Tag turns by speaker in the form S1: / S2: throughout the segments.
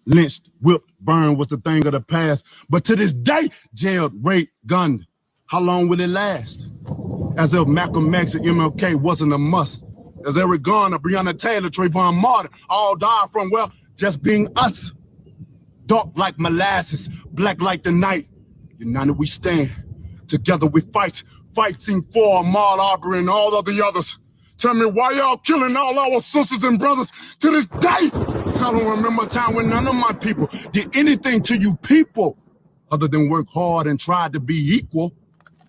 S1: lynched, whipped, burned was the thing of the past. But to this day, jailed, raped, gunned. How long will it last? As if Malcolm X and MLK wasn't a must. As Eric Garner, Breonna Taylor, Trayvon Martin all died from, well, just being us. Dark like molasses, black like the night. United we stand, together we fight. Fighting for Ahmaud Arbery and all of the others. Tell me why y'all killing all our sisters and brothers to this day? I don't remember a time when none of my people did anything to you people other than work hard and tried to be equal.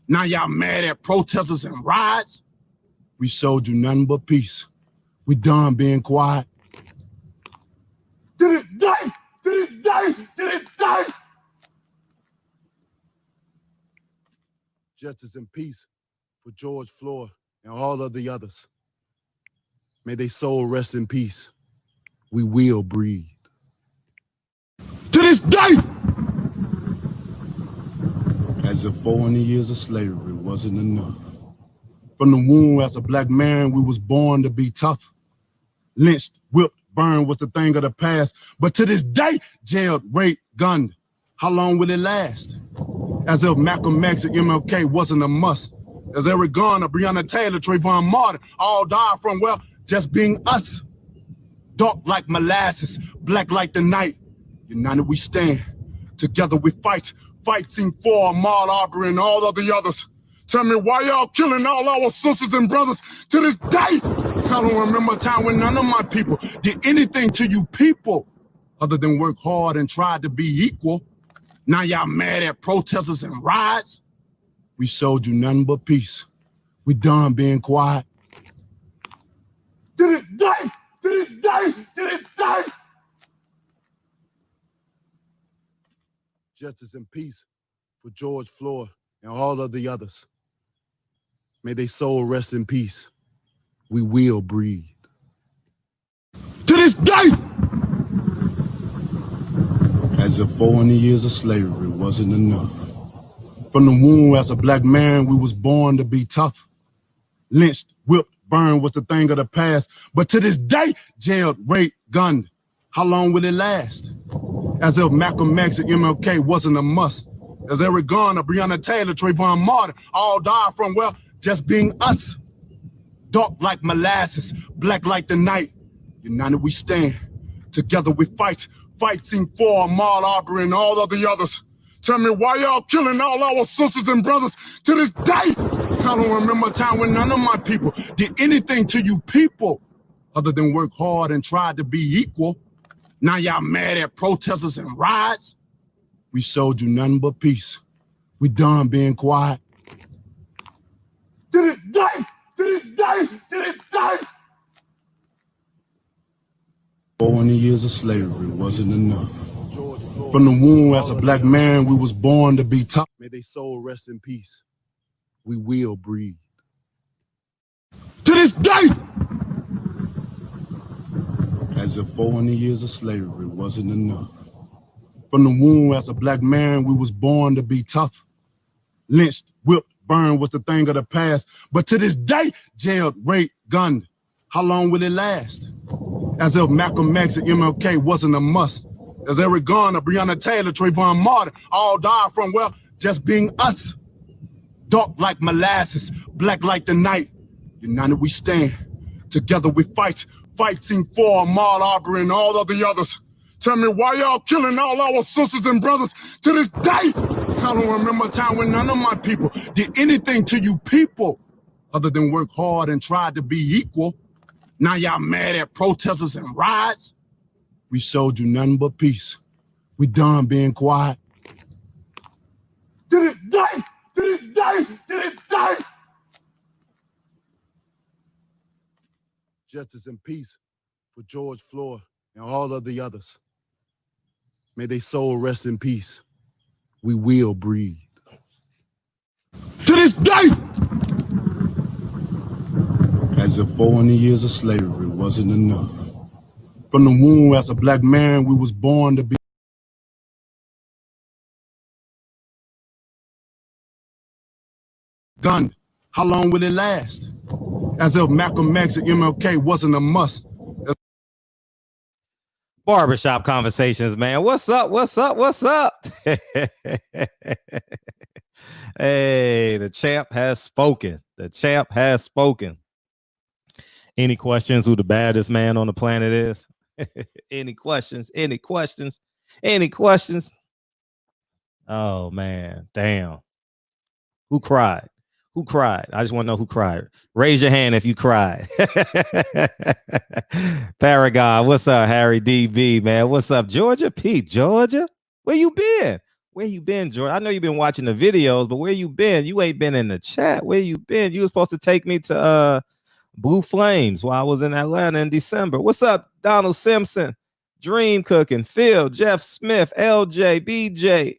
S1: Now y'all mad at protesters and riots? We showed you nothing but peace. We done being quiet. To this day, to this day, to this day. Justice and peace for George Floyd and all of the others. May their soul rest in peace. We will breathe. To this day! As if 400 years of slavery wasn't enough. From the womb as a black man, we was born to be tough. Lynched, whipped, burned was the thing of the past. But to this day, jailed, raped, gunned. How long will it last? As if Malcolm X and MLK wasn't a must. As Eric Garner, Breonna Taylor, Trayvon Martin all died from, well, just being us. Dark like molasses, black like the night. United we stand, together we fight. Fighting for Ahmaud Arbery and all of the others. Tell me why y'all killing all our sisters and brothers to this day? I don't remember a time when none of my people did anything to you people other than work hard and tried to be equal. Now y'all mad at protesters and riots? We showed you nothing but peace. We done being quiet. To this day, to this day, to this day. Justice and peace for George Floyd and all of the others. May their soul rest in peace. We will breathe. To this day! As if 400 years of slavery wasn't enough. From the womb as a black man, we was born to be tough. Lynched, whipped, burned was the thing of the past. But to this day, jailed, raped, gunned. How long will it last? As if Malcolm X and MLK wasn't a must. As Eric Garner, Breonna Taylor, Trayvon Martin all died from, well, just being us. Dark like molasses, black like the night. United we stand, together we fight. Fighting for Ahmaud Arbery and all of the others. Tell me why y'all killing all our sisters and brothers to this day? I don't remember a time when none of my people did anything to you people other than work hard and tried to be equal. Now y'all mad at protesters and riots? We showed you nothing but peace. We done being quiet. To this day, to this day, to this day. 400 years of slavery wasn't enough. From the womb as a black man, we was born to be tough. May their soul rest in peace. We will breathe. To this day! As if 400 years of slavery wasn't enough. From the womb as a black man, we was born to be tough. Lynched, whipped, burned was the thing of the past. But to this day, jailed, raped, gunned. How long will it last? As if Malcolm X and MLK wasn't a must. As Eric Garner, Breonna Taylor, Trayvon Martin all died from, well, just being us. Dark like molasses, black like the night. United we stand, together we fight. Fighting for Ahmaud Arbery and all of the others. Tell me why y'all killing all our sisters and brothers to this day? I don't remember a time when none of my people did anything to you people other than work hard and tried to be equal. Now y'all mad at protesters and riots? We showed you nothing but peace. We done being quiet. To this day, to this day, to this day. Justice and peace for George Floyd and all of the others. May their soul rest in peace. We will breathe. To this day! As if 400 years of slavery wasn't enough. From the womb as a black man, we was born to be gunned. How long will it last? As if Malcolm X and MLK wasn't a must.
S2: Barbershop Conversations, man. What's up? What's up? What's up? Hey, the champ has spoken. The champ has spoken. Any questions who the baddest man on the planet is? Any questions? Any questions? Any questions? Oh, man. Damn. Who cried? Who cried? I just want to know who cried. Raise your hand if you cried. Paragon, what's up, Harry DB, man? What's up, Georgia? Pete, Georgia? Where you been? Where you been, Georgia? I know you've been watching the videos, but where you been? You ain't been in the chat. Where you been? You were supposed to take me to Blue Flames while I was in Atlanta in December. What's up, Donald Simpson? Dream Cooking, Phil, Jeff Smith, LJ, BJ,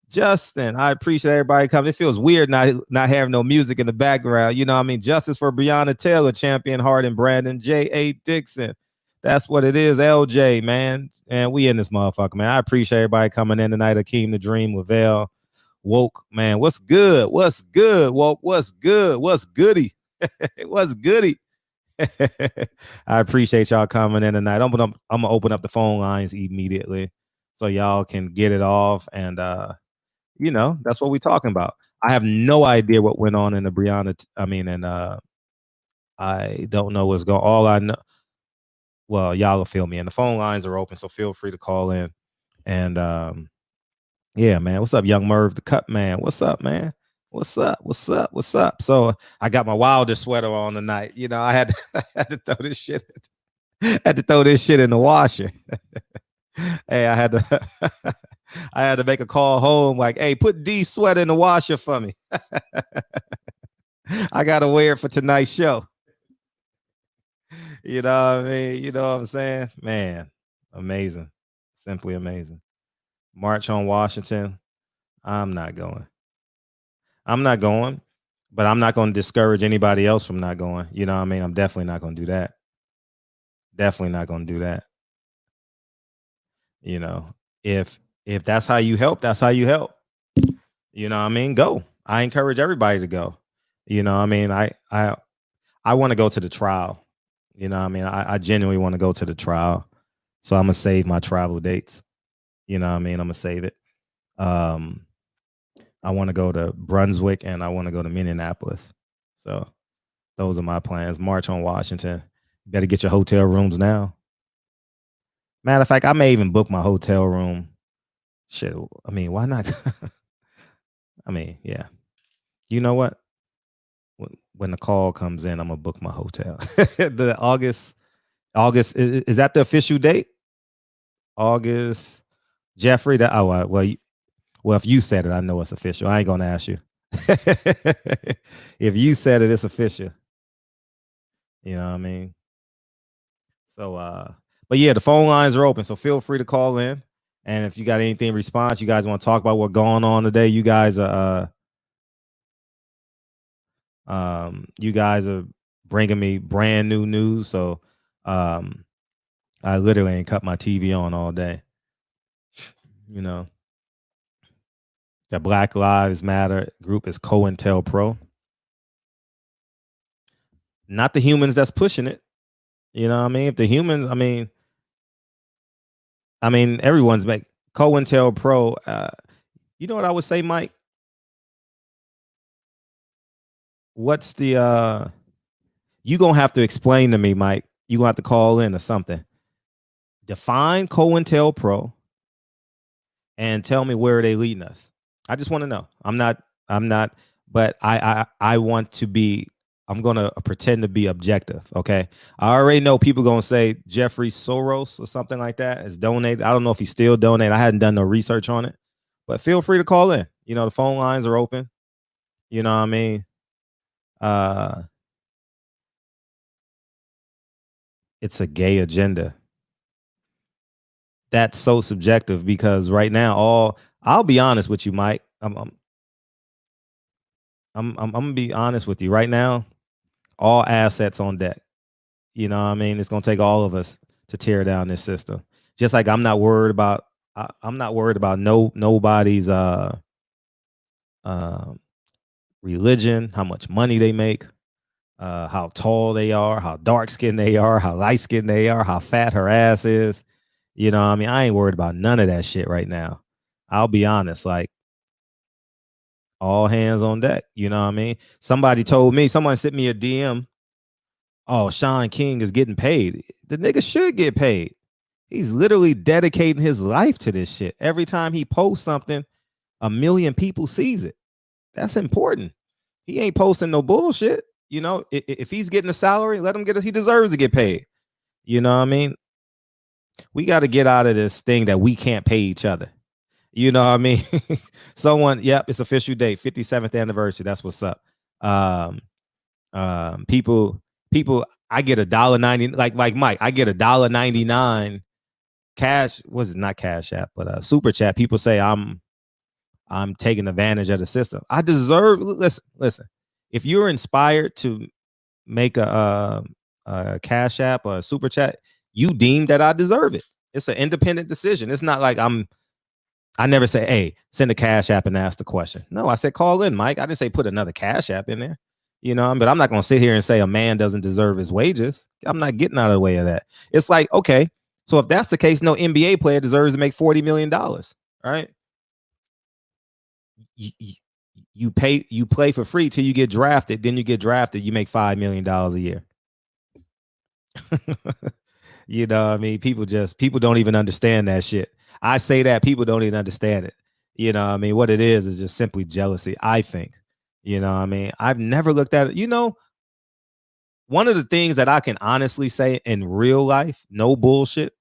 S2: Justin. I appreciate everybody coming. It feels weird not having no music in the background. You know what I mean? Justice for Breonna Taylor, Champion Harden, Brandon, J.A. Dixon. That's what it is, LJ, man. And we in this motherfucker, man. I appreciate everybody coming in tonight. Akeem the Dream, Lavelle, Woke, man. What's good? What's good, Woke? What's good? What's goody? What's goody? I appreciate y'all coming in tonight. I'm gonna open up the phone lines immediately so y'all can get it off. And you know, that's what we're talking about. I have no idea what went on in the Breonna. I don't know what's going. All I know, well, y'all will fill me in. The phone lines are open, so feel free to call in. And yeah, man. What's up, Young Merv, the Cut Man? What's up, man? What's up? What's up? What's up? So I got my Wilder sweater on tonight. You know, I had to throw this shit. Had to throw this shit in the washer. Hey, I had to make a call home like, hey, put D sweater in the washer for me. I gotta wear it for tonight's show. You know what I mean? You know what I'm saying? Man, amazing. Simply amazing. March on Washington. I'm not going. I'm not going, but I'm not going to discourage anybody else from not going. You know what I mean? I'm definitely not going to do that. Definitely not going to do that. You know, if that's how you help, that's how you help. You know what I mean? Go. I encourage everybody to go. You know what I mean? I want to go to the trial. You know what I mean? I genuinely want to go to the trial. So I'm going to save my travel dates. You know what I mean? I'm going to save it. I want to go to Brunswick and I want to go to Minneapolis. So those are my plans. March on Washington. You better get your hotel rooms now. Matter of fact, I may even book my hotel room. Shit, I mean, why not? I mean, yeah. You know what? When the call comes in, I'm gonna book my hotel. The August is that the official date? August, Jeffrey. That well, if you said it, I know it's official. I ain't gonna ask you. If you said it, it's official. You know what I mean? So, but yeah, the phone lines are open, so feel free to call in. And if you got anything response, you guys want to talk about what's going on today, you guys are bringing me brand new news. So I literally ain't cut my TV on all day. You know, the Black Lives Matter group is COINTELPRO. Not the humans that's pushing it. You know what I mean? If the humans, I mean, everyone's make COINTELPRO. You know what I would say, Mike? What's the you gonna have to explain to me, Mike. You gonna have to call in or something. Define COINTELPRO and tell me where are they leading us. I just want to know. I'm not, but I want to be, I'm gonna pretend to be objective. Okay. I already know people gonna say Jeffrey Soros or something like that is donated. I don't know if he's still donated. I hadn't done no research on it, but feel free to call in. You know, the phone lines are open. You know what I mean? It's a gay agenda. That's so subjective because right now, I'll be honest with you, Mike. I'm gonna be honest with you right now. All assets on deck. You know what I mean? It's gonna take all of us to tear down this system. Just like I'm not worried about. I'm not worried about nobody's religion, how much money they make, how tall they are, how dark skinned they are, how light skinned they are, how fat her ass is. You know what I mean? I ain't worried about none of that shit right now. I'll be honest, like all hands on deck. You know what I mean? Somebody told me, someone sent me a DM. Oh, Sean King is getting paid. The nigga should get paid. He's literally dedicating his life to this shit. Every time he posts something, 1 million people sees it. That's important. He ain't posting no bullshit. You know, if he's getting a salary, let him get it. He deserves to get paid. You know what I mean? We got to get out of this thing that we can't pay each other. You know what I mean? Someone, yep, it's official date, 57th anniversary. That's what's up. People, I get $1.90, like Mike, I get $1.99 cash. Was it not Cash App, but super chat. People say I'm taking advantage of the system. I deserve. Listen. If you're inspired to make a Cash App or a super chat, you deem that I deserve it. It's an independent decision. It's not like I never say, hey, send a Cash App and ask the question. No, I said call in, Mike. I didn't say put another Cash App in there. You know, but I'm not going to sit here and say a man doesn't deserve his wages. I'm not getting out of the way of that. It's like, okay, so if that's the case, no NBA player deserves to make $40 million. Right? You play for free till you get drafted. Then you get drafted, you make $5 million a year. You know what I mean? People don't even understand that shit. I say that people don't even understand it. You know what I mean? What it is just simply jealousy, I think. You know what I mean? I've never looked at it. You know, one of the things that I can honestly say in real life, no bullshit,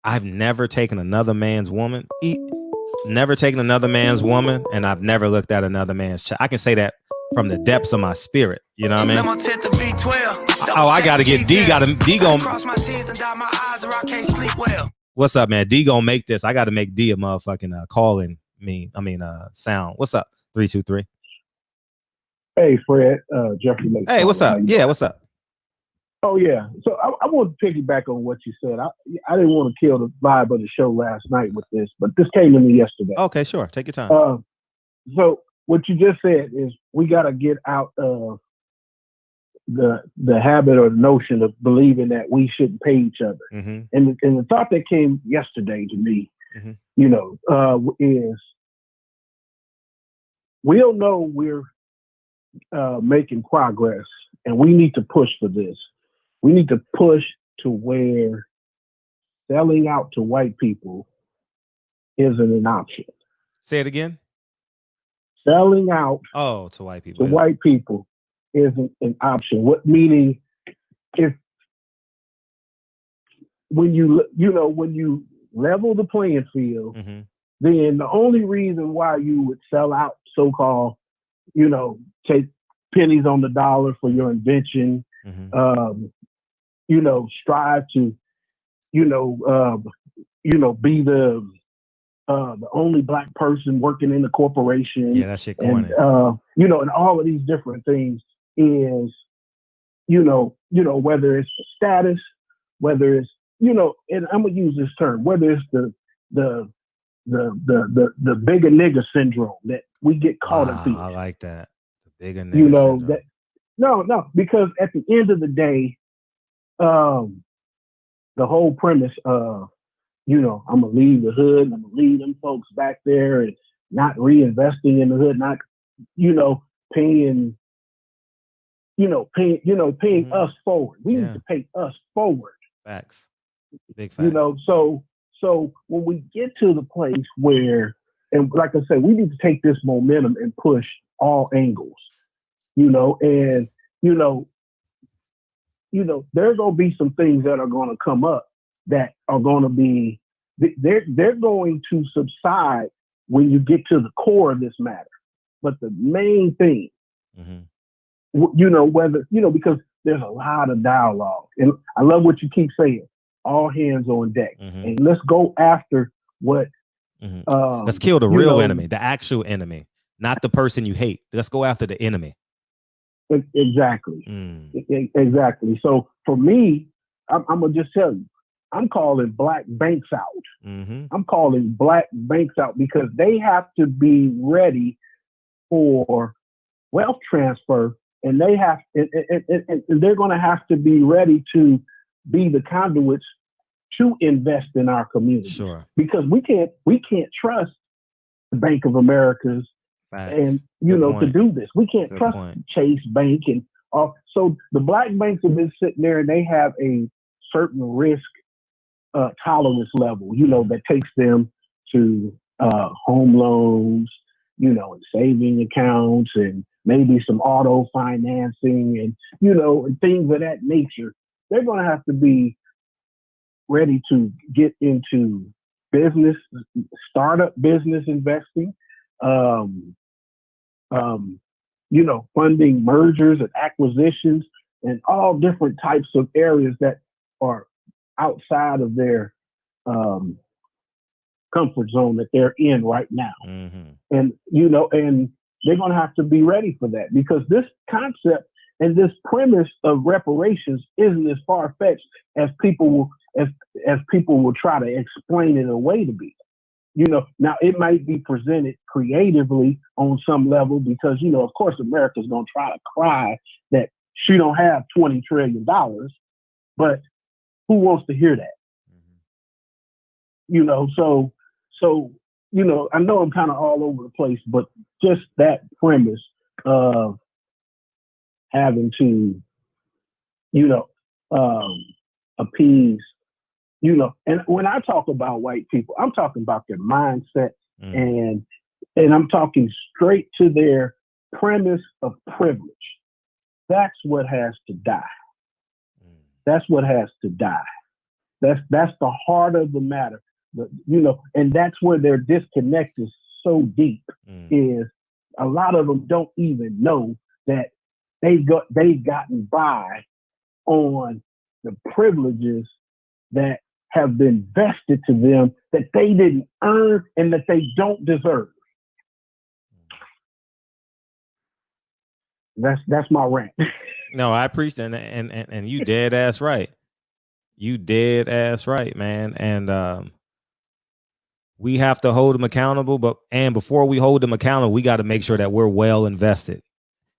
S2: I've never taken another man's woman. Never taken another man's woman, and I've never looked at another man's child. I can say that from the depths of my spirit. You know what I mean? Oh, I gotta get D. D gonna. What's up, man? D gonna make this. I gotta make D a motherfucking calling me. Sound. What's up? 323.
S3: Hey, Fred. Jeffrey Lake.
S2: Hey, what's up? Yeah, what's up?
S3: Oh yeah. So I want to piggyback on what you said. I didn't want to kill the vibe of the show last night with this, but this came to me yesterday.
S2: Okay, sure. Take your time.
S3: So what you just said is we got to get out of the habit or the notion of believing that we shouldn't pay each other.
S2: Mm-hmm.
S3: And the thought that came yesterday to me,
S2: mm-hmm.
S3: Is we'll know we're making progress, and we need to push for this. We need to push to where selling out to white people isn't an option.
S2: Say it again.
S3: Selling out
S2: to white people.
S3: To white people isn't an option. What meaning if when you level the playing field,
S2: mm-hmm.
S3: then the only reason why you would sell out, so-called, take pennies on the dollar for your invention,
S2: mm-hmm.
S3: Strive to, be the only black person working in the corporation.
S2: Yeah, that shit corny.
S3: And all of these different things is, whether it's the status, whether it's, and I'm gonna use this term, whether it's the bigger nigger syndrome that we get caught up in.
S2: I like that. The bigger nigger syndrome.
S3: That no, because at the end of the day, the whole premise of, I'm gonna leave the hood and I'm gonna leave them folks back there and not reinvesting in the hood, not, paying
S2: mm-hmm.
S3: us forward. We need to pay us forward.
S2: Facts. Big facts.
S3: So when we get to the place where, and like I said, we need to take this momentum and push all angles, there's going to be some things that are going to come up that are going to be, they're going to subside when you get to the core of this matter. But the main thing,
S2: mm-hmm.
S3: Because there's a lot of dialogue, and I love what you keep saying, all hands on deck,
S2: mm-hmm.
S3: and let's go after what,
S2: mm-hmm. Let's kill the real enemy, the actual enemy, not the person you hate. Let's go after the enemy.
S3: Exactly. Exactly. So for me, I'm going to just tell you, I'm calling black banks out.
S2: Mm-hmm.
S3: I'm calling black banks out because they have to be ready for wealth transfer, and they have, and they're going to have to be ready to be the conduits to invest in our community.
S2: Sure.
S3: Because we can't trust the Bank of America's
S2: Facts.
S3: and
S2: Good
S3: to
S2: point.
S3: do this. We can't
S2: Good
S3: trust
S2: point.
S3: Chase Bank and all. So the black banks have been sitting there and they have a certain risk tolerance level, that takes them to home loans, and saving accounts and maybe some auto financing and, and things of that nature. They're going to have to be ready to get into business, startup business investing, funding mergers and acquisitions and all different types of areas that are outside of their comfort zone that they're in right now.
S2: Mm-hmm.
S3: And, and they're going to have to be ready for that because this concept and this premise of reparations isn't as far-fetched as people will try to explain it away to be. Now it might be presented creatively on some level because, of course, America's going to try to cry that she don't have $20 trillion, but who wants to hear that? So, I know I'm kind of all over the place, but just that premise of having to, appease, and when I talk about white people, I'm talking about their mindset and I'm talking straight to their premise of privilege. That's what has to die. That's what has to die. That's the heart of the matter. And that's where their disconnect is so deep. Is a lot of them don't even know that they've gotten by on the privileges that have been vested to them that they didn't earn and that they don't deserve. That's my rant.
S2: No, I appreciate that, and you dead ass right. You dead ass right, man. And we have to hold them accountable, and before we hold them accountable, we got to make sure that we're well invested.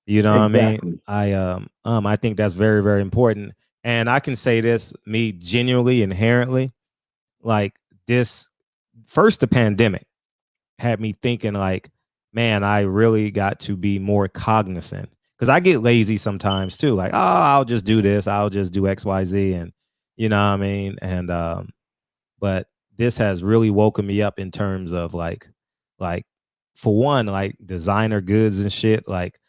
S2: You know
S3: Exactly.
S2: what I mean? I think that's very, very important. And I can say this, me genuinely, inherently, like this first, the pandemic had me thinking like, man, I really got to be more cognizant because I get lazy sometimes too. Like, oh, I'll just do this. I'll just do X, Y, Z. And you know what I mean? And, but this has really woken me up in terms of like for one, like designer goods and shit, like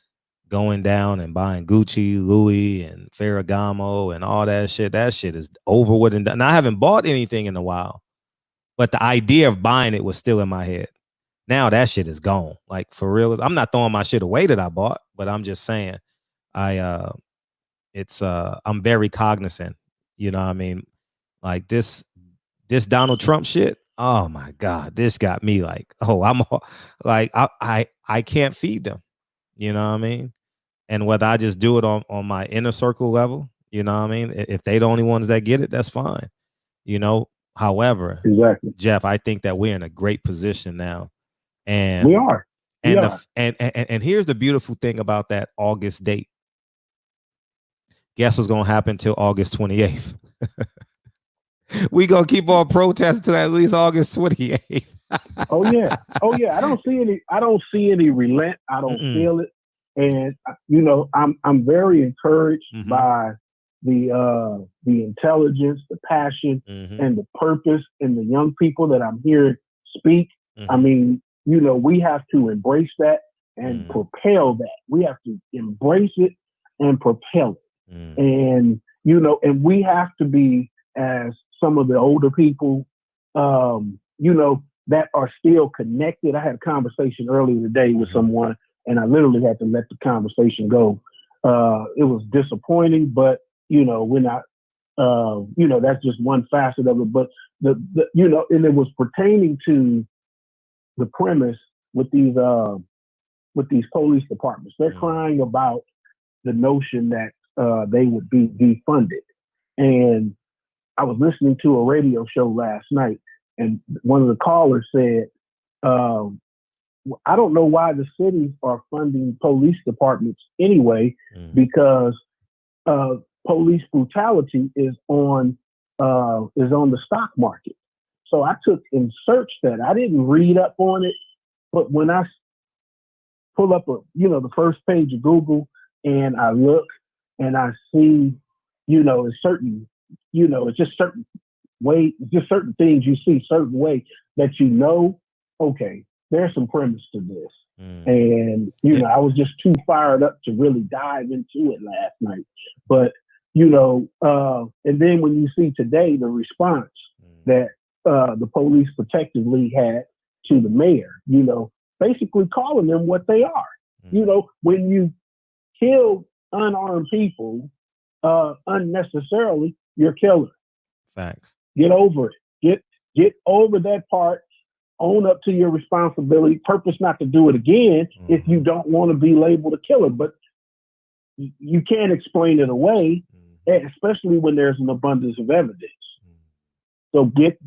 S2: going down and buying Gucci, Louis, and Ferragamo and all that shit. That shit is over with and done. And I haven't bought anything in a while, but the idea of buying it was still in my head. Now that shit is gone. Like for real. I'm not throwing my shit away that I bought, but I'm just saying I'm very cognizant. You know what I mean? Like this Donald Trump shit. Oh my God. This got me like, I can't feed them. You know what I mean? And whether I just do it on my inner circle level, you know what I mean? If they the only ones that get it, that's fine. However,
S3: Exactly.
S2: Jeff, I think that we're in a great position now. And
S3: we are.
S2: And here's the beautiful thing about that August date. Guess what's gonna happen till August 28th? We gonna keep on protesting till at least August 28th.
S3: Oh yeah. I don't see any relent. I don't feel it. And I'm very encouraged by the intelligence, the passion, and the purpose in the young people that I'm hearing speak. I mean, we have to embrace that and propel that. We have to embrace it and propel it. And and we have to be, as some of the older people, that are still connected. I had a conversation earlier today with someone, and I literally had to let the conversation go. It was disappointing, but we're not. That's just one facet of it. But and it was pertaining to the premise with these police departments. They're crying about the notion that they would be defunded, and I was listening to a radio show last night, and one of the callers said, I don't know why the cities are funding police departments anyway, because police brutality is on is on the stock market. So I took and searched that. I didn't read up on it, but when I pull up the first page of Google and I look and I see, it's certain, it's just certain way, just certain things you see certain way that okay, there's some premise to this. And I was just too fired up to really dive into it last night. But and then when you see today the response that the Police Protective League had to the mayor, basically calling them what they are. When you kill unarmed people unnecessarily, you're killing.
S2: Facts.
S3: Get over it. Get over that part. Own up to your responsibility. Purpose not to do it again if you don't want to be labeled a killer. But you can't explain it away, especially when there's an abundance of evidence. So get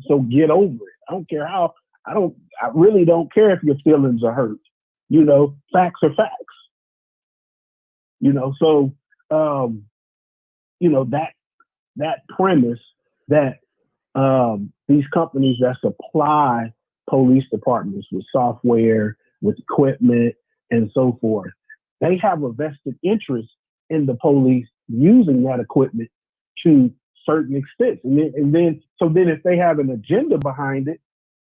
S3: over it. I don't care how. I really don't care if your feelings are hurt. Facts are facts. So that premise that these companies that supply police departments with software, with equipment, and so forth, they have a vested interest in the police using that equipment to certain extent. And then if they have an agenda behind it,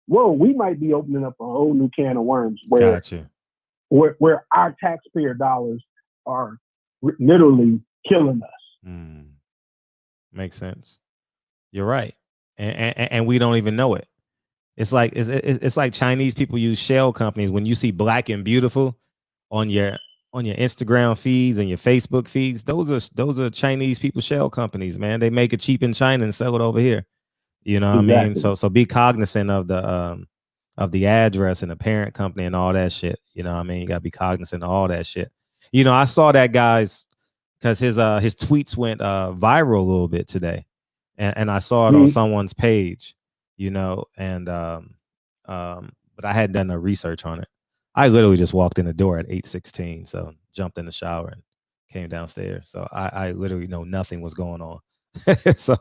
S3: we might be opening up a whole new can of worms where our taxpayer dollars are literally killing us.
S2: Makes sense. You're right, and we don't even know it. It's like Chinese people use shell companies. When you see Black and Beautiful on your Instagram feeds and your Facebook feeds, those are Chinese people shell companies, man. They make it cheap in China and sell it over here. You know what I mean? So be cognizant of the address and the parent company and all that shit. You know what I mean? You gotta be cognizant of all that shit. I saw that guy's because his tweets went viral a little bit today. And I saw it on someone's page, and but I hadn't done no research on it. I literally just walked in the door at 8:16, so jumped in the shower and came downstairs. So I literally know nothing was going on. so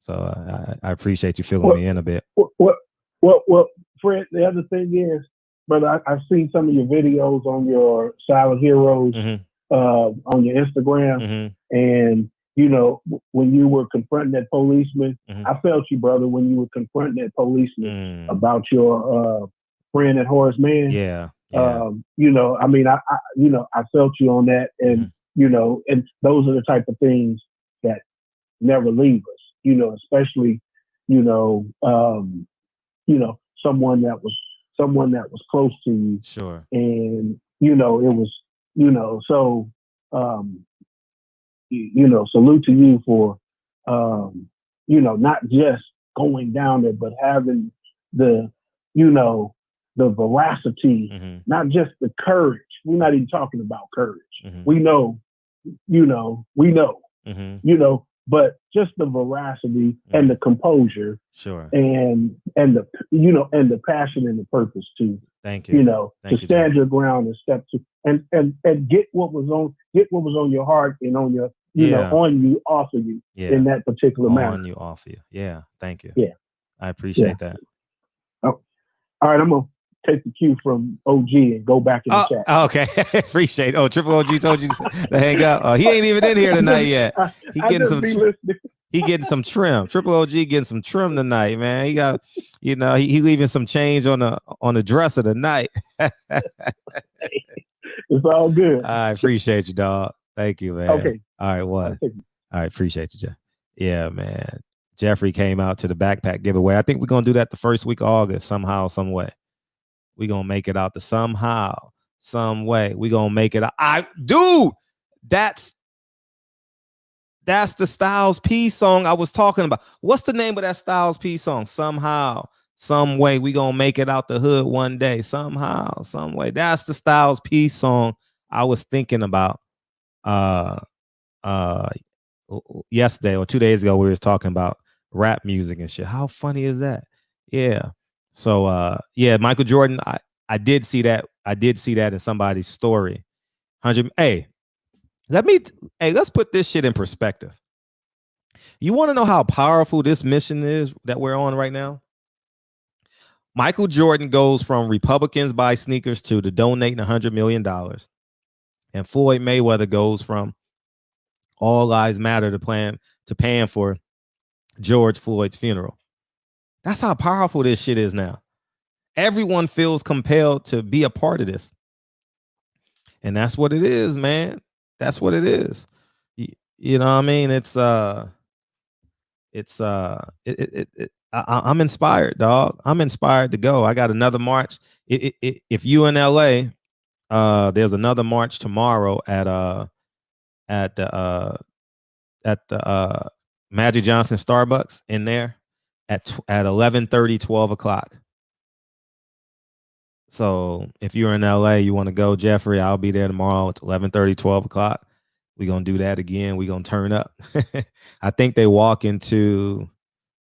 S2: I appreciate you filling me in a bit.
S3: Well, Fred, the other thing is, brother, I've seen some of your videos on your Silent Heroes on your Instagram, and when you were confronting that policeman, I felt you, brother, when you were confronting that policeman about your friend at Horace Mann.
S2: Yeah.
S3: I felt you on that, and and those are the type of things that never leave us. Especially someone that was close to you.
S2: Sure.
S3: And it was so salute to you for not just going down there, but having the veracity, not just the courage. We're not even talking about courage. We know, but just the veracity and the composure,
S2: sure,
S3: and the passion and the purpose to,
S2: thank you,
S3: to stand your ground and step to and get what was on your heart and on your on you, off of you in that particular matter.
S2: On you, off of you. Yeah, thank you.
S3: Yeah,
S2: I appreciate that.
S3: Oh, all right, I'm gonna take the cue from OG and go back in the chat.
S2: Okay, appreciate it. Oh, Triple OG told you to hang up. He ain't even in here tonight yet. He getting some trim. Triple OG getting some trim tonight, man. He got, he leaving some change on the dresser tonight.
S3: It's all good.
S2: I appreciate you, dog. Thank you, man.
S3: Okay.
S2: All right, what? All right, appreciate you, Jeff. Yeah, man. Jeffrey came out to the backpack giveaway. I think we're gonna do that the first week of August somehow, some way. We're gonna make it out to somehow, some way. We're gonna make it out. Dude, that's the Styles P song I was talking about. What's the name of that Styles P song? Somehow, some way, we gonna make it out the hood one day. Somehow, some way. That's the Styles P song I was thinking about yesterday or 2 days ago. We was talking about rap music and shit. How funny is that? Yeah. So yeah, Michael Jordan, I did see that. I did see that in somebody's story. 100. Hey, let's put this shit in perspective. You want to know how powerful this mission is that we're on right now? Michael Jordan goes from Republicans buy sneakers to donating $100 million. And Floyd Mayweather goes from all lives matter to paying for George Floyd's funeral. That's how powerful this shit is now. Everyone feels compelled to be a part of this. And that's what it is, man. That's what it is. You know what I mean? I'm inspired, dog. I'm inspired to go. I got another march. If you in LA, there's another march tomorrow at the Magic Johnson Starbucks in there at 11:30, 12 o'clock. So if you're in LA, you want to go, Jeffrey, I'll be there tomorrow at 11:30, 12 o'clock. We're going to do that again. We're going to turn up. I think they walk into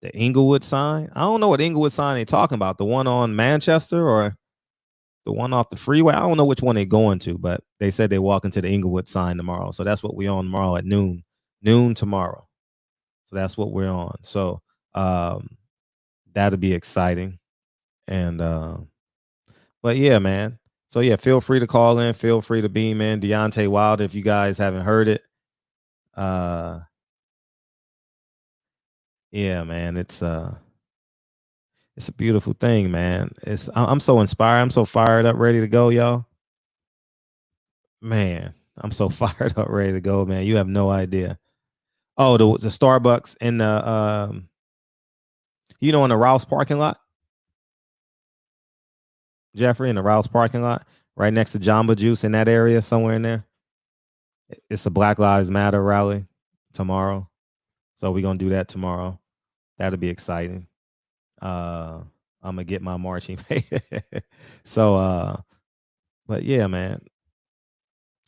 S2: the Inglewood sign. I don't know what Inglewood sign they're talking about. The one on Manchester or the one off the freeway. I don't know which one they're going to, but they said they walk into the Inglewood sign tomorrow. So that's what we're on tomorrow at noon tomorrow. So that's what we're on. So that'll be exciting. And but yeah, man. So yeah, feel free to call in. Feel free to beam in. Deontay Wilder, if you guys haven't heard it. Yeah, man. It's a beautiful thing, man. I'm so inspired. I'm so fired up, ready to go, y'all. Man, I'm so fired up, ready to go, man. You have no idea. Oh, the Starbucks in the in the Rouse parking lot. Jeffrey, in the Rouse parking lot, right next to Jamba Juice in that area, somewhere in there. It's a Black Lives Matter rally tomorrow. So we're gonna do that tomorrow. That'll be exciting. I'm gonna get my marching. So but yeah, man.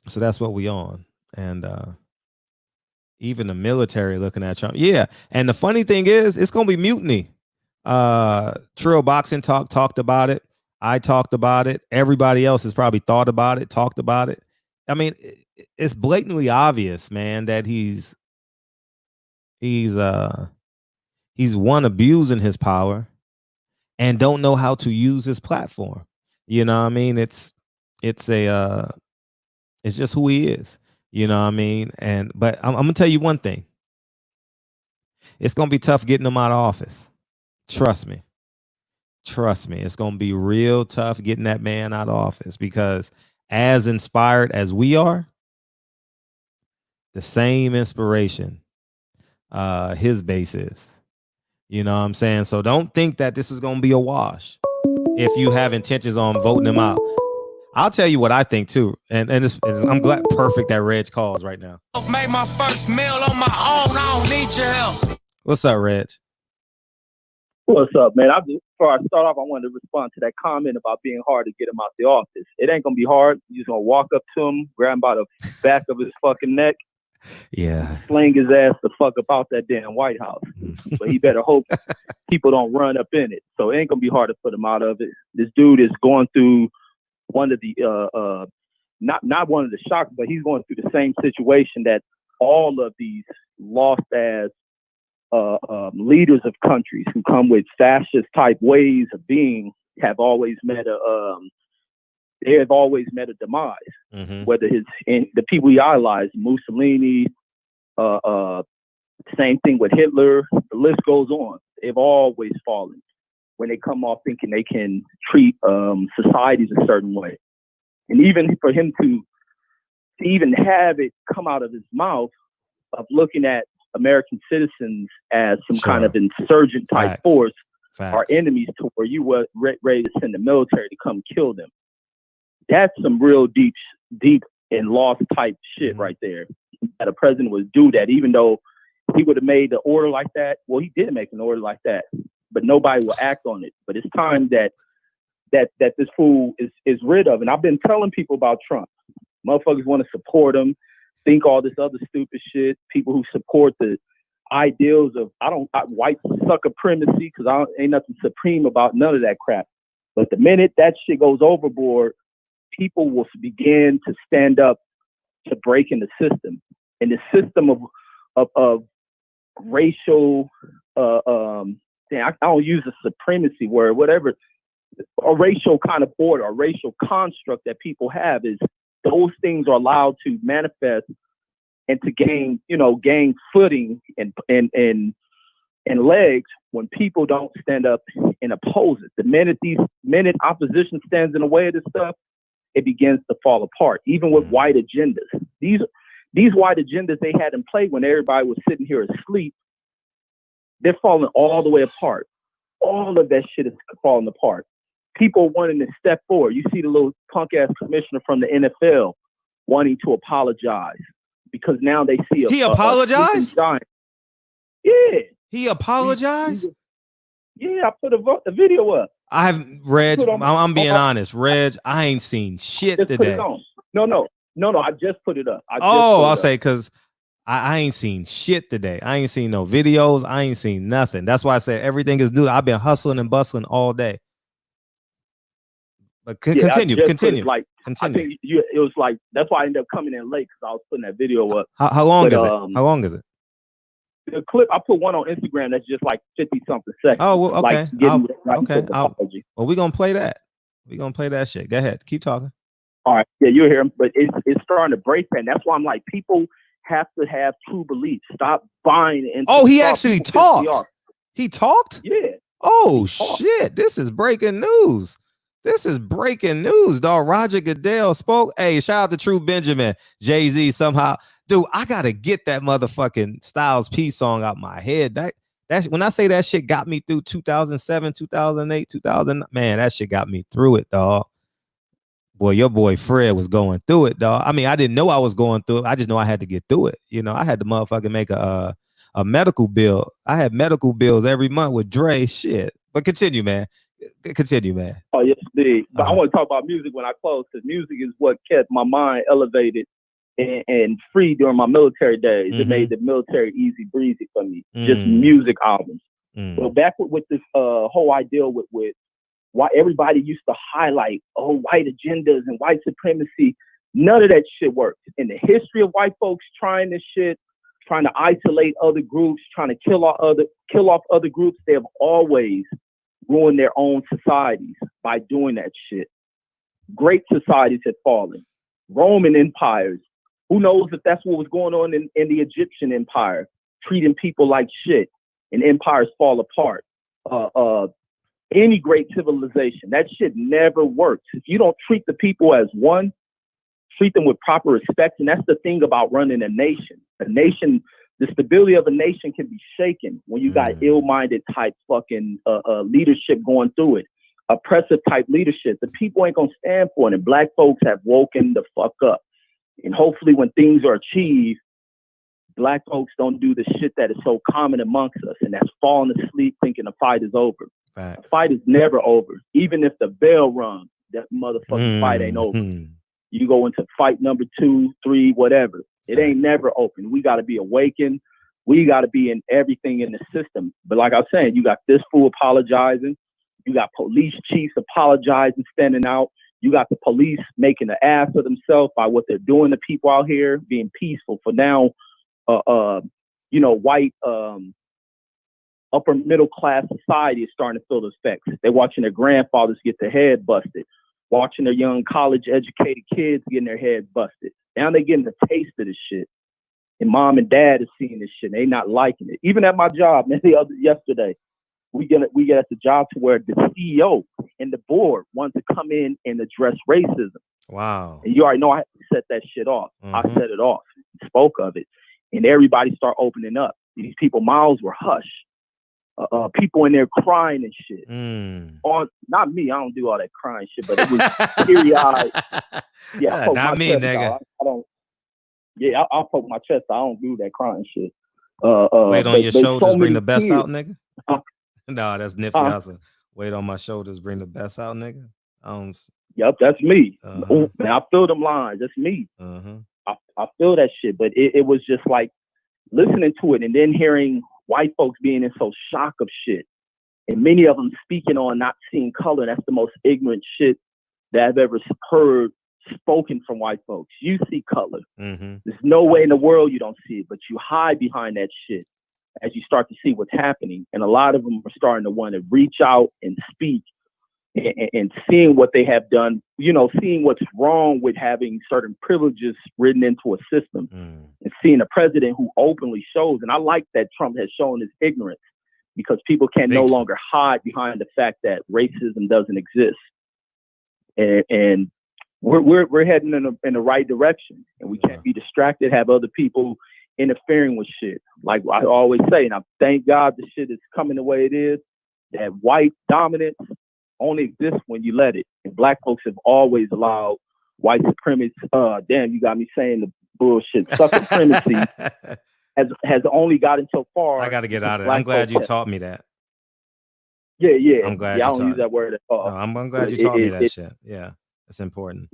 S2: So that's what we on. And even the military looking at Trump. Yeah. And the funny thing is, it's gonna be mutiny. Trill Boxing talked about it. I talked about it. Everybody else has probably thought about it, talked about it. I mean, it's blatantly obvious, man, that he's one, abusing his power and don't know how to use his platform. You know what I mean? It's just who he is. You know what I mean? But I'm gonna tell you one thing. It's gonna be tough getting him out of office. Trust me. It's gonna be real tough getting that man out of office, because as inspired as we are, the same inspiration his base is. You know what I'm saying? So don't think that this is gonna be a wash if you have intentions on voting him out. I'll tell you what I think too, and I'm glad perfect that Reg calls right now. Made my first meal on my own. I don't need your help. What's up, Reg?
S4: What's up, man? Before I start off, I wanted to respond to that comment about being hard to get him out the office. It ain't gonna be hard. You're just gonna walk up to him, grab him by the back of his fucking neck, sling his ass the fuck up out that damn White House. But he better hope people don't run up in it. So it ain't gonna be hard to put him out of it. This dude is going through one of the not one of the shocks, but he's going through the same situation that all of these lost ass leaders of countries who come with fascist type ways of being have always met a demise. Mm-hmm. Whether the people he idolized, Mussolini, same thing with Hitler, the list goes on. They've always fallen when they come off thinking they can treat societies a certain way. And even for him to even have it come out of his mouth of looking at American citizens as some kind of insurgent type force, our enemies, to where you were ready to send the military to come kill them. That's some real deep and lost type shit right there. That a president would do that, even though he would have made the order like that. Well, he did make an order like that, but nobody will act on it. But it's time that this fool is rid of. And I've been telling people about Trump. Motherfuckers want to support him, think all this other stupid shit. People who support the ideals of white supremacy, because ain't nothing supreme about none of that crap. But the minute that shit goes overboard, people will begin to stand up to break in the system. And the system of racial, I don't use a supremacy word, whatever, a racial kind of order, a racial construct that people have is those things are allowed to manifest and to gain footing and legs when people don't stand up and oppose it. The minute opposition stands in the way of this stuff, it begins to fall apart. Even with white agendas, these white agendas they had in play when everybody was sitting here asleep, they're falling all the way apart. All of that shit is falling apart. People wanting to step forward. You see the little punk ass commissioner from the NFL wanting to apologize because now they see
S2: he apologized.
S4: Yeah,
S2: he apologized.
S4: Yeah, I put a video up.
S2: I haven't, Reg. I'm being honest, Reg. I ain't seen shit
S4: just
S2: today.
S4: Put it on. No. I just put it up.
S2: I'll say because I ain't seen shit today. I ain't seen no videos. I ain't seen nothing. That's why I said everything is new. I've been hustling and bustling all day. But continue.
S4: Continue. I think it was like that's why I ended up coming in late because I was putting that video up.
S2: How long is it? How long is it?
S4: The clip I put one on Instagram that's just like 50-something seconds.
S2: Oh, well, okay.
S4: Like
S2: well, we're gonna play that. We're gonna play that shit. Go ahead, keep talking.
S4: All right, yeah, you'll hear him, but it's starting to break that. And that's why I'm like, people have to have true beliefs. Stop buying into.
S2: Oh, he actually talked. He talked?
S4: Yeah.
S2: Oh shit! This is breaking news. This is breaking news, dog. Roger Goodell spoke. Hey, shout out to True Benjamin, Jay-Z. Somehow, dude, I gotta get that motherfucking Styles P song out my head. That's when I say that shit got me through 2007, 2008, 2000. Man, that shit got me through it, dog. Boy, your boy Fred was going through it, dog. I mean, I didn't know I was going through it. I just know I had to get through it. You know, I had to motherfucking make a medical bill. I had medical bills every month with Dre. Shit. But continue, man. Continue, man.
S4: Oh, yes, indeed. But I want to talk about music when I close because music is what kept my mind elevated and free during my military days. It made the military easy breezy for me. Just music albums. So back with this whole idea with why everybody used to highlight white agendas and white supremacy. None of that shit works. In the history of white folks trying this shit, trying to isolate other groups, trying to kill off other groups, they have always ruined their own societies by doing that shit. Great societies had fallen. Roman empires. Who knows if that's what was going on in the Egyptian empire, treating people like shit, and empires fall apart. Any great civilization, that shit never works. If you don't treat the people as one, treat them with proper respect, and that's the thing about running a nation. The stability of a nation can be shaken when you got ill-minded type fucking leadership going through it. Oppressive type leadership. The people ain't gonna stand for it. And black folks have woken the fuck up. And hopefully when things are achieved, black folks don't do the shit that is so common amongst us. And that's falling asleep thinking the fight is over.
S2: Facts.
S4: The fight is never over. Even if the bell rung, that motherfucking fight ain't over. You go into fight number 2, 3, whatever. It ain't never open. We got to be awakened. We got to be in everything in the system. But like I was saying, you got this fool apologizing. You got police chiefs apologizing, standing out. You got the police making an ass of themselves by what they're doing to people out here, being peaceful. For now, white upper middle class society is starting to feel the effects. They're watching their grandfathers get their head busted, watching their young college educated kids getting their heads busted. Now they're getting a taste of this shit. And mom and dad is seeing this shit. They not liking it. Even at my job, man, yesterday, we get at the job to where the CEO and the board want to come in and address racism.
S2: Wow.
S4: And you already know I had to set that shit off. I set it off, spoke of it. And everybody start opening up. These people mouths were hushed. People in there crying and shit. Not me, I don't do all that crying shit, but it was teary-eyed. Yeah,
S2: not me,
S4: chest,
S2: nigga.
S4: I don't. Yeah, I'll poke my chest. I don't do that crying shit.
S2: Weight on your shoulders, bring the best out, nigga. No, that's Nipsey Hussle. Weight on my shoulders, bring the best out, nigga.
S4: Yep, that's me. Man, I feel them lines. That's me. I feel that shit, but it was just like listening to it and then hearing white folks being in so shock of shit, and many of them speaking on not seeing color. That's the most ignorant shit that I've ever heard spoken from white folks. You see color. There's no way in the world you don't see it, but you hide behind that shit. as you start to see what's happening. And a lot of them are starting to want to reach out and speak and seeing what they have done, you know, seeing what's wrong with having certain privileges written into a system and seeing a president who openly shows. And I like that Trump has shown his ignorance because people can no longer hide behind the fact that racism doesn't exist. And we're heading in the right direction, and we can't be distracted, have other people interfering with shit. Like I always say, and I thank God the shit is coming the way it is, that white dominance only exists when you let it. And black folks have always allowed white supremacy. Damn, you got me saying the bullshit. Supremacy has only gotten so far.
S2: I got to get out of it. I'm glad you taught me that.
S4: Yeah.
S2: I'm glad
S4: I
S2: you
S4: don't use that word at all.
S2: No, I'm glad you taught me that shit. Yeah, it's important.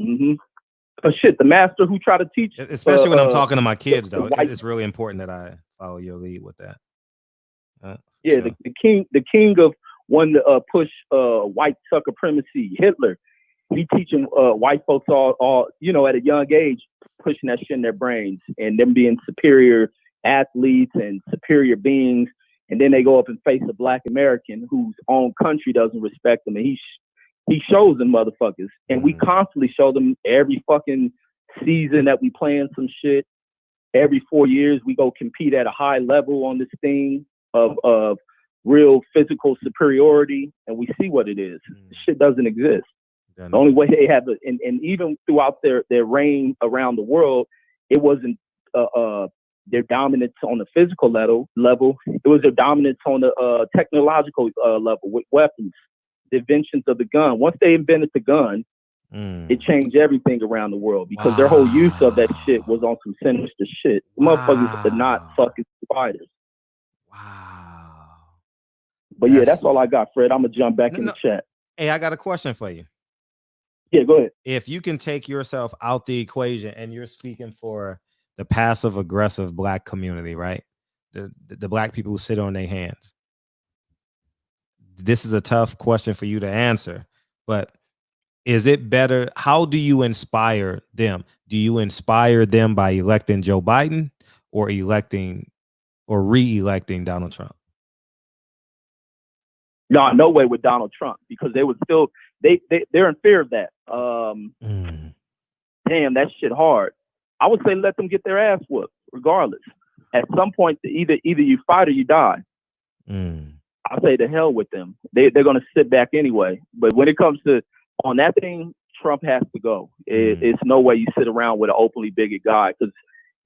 S4: But shit, the master who tried to teach,
S2: especially when I'm talking to my kids, though, it's really important that I follow your lead with that.
S4: Yeah, sure. the king of one to push white supremacy, Hitler. He teaching white folks all you know, at a young age, pushing that shit in their brains and them being superior athletes and superior beings. And then they go up and face a black American whose own country doesn't respect them. And he shows them motherfuckers. And we constantly show them every fucking season that we playing some shit. Every 4 years, we go compete at a high level on this thing of real physical superiority. And we see what it is. This shit doesn't exist. The only way they have it, and even throughout their reign around the world, it wasn't their dominance on the physical level. It was their dominance on the technological level with weapons, the inventions of the gun. Once they invented the gun, it changed everything around the world because their whole use of that shit was on some sinister shit. Motherfuckers are not fucking fighters.
S2: Wow.
S4: But yeah, that's all I got, Fred. I'm gonna jump back in the chat.
S2: Hey, I got a question for you.
S4: Yeah, go ahead.
S2: If you can take yourself out the equation and you're speaking for the passive aggressive black community, right? The black people who sit on their hands. This is a tough question for you to answer, but is it better? How do you inspire them? Do you inspire them by electing Joe Biden or re-electing Donald Trump?
S4: No way with Donald Trump because they would still they're in fear of that. Damn, that shit hard. I would say let them get their ass whooped regardless. At some point, either you fight or you die. I say to hell with them. They're gonna sit back anyway. But when it comes to on that thing, Trump has to go. It's no way you sit around with an openly bigot guy because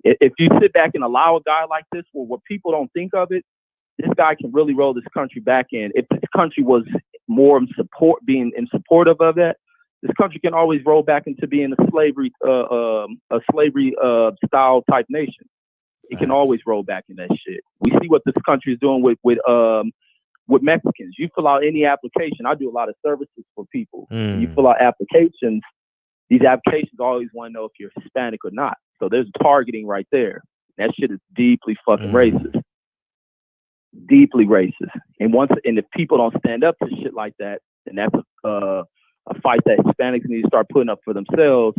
S4: if you sit back and allow a guy like this, well, what people don't think of it. This guy can really roll this country back in. If this country was more in support, being in supportive of that, this country can always roll back into being a slavery style type nation. It can always roll back in that shit. We see what this country is doing with Mexicans. You fill out any application. I do a lot of services for people. You fill out applications. These applications always want to know if you're Hispanic or not. So there's targeting right there. That shit is deeply fucking racist. Deeply racist. And if people don't stand up to shit like that, and that's a fight that Hispanics need to start putting up for themselves,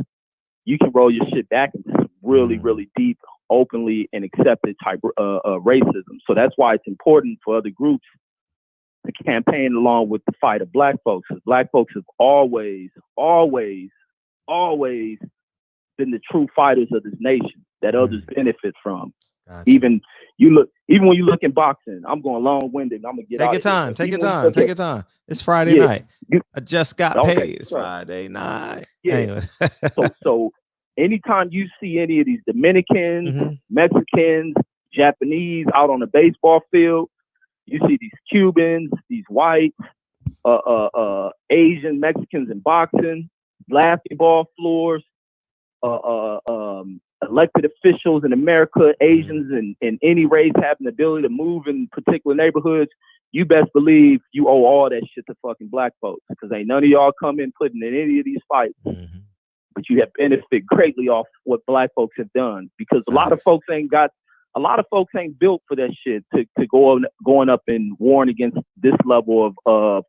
S4: you can roll your shit back into some really, really deep, openly and accepted type racism. So that's why it's important for other groups to campaign along with the fight of black folks. Because black folks have always been the true fighters of this nation that others benefit from. Gotcha. Even when you look in boxing, I'm going long-winded. I'm gonna get
S2: Take your time. It's Friday night. I just got paid. It's Friday night.
S4: Yeah. Anyway. so anytime you see any of these Dominicans, Mexicans, Japanese out on the baseball field, you see these Cubans, these whites, Asian Mexicans in boxing, basketball floors, elected officials in America, Asians in any race having the ability to move in particular neighborhoods, you best believe you owe all that shit to fucking black folks because ain't none of y'all come in putting in any of these fights. But you have benefited greatly off what black folks have done because a lot of folks ain't built for that shit to going up and warring against this level of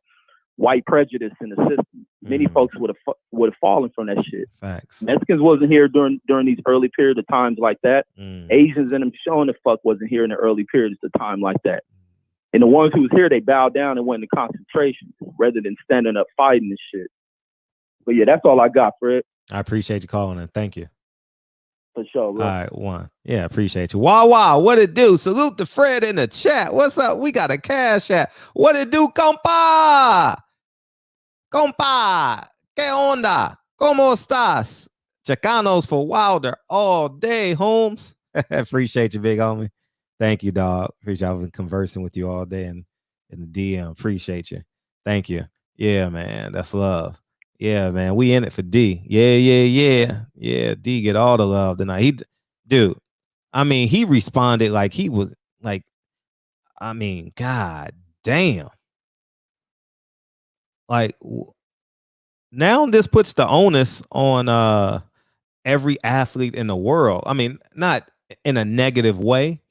S4: white prejudice in the system. Many folks would have fallen from that shit.
S2: Facts.
S4: Mexicans wasn't here during these early periods of times like that. Asians and them showing the fuck wasn't here in the early periods of time like that. And the ones who was here, they bowed down and went into concentration rather than standing up fighting and shit. But yeah, that's all I got, Fred.
S2: I appreciate you calling in. Thank you.
S4: For sure, bro.
S2: All right, one. Yeah, appreciate you. Wow, what it do? Salute to Fred in the chat. What's up? We got a cash app. What it do, compa? Compa, ¿qué onda? ¿Cómo estás? Chicanos for Wilder all day, Holmes. Appreciate you, big homie. Thank you, dog. Appreciate I've been conversing with you all day in the DM. Appreciate you. Thank you. Yeah, man. That's love. Yeah, man. We in it for D. Yeah. D get all the love tonight. Dude, I mean, he responded like he was like, I mean, God damn. Like, now this puts the onus on every athlete in the world. I mean, not in a negative way,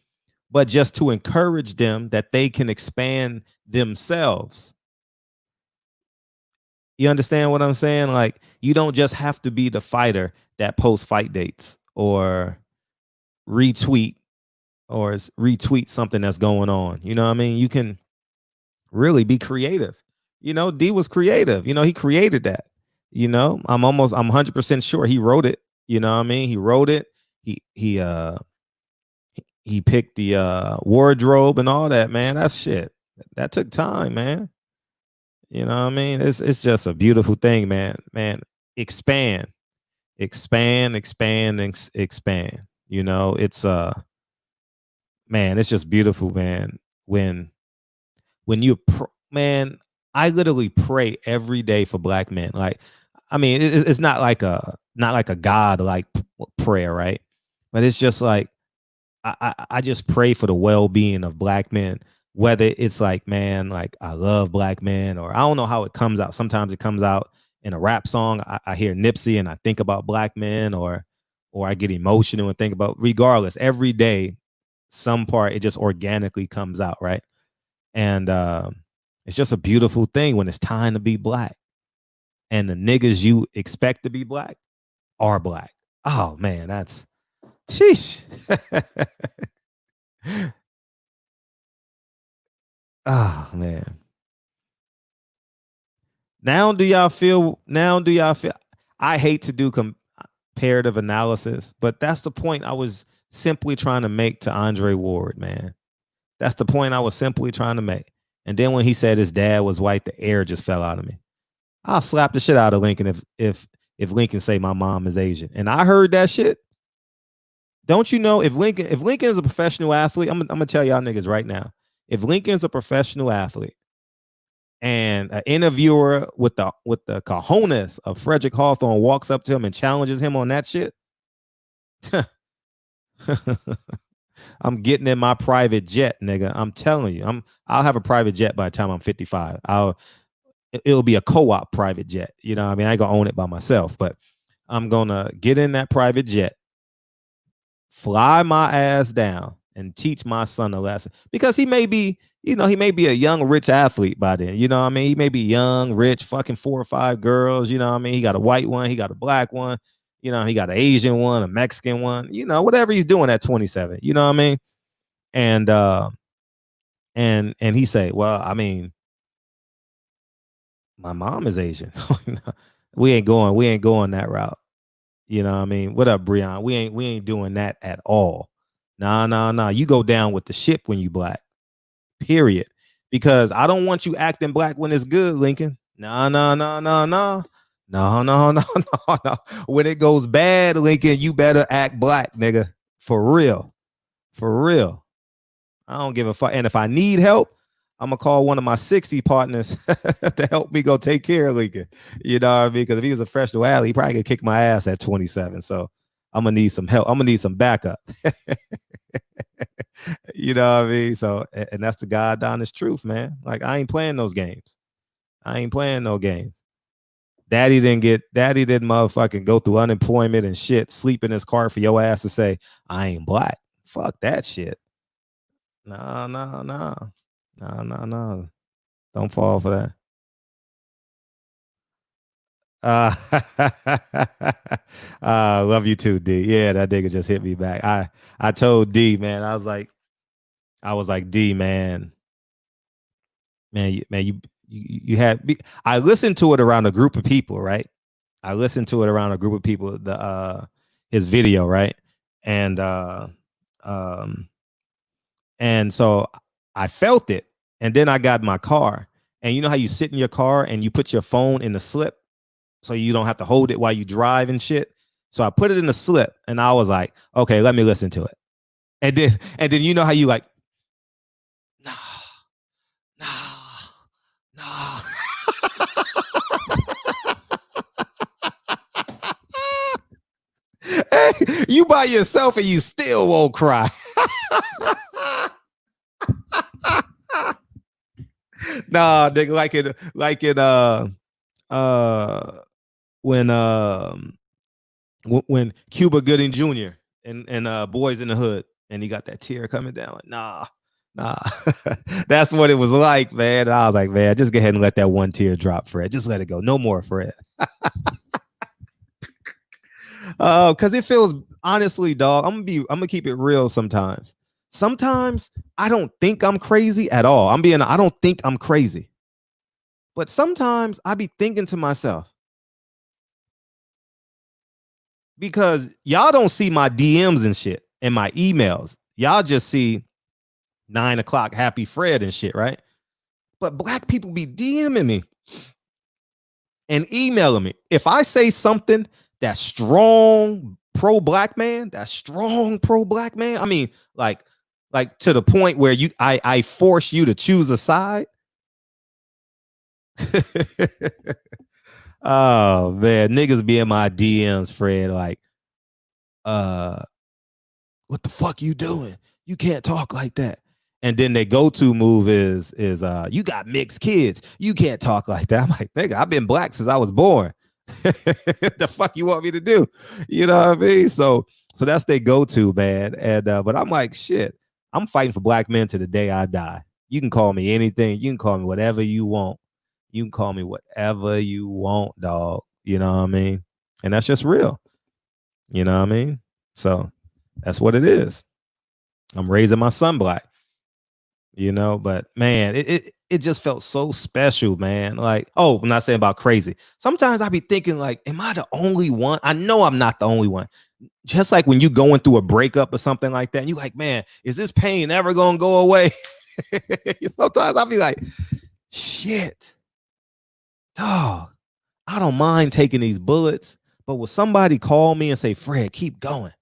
S2: but just to encourage them that they can expand themselves. You understand what I'm saying? Like, you don't just have to be the fighter that posts fight dates or retweet something that's going on. You know what I mean? You can really be creative. You know, D was creative. You know, he created that. You know, I'm 100% sure he wrote it. You know what I mean? He wrote it. He picked the wardrobe and all that, man. That's shit. That took time, man. You know what I mean? It's just a beautiful thing, man. Man, expand. You know, it's man, it's just beautiful, man. When you man, I literally pray every day for black men. Like, I mean, it's not like a God like prayer, right? But it's just like I just pray for the well-being of black men. Whether it's like, man, like I love black men, or I don't know how it comes out. Sometimes it comes out in a rap song. I hear Nipsey and I think about black men, or I get emotional and think about. Regardless, every day, some part it just organically comes out, right? And it's just a beautiful thing when it's time to be black, and the niggas you expect to be black are black. Oh man, that's sheesh. Oh man. Now do y'all feel I hate to do comparative analysis, but that's the point I was simply trying to make to Andre Ward, man. That's the point I was simply trying to make. And then when he said his dad was white, the air just fell out of me. I'll slap the shit out of Lincoln if Lincoln say my mom is Asian. And I heard that shit. Don't you know, if Lincoln is a professional athlete, I'm gonna tell y'all niggas right now. If Lincoln's a professional athlete and an interviewer with the cojones of Frederick Hawthorne walks up to him and challenges him on that shit, I'm getting in my private jet, nigga. I'm telling you, I'll have a private jet by the time I'm 55. It'll be a co-op private jet. You know what I mean? I ain't gonna own it by myself, but I'm gonna get in that private jet, fly my ass down, and teach my son a lesson, because he may be a young rich athlete by then. You know what I mean? He may be young, rich, fucking 4 or 5 girls. You know what I mean? He got a white one, he got a black one, you know, he got an Asian one, a Mexican one, you know, whatever he's doing at 27. You know what I mean? And he say, well, I mean, my mom is Asian. we ain't going that route. You know what I mean? What up, Breon? We ain't doing that at all. Nah. You go down with the ship when you black. Period. Because I don't want you acting black when it's good, Lincoln. No. When it goes bad, Lincoln, you better act black, nigga. For real. I don't give a fuck. And if I need help, I'm gonna call one of my 60 partners to help me go take care of Lincoln. You know what I mean? Because if he was a professional athlete, he probably could kick my ass at 27. So I'm gonna need some help. I'm gonna need some backup. You know what I mean? So, and that's the God honest truth, man. Like, I ain't playing those games. I ain't playing no games. Daddy didn't motherfucking go through unemployment and shit, sleep in his car for your ass to say, I ain't black. Fuck that shit. No. Don't fall for that. Love you too, D. Yeah, that nigga just hit me back. I told D, man, I was like, D, man, you had me. I listened to it around a group of people, right? I listened to it around a group of people, his video, right? And um and so I felt it. And then I got in my car. And you know how you sit in your car and you put your phone in the slip so you don't have to hold it while you drive and shit. So I put it in the slip and I was like, okay, let me listen to it. And then you know how you like, no, no, no. Hey, you by yourself and you still won't cry. Nah, nigga, when Cuba Gooding Jr. and Boys in the Hood, and he got that tear coming down. Like, nah. That's what it was like, man. I was like, man, just go ahead and let that one tear drop, Fred. Just let it go. No more, Fred. Because it feels, honestly, dog, I'm gonna keep it real sometimes. Sometimes I don't think I'm crazy at all. I don't think I'm crazy. But sometimes I be thinking to myself, because y'all don't see my DMs and shit and my emails. Y'all just see 9 o'clock Happy Fred and shit, right? But black people be DMing me and emailing me. If I say something that's strong pro-black man, I mean, like to the point where I force you to choose a side. Oh man, niggas be in my DMs, Fred, like, what the fuck you doing? You can't talk like that. And then their go-to move is you got mixed kids. You can't talk like that. I'm like, nigga, I've been black since I was born. The fuck you want me to do? You know what I mean? So that's their go-to, man. And but I'm like, shit, I'm fighting for black men to the day I die. You can call me anything. You can call me whatever you want. You can call me whatever you want, dog. You know what I mean? And that's just real. You know what I mean? So that's what it is. I'm raising my son black. You know, but man, it just felt so special, man. Like, oh, I'm not saying about crazy. Sometimes I be thinking, like, am I the only one? I know I'm not the only one. Just like when you going through a breakup or something like that, and you like, man, is this pain ever gonna go away? Sometimes I'll be like, shit, dog, I don't mind taking these bullets, but will somebody call me and say, Fred, keep going.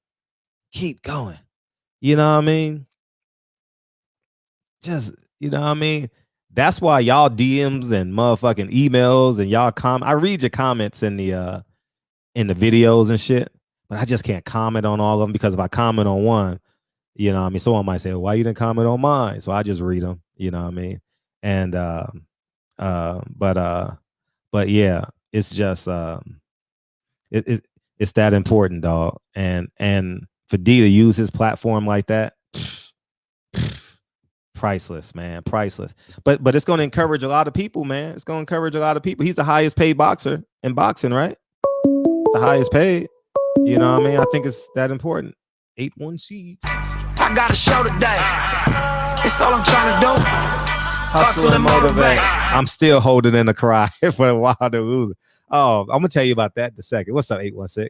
S2: You know what I mean? Just, you know what I mean? That's why y'all DMs and motherfucking emails and y'all I read your comments in the videos and shit, but I just can't comment on all of them, because if I comment on one, you know what I mean, someone might say, why you didn't comment on mine? So I just read them, you know what I mean? And but yeah, it's just it's that important, dog. And for D to use his platform like that, priceless, man, priceless. But it's going to encourage a lot of people, man. It's going to encourage a lot of people. He's the highest paid boxer in boxing, right? The highest paid. You know what I mean? I think it's that important. 8-1-C.
S5: I got a show today. It's all I'm trying to do.
S2: Hustle and motivate. I'm still holding in a cry for a while to lose. Oh, I'm gonna tell you about that in a second. What's up, 816?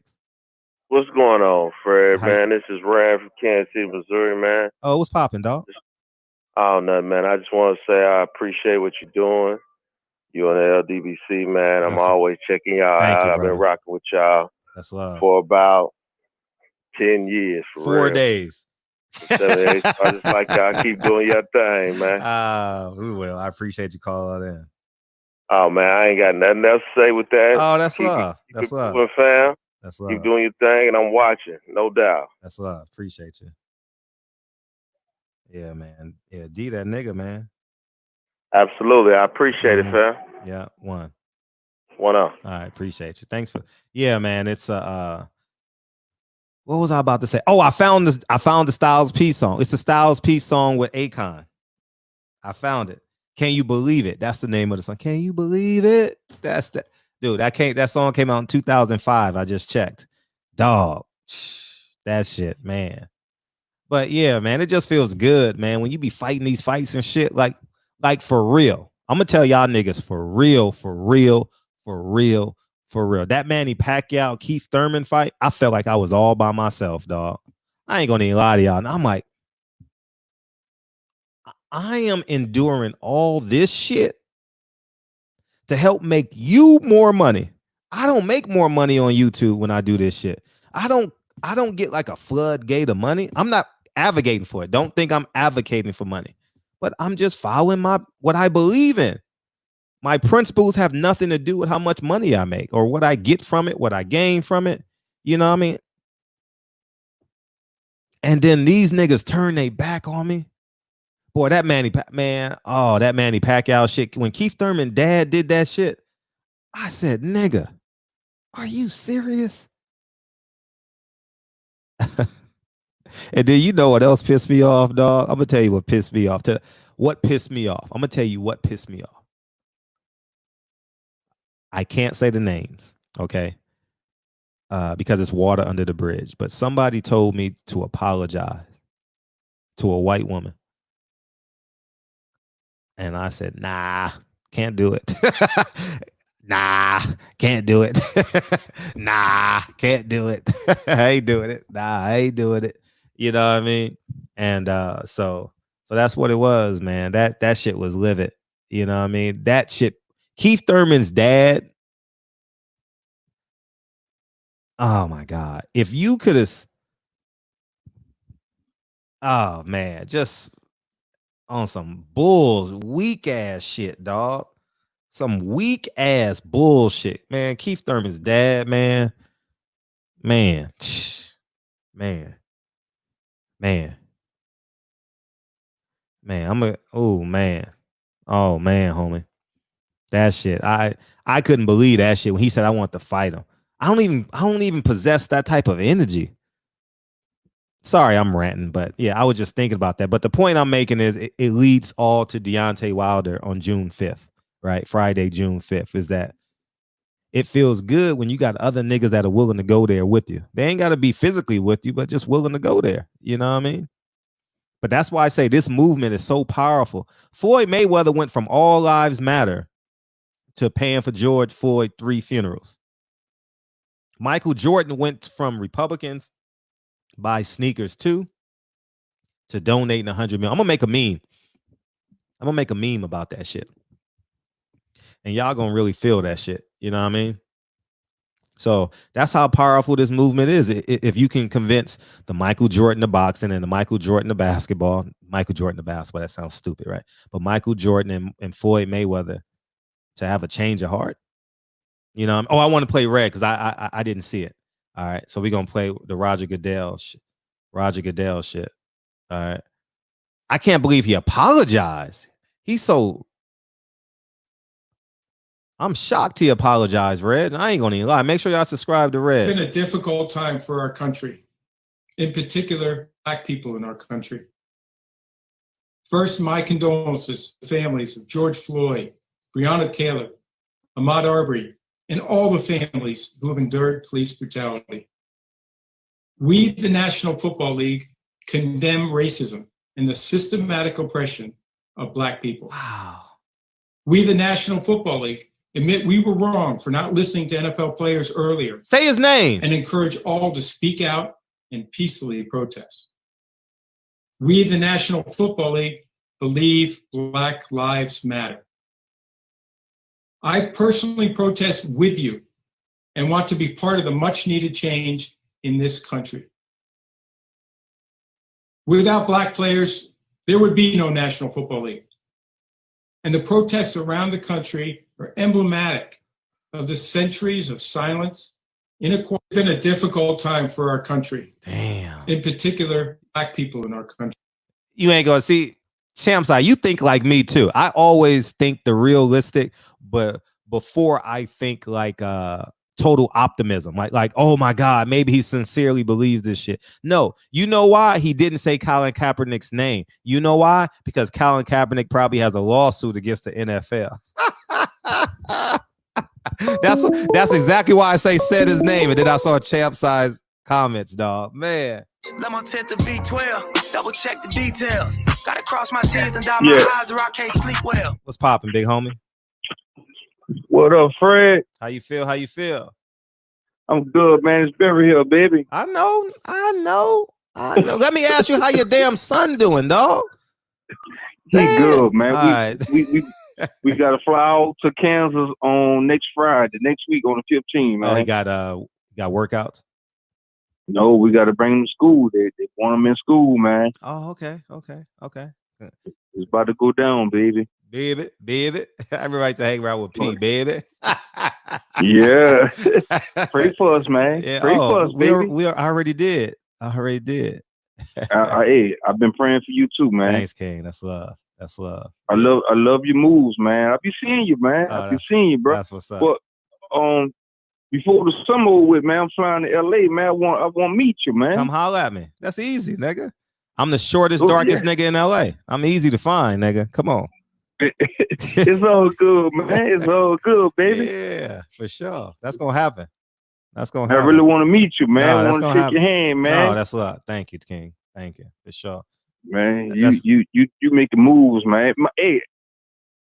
S6: What's going on, Fred, man? This is Rand from Kansas City, Missouri, man.
S2: Oh, what's popping, dog?
S6: Oh, nothing, man. I just want to say I appreciate what you're doing. You on the LDBC, man. I'm always checking y'all out. I've been rocking with y'all for about 10 years. For
S2: 4 days.
S6: 7 days. I just like y'all keep doing your thing, man.
S2: We will. I appreciate you calling in.
S6: Oh, man, I ain't got nothing else to say with that.
S2: Oh, that's love. That's love.
S6: Fam.
S2: That's love.
S6: Keep doing your thing, and I'm watching, no doubt.
S2: That's love. Appreciate you. Yeah, man. Yeah, D, that nigga, man.
S6: Absolutely. I appreciate it, fam.
S2: Yeah, one up.
S6: All
S2: right, appreciate you. Thanks for. Yeah, man. It's what was I about to say? Oh, I found the Styles P song. It's the Styles P song with Akon. I found it. Can you believe it? That's the name of the song. Can you believe it? Dude, that song came out in 2005. I just checked. Dog. That shit, man. But yeah, man, it just feels good, man. When you be fighting these fights and shit, like for real. I'm gonna tell y'all niggas for real. That Manny Pacquiao Keith Thurman fight, I felt like I was all by myself, dog. I ain't gonna even lie to y'all. And I'm like, I am enduring all this shit to help make you more money. I don't make more money on YouTube when I do this shit. I don't get like a floodgate of money. I'm not advocating for it. Don't think I'm advocating for money. But I'm just following what I believe in. My principles have nothing to do with how much money I make or what I get from it, what I gain from it. You know what I mean? And then these niggas turn their back on me. Boy, that Manny Pacquiao shit. When Keith Thurman dad did that shit, I said, nigga, are you serious? And then you know what else pissed me off, dog? I'm gonna tell you what pissed me off. What pissed me off? I'm gonna tell you what pissed me off. I can't say the names, okay? Because it's water under the bridge. But somebody told me to apologize to a white woman. And I said, nah, can't do it. Nah, can't do it. Nah, can't do it. I ain't doing it. Nah, I ain't doing it. You know what I mean? And so that's what it was, man. That shit was livid. You know what I mean? That shit. Keith Thurman's dad. Oh my God. If you could have. Oh man, just on some weak ass shit, dog. Some weak ass bullshit, man. Keith Thurman's dad, man. Man. Oh man, homie. That shit. I couldn't believe that shit when he said I want to fight him. I don't even possess that type of energy. Sorry, I'm ranting, but yeah, I was just thinking about that. But the point I'm making is it leads all to Deontay Wilder on June 5th, right? Friday, June 5th, is that it feels good when you got other niggas that are willing to go there with you. They ain't got to be physically with you, but just willing to go there. You know what I mean? But that's why I say this movement is so powerful. Floyd Mayweather went from all lives matter to paying for George Floyd 3 funerals. Michael Jordan went from Republicans buy sneakers to donating $100 million. I'm gonna make a meme. I'm gonna make a meme about that shit, and y'all gonna really feel that shit. You know what I mean? So that's how powerful this movement is. If you can convince the Michael Jordan of boxing and the Michael Jordan of basketball, that sounds stupid, right? But Michael Jordan and Floyd Mayweather to have a change of heart. You know, I want to play red because I didn't see it. All right, so we're gonna play the Roger Goodell shit. All right. I can't believe he apologized. I'm shocked he apologized, Red. I ain't gonna even lie. Make sure y'all subscribe to Red.
S7: It's been a difficult time for our country, in particular, Black people in our country. First, my condolences to the families of George Floyd, Breonna Taylor, Ahmaud Arbery, and all the families who have endured police brutality. We, the National Football League, condemn racism and the systematic oppression of Black people.
S2: Wow.
S7: We, the National Football League, admit we were wrong for not listening to NFL players earlier.
S2: Say his name.
S7: And encourage all to speak out and peacefully protest. We, the National Football League, believe Black lives matter. I personally protest with you and want to be part of the much needed change in this country. Without Black players, there would be no National Football League. And the protests around the country are emblematic of the centuries of silence, inequality. It's been a difficult time for our country.
S2: Damn.
S7: In particular, Black people in our country.
S2: You ain't gonna see, Shamsai, you think like me too. I always think the realistic, but before I think like total optimism, like oh my God, maybe he sincerely believes this shit. No, you know why he didn't say Colin Kaepernick's name? You know why? Because Colin Kaepernick probably has a lawsuit against the NFL. That's exactly why I say said his name, and then I saw champ size comments, dog. Man.
S5: Lemon tint to V12, double check the details. Gotta cross my T's and dot my I's or I can't sleep well.
S2: What's poppin', big homie?
S8: What up, Fred?
S2: How you feel? How you feel?
S8: I'm good, man. It's Beverly Hill, baby.
S2: I know. Let me ask you how your damn son doing, dog.
S8: He good, man.
S2: All right.
S8: We got to fly out to Kansas on next Friday, next week on the 15th, man.
S2: Oh, he got workouts?
S8: No, we got to bring him to school. They want him in school, man.
S2: Oh, okay.
S8: It's about to go down, baby.
S2: Baby. I be right to hang around with P, baby.
S8: Yeah. Pray for us, man.
S2: Yeah.
S8: Pray for us, baby.
S2: I already did.
S8: Hey, I've been praying for you too, man.
S2: Thanks, King. That's love.
S8: I love your moves, man. I be seeing you, man. I be seeing you, bro.
S2: That's what's up.
S8: But before the summer with, man, I'm flying to LA, man. I want to meet you, man.
S2: Come holler at me. That's easy, nigga. I'm the shortest, darkest nigga in LA. I'm easy to find, nigga. Come on.
S8: It's all good, man. It's all good, baby.
S2: Yeah, for sure. That's gonna happen.
S8: I really want to meet you, man. I want to shake your hand, man.
S2: No, that's a lot. Thank you, King. Thank you for sure.
S8: Man, you making moves, man.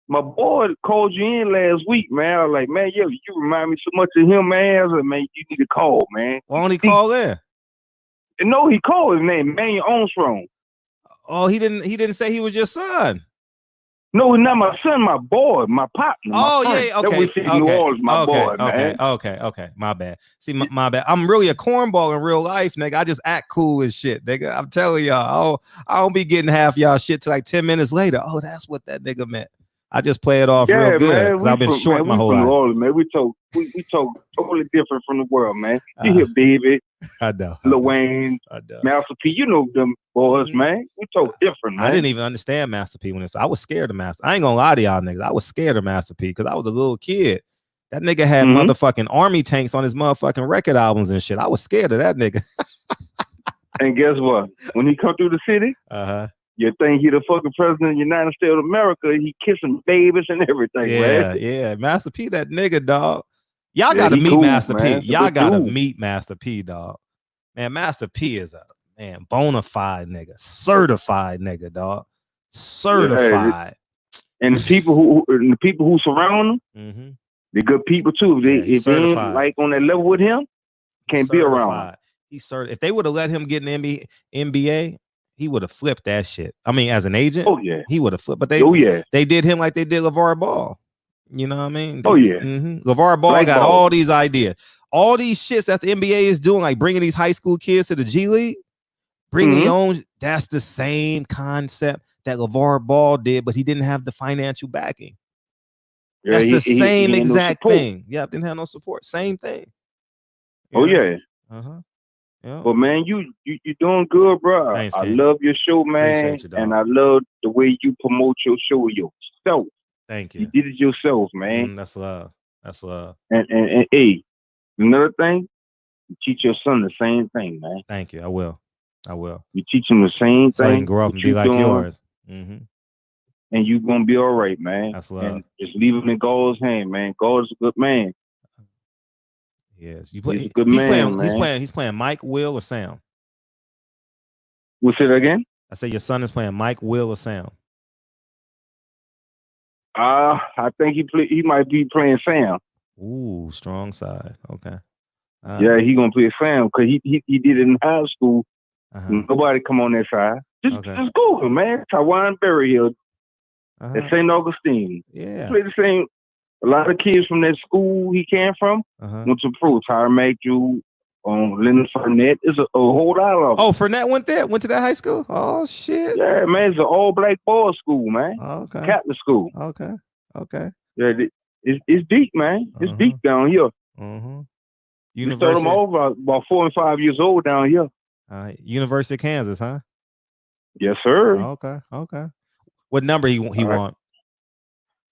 S8: My boy called you in last week, man. I was like, man, you remind me so much of him, man. I was like, man, you need to call, man.
S2: Why don't he call in?
S8: No, he called his name, Manuel Armstrong.
S2: Oh, he didn't say he was your son.
S8: No, he's not my son, my boy, my partner.
S2: Okay.
S8: New Orleans, my boy, man.
S2: Okay. My bad. See, my bad. I'm really a cornball in real life, nigga. I just act cool as shit, nigga. I'm telling y'all, I don't be getting half y'all shit till like 10 minutes later. Oh, that's what that nigga meant. I just play it off real good because I've been short my whole life.
S8: New Orleans, man. We talk totally different from the world, man. You hear baby,
S2: I know.
S8: Lil Wayne, Master P. You know them boys, man. We talk different, man.
S2: I didn't even understand Master P when I was scared of Master. I ain't gonna lie to y'all niggas. I was scared of Master P because I was a little kid. That nigga had motherfucking army tanks on his motherfucking record albums and shit. I was scared of that nigga.
S8: And guess what? When he come through the city, you think he the fucking president of the United States of America? He kissing babies and everything, man.
S2: Yeah. Master P, that nigga, dog. Y'all gotta meet Master P. Y'all gotta meet Master P, dog. Man, Master P is a bona fide nigga, certified nigga, dog. Certified.
S8: And the people who surround him, they're good people too. If they ain't like on that level with him, can't be around him.
S2: He's certified. If they would have let him get an NBA, he would have flipped that shit. I mean, as an agent, he would have flipped. But they did him like they did LeVar Ball. You know what I mean? LeVar Ball got all these ideas, all these shits that the NBA is doing, like bringing these high school kids to the G League, bringing your own. That's the same concept that LeVar Ball did, but he didn't have the financial backing. Yeah, that's the same exact thing. Yeah, didn't have no support. Same thing.
S8: Yeah. But man, you doing good, bro.
S2: Thanks,
S8: I love your show, man, and I love the way you promote your show yourself.
S2: Thank you.
S8: You did it yourself, man.
S2: That's love. That's love.
S8: And hey, another thing, you teach your son the same thing, man.
S2: Thank you. I will.
S8: You teach him the same
S2: so
S8: thing.
S2: He can grow up and be like yours.
S8: And you're gonna be all right, man.
S2: That's love.
S8: And just leave him in God's hand, man. God is a good man.
S2: Yes,
S8: he's a good man.
S2: He's playing Mike, Will, or Sam.
S8: What's it again?
S2: I said your son is playing Mike, Will, or Sam.
S8: I think he might be playing Sam.
S2: Ooh, strong side. Okay.
S8: Yeah, he gonna play Sam because he did it in high school. Nobody come on that side. Just Google, man. Taiwan Berry Hill at St. Augustine.
S2: Yeah.
S8: Play the same. A lot of kids from that school he came from went to pro. Tyra McDrew, Leonard Fournette. It's a whole lot of them.
S2: Oh, Fournette went there? Went to that high school? Oh, shit.
S8: Yeah, man. It's an all-black boys school, man.
S2: Okay.
S8: Catholic school.
S2: Okay.
S8: Yeah, it's deep, man. It's deep down here. We started them over about 4 and 5 years old down here.
S2: University of Kansas, huh?
S8: Yes, sir.
S2: Okay. What number he want?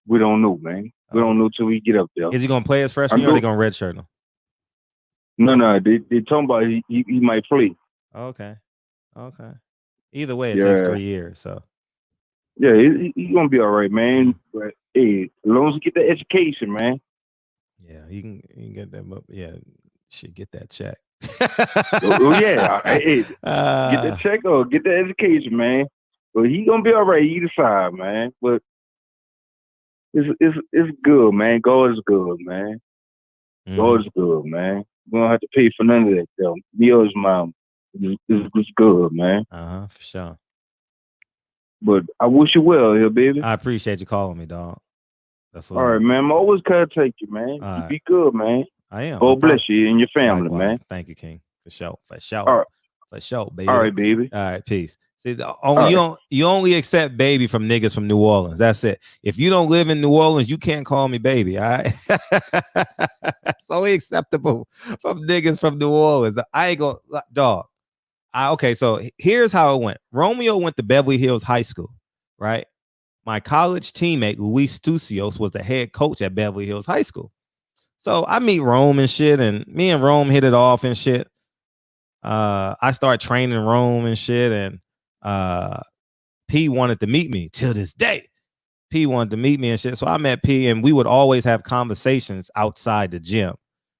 S8: We don't know, man. We don't know till we get up there.
S2: Is he gonna play his freshman year or are they gonna redshirt him?
S8: No. They talking about he might play.
S2: Okay. Either way, it takes 3 years. So
S8: yeah, he's gonna be all right, man. But hey, as long as he get the education, man.
S2: Yeah, he can get that. Yeah, should get that check.
S8: Yeah, hey, get that check or get the education, man. But he gonna be all right either side, man. But it's good, man. God is good, man. God is good, man. We don't have to pay for none of that, though. Meals, mom, it's good, man.
S2: For sure.
S8: But I wish you well here, baby.
S2: I appreciate you calling me, dog. That's
S8: all right, man. I'm always contact you, man. You be good, man.
S2: I am.
S8: God bless you and your family,
S2: likewise.
S8: Man.
S2: Thank you, King. For sure. For sure.
S8: All right.
S2: For sure, baby.
S8: All right, baby.
S2: All right, peace. See, you only accept baby from niggas from New Orleans. That's it. If you don't live in New Orleans, you can't call me baby. All right. It's only acceptable from niggas from New Orleans. I ain't gonna, dog. Okay, so here's how it went. Romeo went to Beverly Hills High School, right? My college teammate, Luis Stucios, was the head coach at Beverly Hills High School. So I meet Rome and shit, and me and Rome hit it off and shit. I start training Rome and shit, and P wanted to meet me till this day. P wanted to meet me and shit. So I met P, and we would always have conversations outside the gym,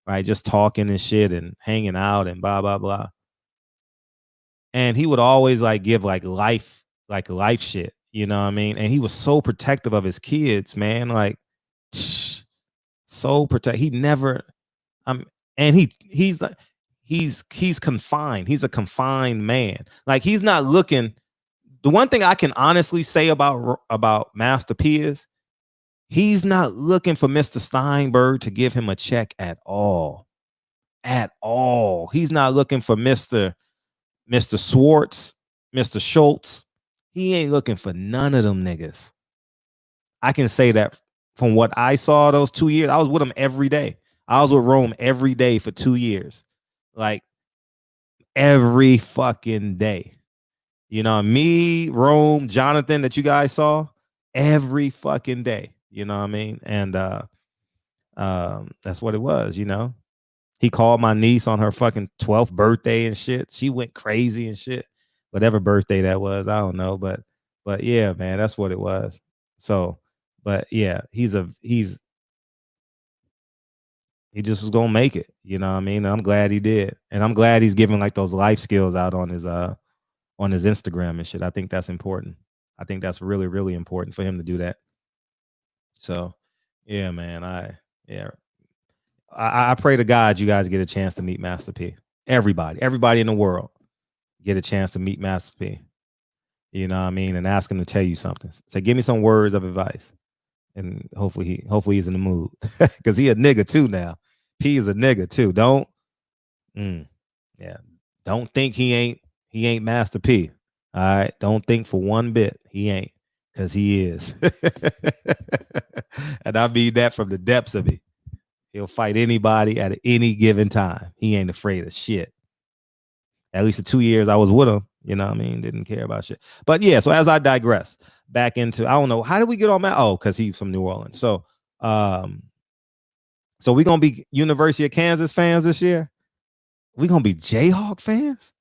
S2: right? Just talking and shit and hanging out and blah, blah, blah. And he would always like give like life shit, you know what I mean? And he was so protective of his kids, man. Like so protect. He never, and he's like, he's confined. He's a confined man. Like he's not looking. The one thing I can honestly say about Master P is he's not looking for Mr. Steinberg to give him a check at all. At all. He's not looking for Mr. Swartz, Mr. Schultz. He ain't looking for none of them niggas. I can say that from what I saw those 2 years. I was with him every day. I was with Rome every day for 2 years. Like every fucking day. You know, me, Rome, Jonathan that you guys saw every fucking day. You know what I mean? And that's what it was, you know. He called my niece on her fucking 12th birthday and shit. She went crazy and shit. Whatever birthday that was, I don't know. But yeah, man, that's what it was. So, but yeah, he just was gonna make it. You know what I mean? And I'm glad he did. And I'm glad he's giving like those life skills out on his Instagram and shit. I think that's important. I think that's really, really important for him to do that. So yeah, man. I pray to God you guys get a chance to meet Master P. Everybody in the world get a chance to meet Master P. You know what I mean? And ask him to tell you something. Say, give me some words of advice. And hopefully he's in the mood. Because he a nigga too now. P is a nigga too. Don't think he ain't Master P. All right. Don't think for one bit he ain't. Because he is. And I mean that from the depths of it. He'll fight anybody at any given time. He ain't afraid of shit. At least the 2 years I was with him, you know what I mean? Didn't care about shit. But yeah, so as I digress back into, I don't know, how did we get on that? Oh, because he's from New Orleans. So we're going to be University of Kansas fans this year? We're going to be Jayhawk fans?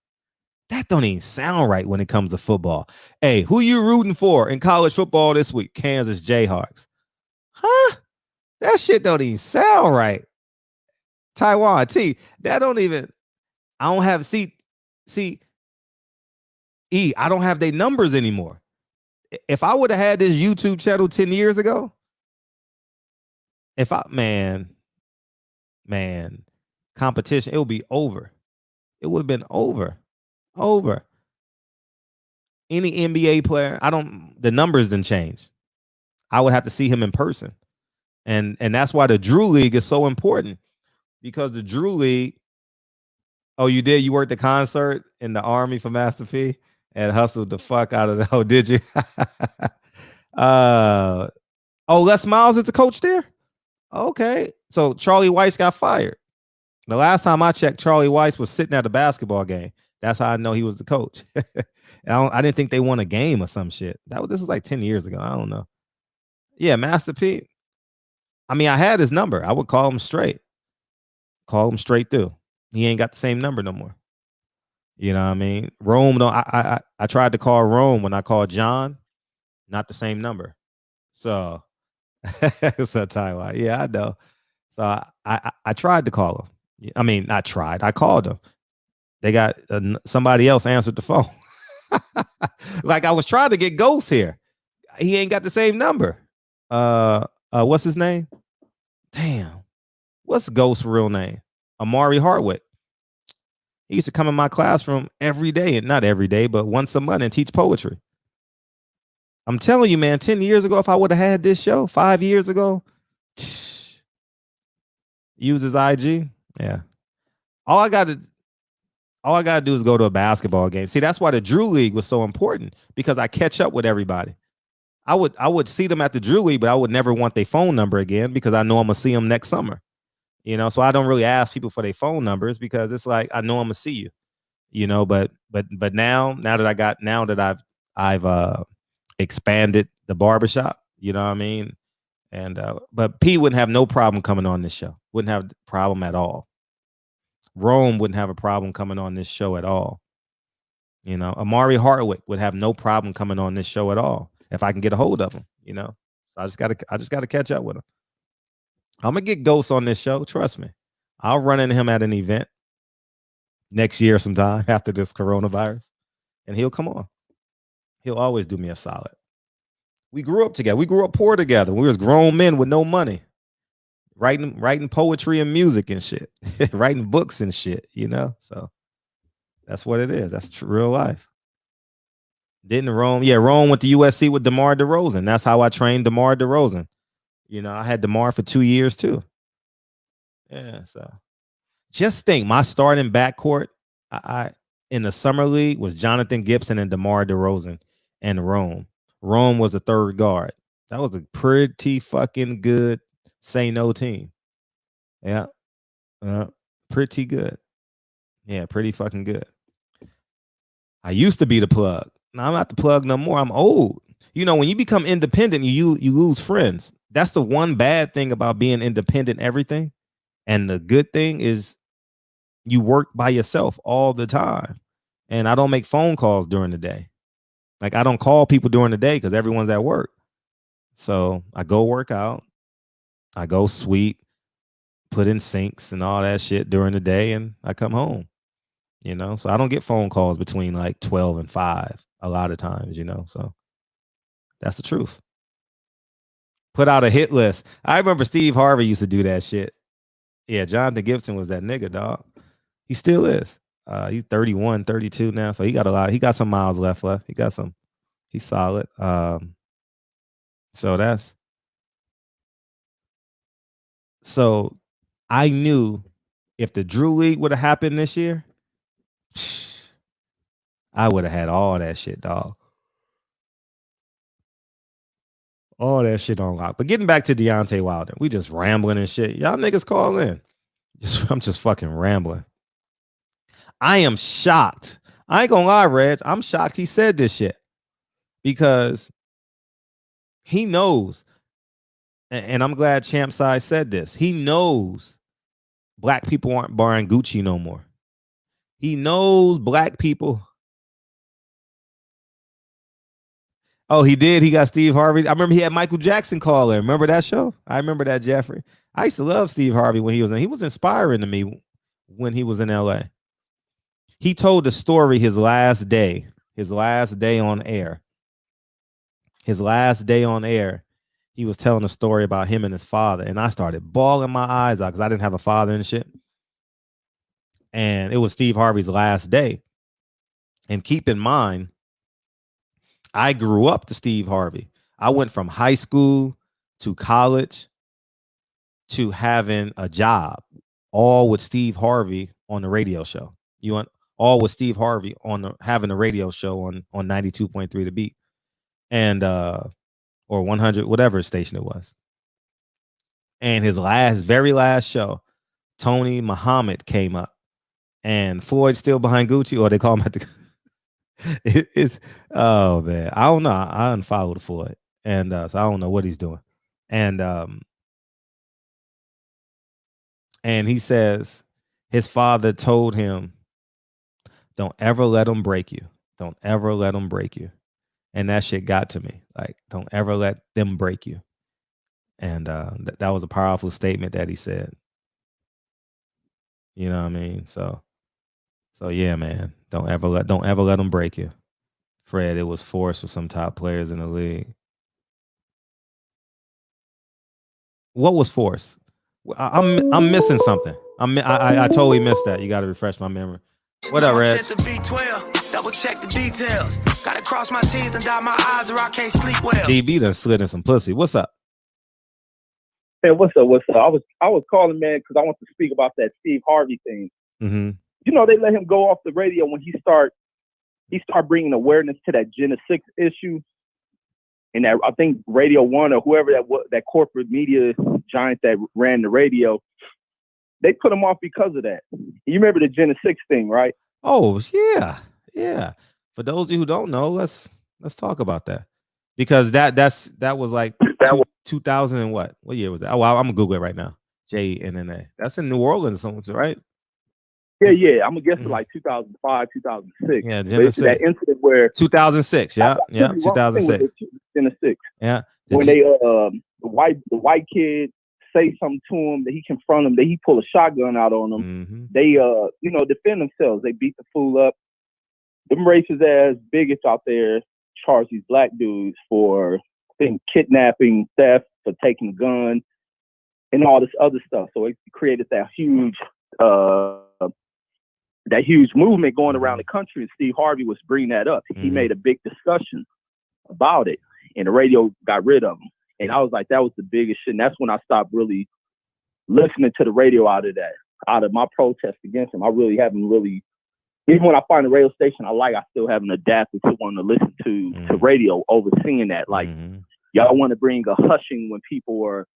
S2: That don't even sound right when it comes to football. Hey, who you rooting for in college football this week? Kansas Jayhawks. Huh? That shit don't even sound right. Taiwan T. That don't even. I don't have I don't have their numbers anymore. If I would have had this YouTube channel 10 years ago, man, competition, it would be over. It would have been over. Any NBA player, the numbers didn't change. I would have to see him in person. And that's why the Drew League is so important, because the Drew League. Oh, you did? You worked the concert in the Army for Master P and hustled the fuck out of the. Oh, did you? Les Miles is the coach there? Okay. So Charlie Weiss got fired. The last time I checked, Charlie Weiss was sitting at a basketball game. That's how I know he was the coach. I didn't think they won a game or some shit. This was like 10 years ago. I don't know. Yeah, Master P. I mean, I had his number. I would call him straight. Call him straight through. He ain't got the same number no more. You know what I mean? Rome, I tried to call Rome when I called John. Not the same number. So, Taiwan. Yeah, I know. So I tried to call him. I mean, not tried. I called him. They got somebody else answered the phone. Like I was trying to get Ghost here. He ain't got the same number. What's his name? Damn. What's Ghost's real name? Amari Hardwick. He used to come in my classroom every day, and not every day, but once a month and teach poetry. I'm telling you, man, 10 years ago, if I would have had this show 5 years ago, use his IG. Yeah. All I gotta do is go to a basketball game. See, that's why the Drew League was so important, because I catch up with everybody. I would see them at the Drew League, but I would never want their phone number again because I know I'm gonna see them next summer. You know, so I don't really ask people for their phone numbers because it's like I know I'm gonna see you. You know, but now that I've expanded the barbershop, you know what I mean? And but P wouldn't have no problem coming on this show. Wouldn't have a problem at all. Rome wouldn't have a problem coming on this show at all. You know, Amari Hardwick would have no problem coming on this show at all if I can get a hold of him. You know, I just gotta catch up with him. I'm gonna get Ghost on this show. Trust me, I'll run into him at an event next year sometime after this coronavirus, and he'll come on. He'll always do me a solid. We grew up together. We grew up poor together. We was grown men with no money, writing poetry and music and shit, writing books and shit. You know, so that's what it is. That's real life. Didn't Rome? Yeah, Rome went to USC with DeMar DeRozan. That's how I trained DeMar DeRozan. You know, I had DeMar for 2 years too. Yeah, so just think, my starting backcourt, I in the summer league was Jonathan Gibson and DeMar DeRozan and Rome. Rome was the third guard. That was a pretty fucking good say no team. Yeah, pretty good. Yeah, pretty fucking good. I used to be the plug. Now I'm not the plug no more. I'm old. You know, when you become independent, you lose friends. That's the one bad thing about being independent, everything. And the good thing is you work by yourself all the time. And I don't make phone calls during the day. Like I don't call people during the day because everyone's at work. So I go work out. I go sweep, put in sinks and all that shit during the day, and I come home. You know, so I don't get phone calls between like 12 and 5 a lot of times, you know. So that's the truth. Put out a hit list. I remember Steve Harvey used to do that shit. Yeah, Jonathan Gibson was that nigga, dog. He still is. He's 31, 32 now. So he got a lot. He got some miles left. He's solid. So I knew if the Drew League would have happened this year, I would have had all that shit, dog. All that shit on lock. But getting back to Deontay Wilder, we just rambling and shit. Y'all niggas call in. I'm just fucking rambling. I am shocked. I ain't gonna lie, Reg. I'm shocked he said this shit because he knows, and I'm glad Champ Size said this. He knows black people aren't buying Gucci no more. He knows black people. Oh, he did. He got Steve Harvey. I remember he had Michael Jackson call in. Remember that show? I remember that, Jeffrey. I used to love Steve Harvey when he was in. He was inspiring to me when he was in LA. He told the story his last day on air. His last day on air, he was telling a story about him and his father. And I started bawling my eyes out because I didn't have a father and shit. And it was Steve Harvey's last day. And keep in mind, I grew up to Steve Harvey. I went from high school to college to having a job, all with Steve Harvey on the radio show. You want all with Steve Harvey on having a radio show on 92.3 The Beat, and or 100, whatever station it was. And his very last show, Tony Muhammad came up, and Floyd still behind Gucci, or they call him at the. It's oh man, I don't know. I unfollowed Floyd, and so I don't know what he's doing. And he says his father told him, "Don't ever let them break you. Don't ever let them break you." And that shit got to me. Like, don't ever let them break you. And that was a powerful statement that he said. You know what I mean? So yeah, man. Don't ever let them break you. Fred, it was forced for some top players in the league. What was forced? I'm missing something. I totally missed that. You got to refresh my memory. What up, Reg?
S5: Double check the details. Gotta cross my T's and dot my I's or I can't sleep well.
S2: DB done slid in some pussy. What's up?
S4: Hey, what's up? I was calling, man, because I want to speak about that Steve Harvey thing.
S2: Mm-hmm.
S4: You know, they let him go off the radio when he start bringing awareness to that Gen 6 issue. And that, I think Radio 1 or whoever that corporate media giant that ran the radio, they put him off because of that. You remember the Gen 6 thing, right?
S2: Oh, yeah. Yeah. For those of you who don't know, let's talk about that. Because that was like 2000 and what year was that? Oh, I'm gonna Google it right now. JNNA. That's in New Orleans, right?
S4: Yeah. I'm gonna guess like 2005, 2006.
S2: Yeah,
S4: that incident where
S2: 2006. Yeah, 2006.
S4: Gen 6.
S2: Yeah.
S4: When they the white kid say something to him, that he confront him, that he pull a shotgun out on them.
S2: Mm-hmm.
S4: They defend themselves. They beat the fool up. Them racist ass bigots out there charge these black dudes for kidnapping, theft, for taking a gun, and all this other stuff. So it created that huge movement going around the country. And Steve Harvey was bringing that up. He made a big discussion about it, and the radio got rid of him. And I was like, that was the biggest shit. And that's when I stopped really listening to the radio out of my protest against him. I really haven't really. Even when I find a radio station I still haven't adapted to wanting to listen to radio over seeing that. Like, y'all want to bring a hushing when people are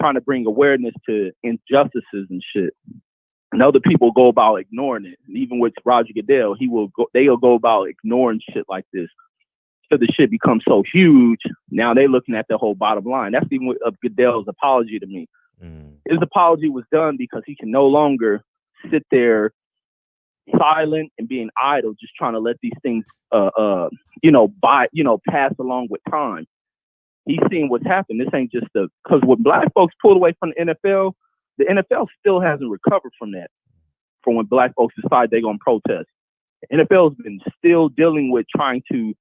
S4: trying to bring awareness to injustices and shit. And other people go about ignoring it. And even with Roger Goodell, they'll go about ignoring shit like this. So the shit becomes so huge. Now they're looking at the whole bottom line. That's even with Goodell's apology to me. His apology was done because he can no longer sit there silent and being idle, just trying to let these things pass along with time. He's seeing what's happened. This ain't just because when black folks pulled away from the NFL still hasn't recovered from that. From when black folks decide they're gonna protest. The NFL's been still dealing with trying to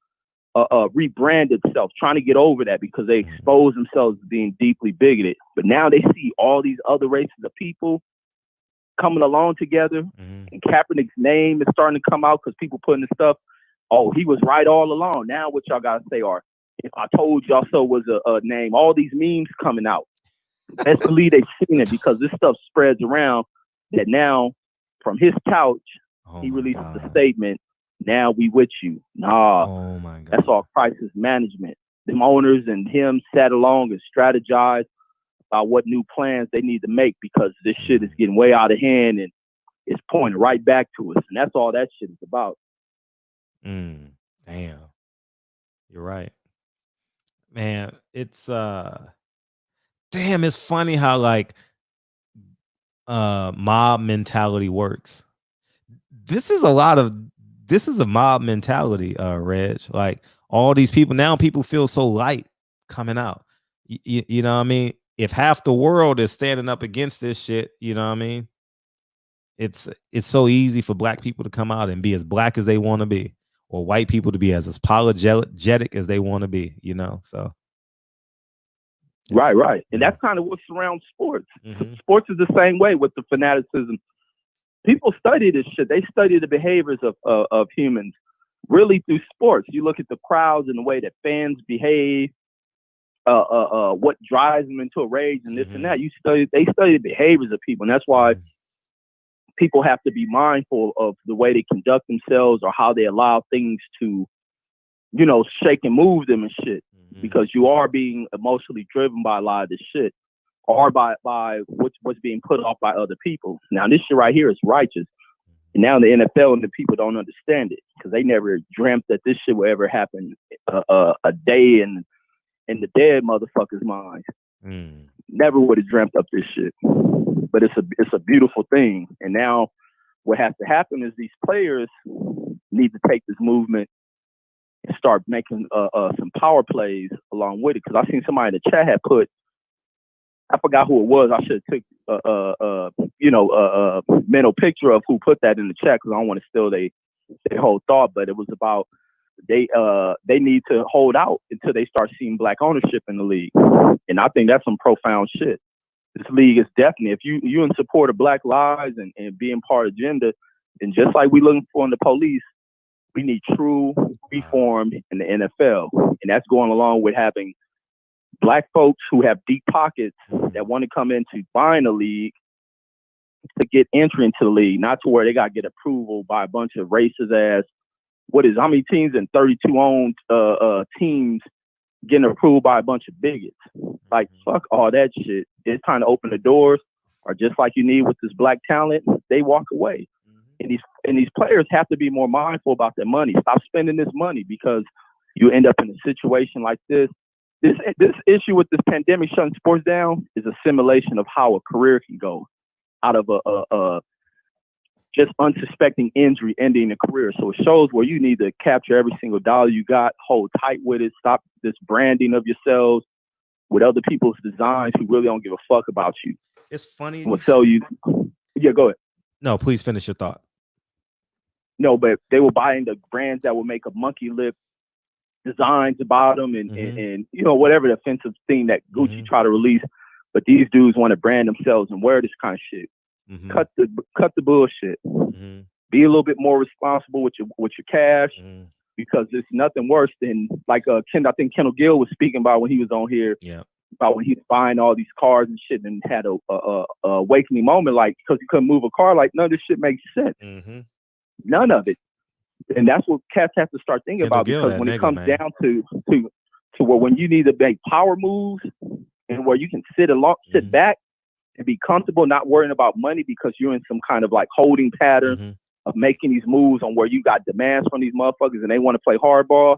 S4: rebrand itself, trying to get over that because they expose themselves as being deeply bigoted. But now they see all these other races of people coming along together, and Kaepernick's name is starting to come out because people putting the stuff, oh, he was right all along. Now what y'all gotta say are, if I told y'all so was a name, all these memes coming out. Best believe they've seen it because this stuff spreads around that now from his couch, he releases a statement, now we with you. Nah,
S2: oh my God.
S4: That's all crisis management. Them owners and him sat along and strategized about what new plans they need to make because this shit is getting way out of hand and it's pointing right back to us. And that's all that shit is about.
S2: Damn. You're right. Man, it's damn, it's funny how like mob mentality works. This is a mob mentality, Reg. Like all these people now, people feel so light coming out. You know what I mean? If half the world is standing up against this shit, you know what I mean? It's so easy for black people to come out and be as black as they want to be, or white people to be as apologetic as they want to be, you know? So
S4: right. And that's kind of what surrounds sports. Sports is the same way with the fanaticism. People study this shit. They study the behaviors of humans really through sports. You look at the crowds and the way that fans behave, what drives them into a rage and this and that. They study the behaviors of people. And that's why people have to be mindful of the way they conduct themselves or how they allow things to, shake and move them and shit. Because you are being emotionally driven by a lot of this shit or by what's being put off by other people. Now, this shit right here is righteous. And now the NFL and the people don't understand it because they never dreamt that this shit would ever happen a day in the dead motherfucker's mind. Never would have dreamt up this shit. But it's a beautiful thing. And now what has to happen is these players need to take this movement and start making some power plays along with it. Because I seen somebody in the chat had put I forgot who it was. I should have took mental picture of who put that in the chat because I don't want to steal their whole thought. But it was about they need to hold out until they start seeing black ownership in the league, and I think that's some profound shit. This league is definitely, if you in support of Black lives and being part of agenda, and just like we looking for in the police, we need true reform in the NFL, and that's going along with having black folks who have deep pockets that want to come into buying a league to get entry into the league, not to where they got to get approval by a bunch of racist ass. How many teams and 32 owned teams getting approved by a bunch of bigots? Like, fuck all that shit. It's time to open the doors, or just like you need with this black talent, they walk away. And these players have to be more mindful about their money. Stop spending this money because you end up in a situation like this. This issue with this pandemic shutting sports down is a simulation of how a career can go out of a just unsuspecting injury ending a career. So it shows where you need to capture every single dollar you got, hold tight with it, stop this branding of yourselves with other people's designs who really don't give a fuck about you.
S2: It's funny.
S4: Will sell you. Yeah, go ahead.
S2: No, please finish your thought.
S4: No, but they will buy into brands that will make a monkey lip designs about them and whatever the offensive thing that Gucci try to release. But these dudes want to brand themselves and wear this kind of shit. Cut the bullshit. Be a little bit more responsible with your cash, because there's nothing worse than I think Kendall Gill was speaking about when he was on here.
S2: Yeah.
S4: About when he was buying all these cars and shit and had a awakening moment, like, because he couldn't move a car, like none of this shit makes sense. None of it. And that's what cats have to start thinking about, because when it comes down to where when you need to make power moves and where you can sit back and be comfortable, not worrying about money because you're in some kind of like holding pattern of making these moves on where you got demands from these motherfuckers and they want to play hardball,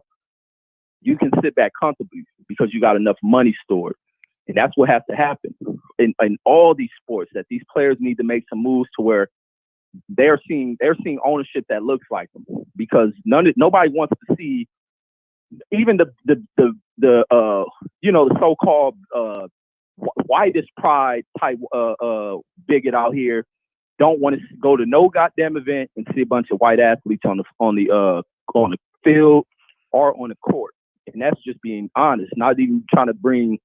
S4: you can sit back comfortably because you got enough money stored. And that's what has to happen in all these sports, that these players need to make some moves to where they're seeing ownership that looks like them, because nobody wants to see even the so-called whitest pride type bigot out here don't want to go to no goddamn event and see a bunch of white athletes on the field or on the court. And that's just being honest, not even trying to bring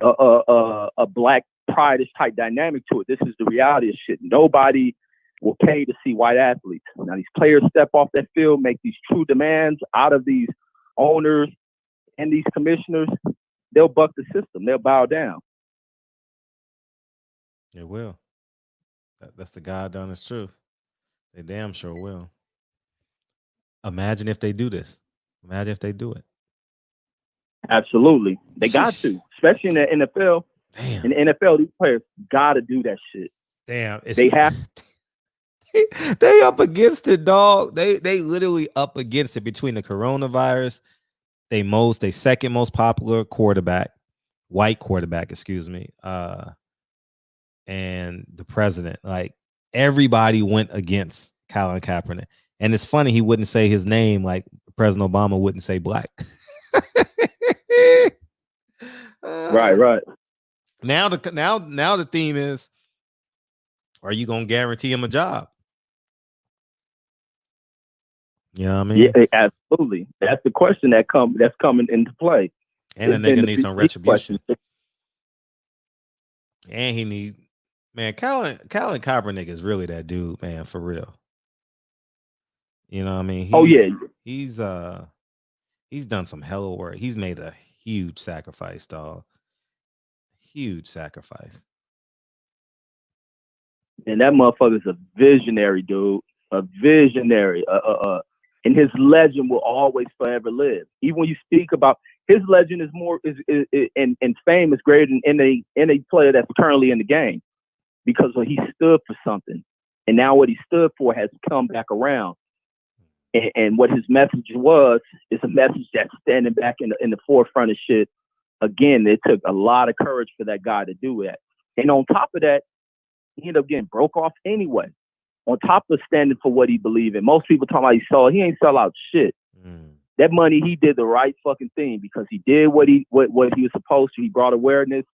S4: a black pride-ish type dynamic to it. This is the reality of shit. Nobody will pay to see white athletes. Now these players step off that field, make these true demands out of these owners and these commissioners, they'll buck the system. They'll bow down.
S2: They will. That's the God honest truth. They damn sure will. Imagine if they do this. Imagine if they do it. Up They got to, especially in the NFL.
S4: Damn. In the NFL, these players got to do that shit.
S2: Damn.
S4: They have.
S2: They up against it, dog. They literally up against it between the coronavirus, they second most popular quarterback, white quarterback, excuse me, and the president. Like, everybody went against Colin Kaepernick. And it's funny, he wouldn't say his name like President Obama wouldn't say black.
S4: Right.
S2: Now the theme is, are you gonna guarantee him a job? You know what I mean?
S4: Yeah, absolutely. That's the question that's coming into play.
S2: And the nigga needs some retribution. And he need, man, Colin Kaepernick is really that dude, man, for real. You know what I mean? He's done some hella work. He's made a huge sacrifice, dog. Huge sacrifice.
S4: And that motherfucker's a visionary, dude. A visionary. And his legend will always forever live. Even when you speak about his legend is more and fame is greater than any player that's currently in the game, because he stood for something, and now what he stood for has come back around. And what his message was is a message that's standing back in the forefront of shit. Again, it took a lot of courage for that guy to do that. And on top of that, he ended up getting broke off anyway. On top of standing for what he believed in. Most people talking about he ain't sell out shit. That money, he did the right fucking thing, because he did what he was supposed to. He brought awareness.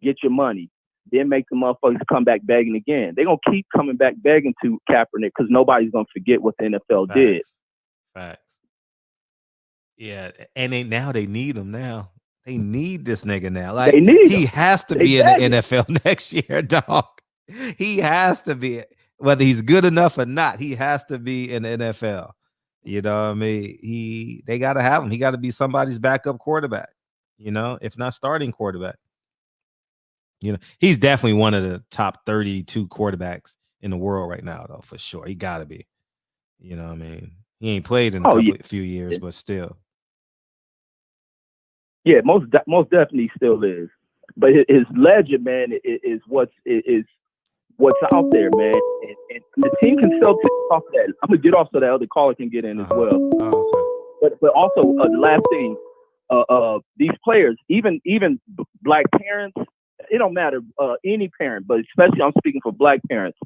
S4: get your money, then make the motherfuckers come back begging again. They're going to keep coming back begging to Kaepernick because nobody's going to forget what the NFL did.
S2: Facts. Yeah, and now they need him now. They need this nigga now. Like, he has to be in the NFL next year, dog. He has to be. Whether he's good enough or not, he has to be in the NFL. You know what I mean? They got to have him. He got to be somebody's backup quarterback, if not starting quarterback. He's definitely one of the top 32 quarterbacks in the world right now, though, for sure. He got to be. You know what I mean? He ain't played in a few years, but still.
S4: Yeah, most definitely still is. But his legend, man, is what's out there, man. And the team can still take off that. I'm gonna get off so that other caller can get in as well.
S2: Oh, okay.
S4: But also the last thing, these players, even black parents, it don't matter any parent, but especially I'm speaking for black parents.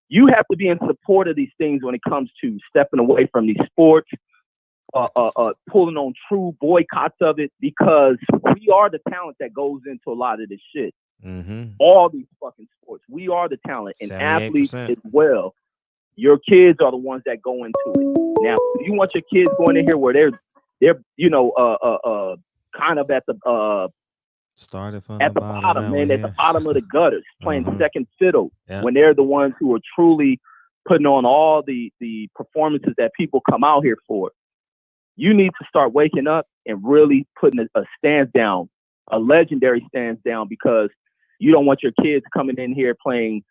S4: You have to be in support of these things when it comes to stepping away from these sports, pulling on true boycotts of it, because we are the talent that goes into a lot of this shit.
S2: Mm-hmm.
S4: All these fucking sports, we are the talent, and
S2: 78%.
S4: athletes as well. Your kids are the ones that go into it. Now, if you want your kids going in here where they're kind of at the
S2: started from
S4: at the bottom, man, at the bottom of the gutters, playing second fiddle, when they're the ones who are truly putting on all the performances that people come out here for. You need to start waking up and really putting a stance down, a legendary stance down, because you don't want your kids coming in here playing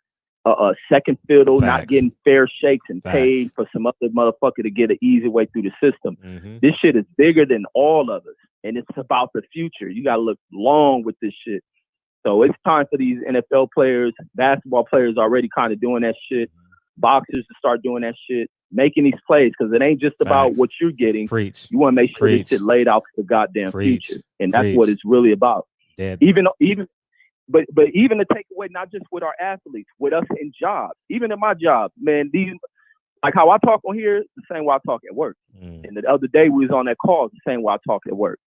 S4: a second fiddle, not getting fair shakes and paid for some other motherfucker to get an easy way through the system.
S2: Mm-hmm.
S4: This shit is bigger than all of us, and it's about the future. You got to look long with this shit. So it's time for these NFL players, basketball players already kind of doing that shit, boxers to start doing that shit, making these plays, because it ain't just about what you're getting.
S2: Preach.
S4: You want to make sure this shit laid out for the goddamn future, and that's what it's really about. But even to take away, not just with our athletes, with us in jobs, even in my job, man, these, like how I talk on here, the same way I talk at work. And the other day we was on that call, the same way I talk at work.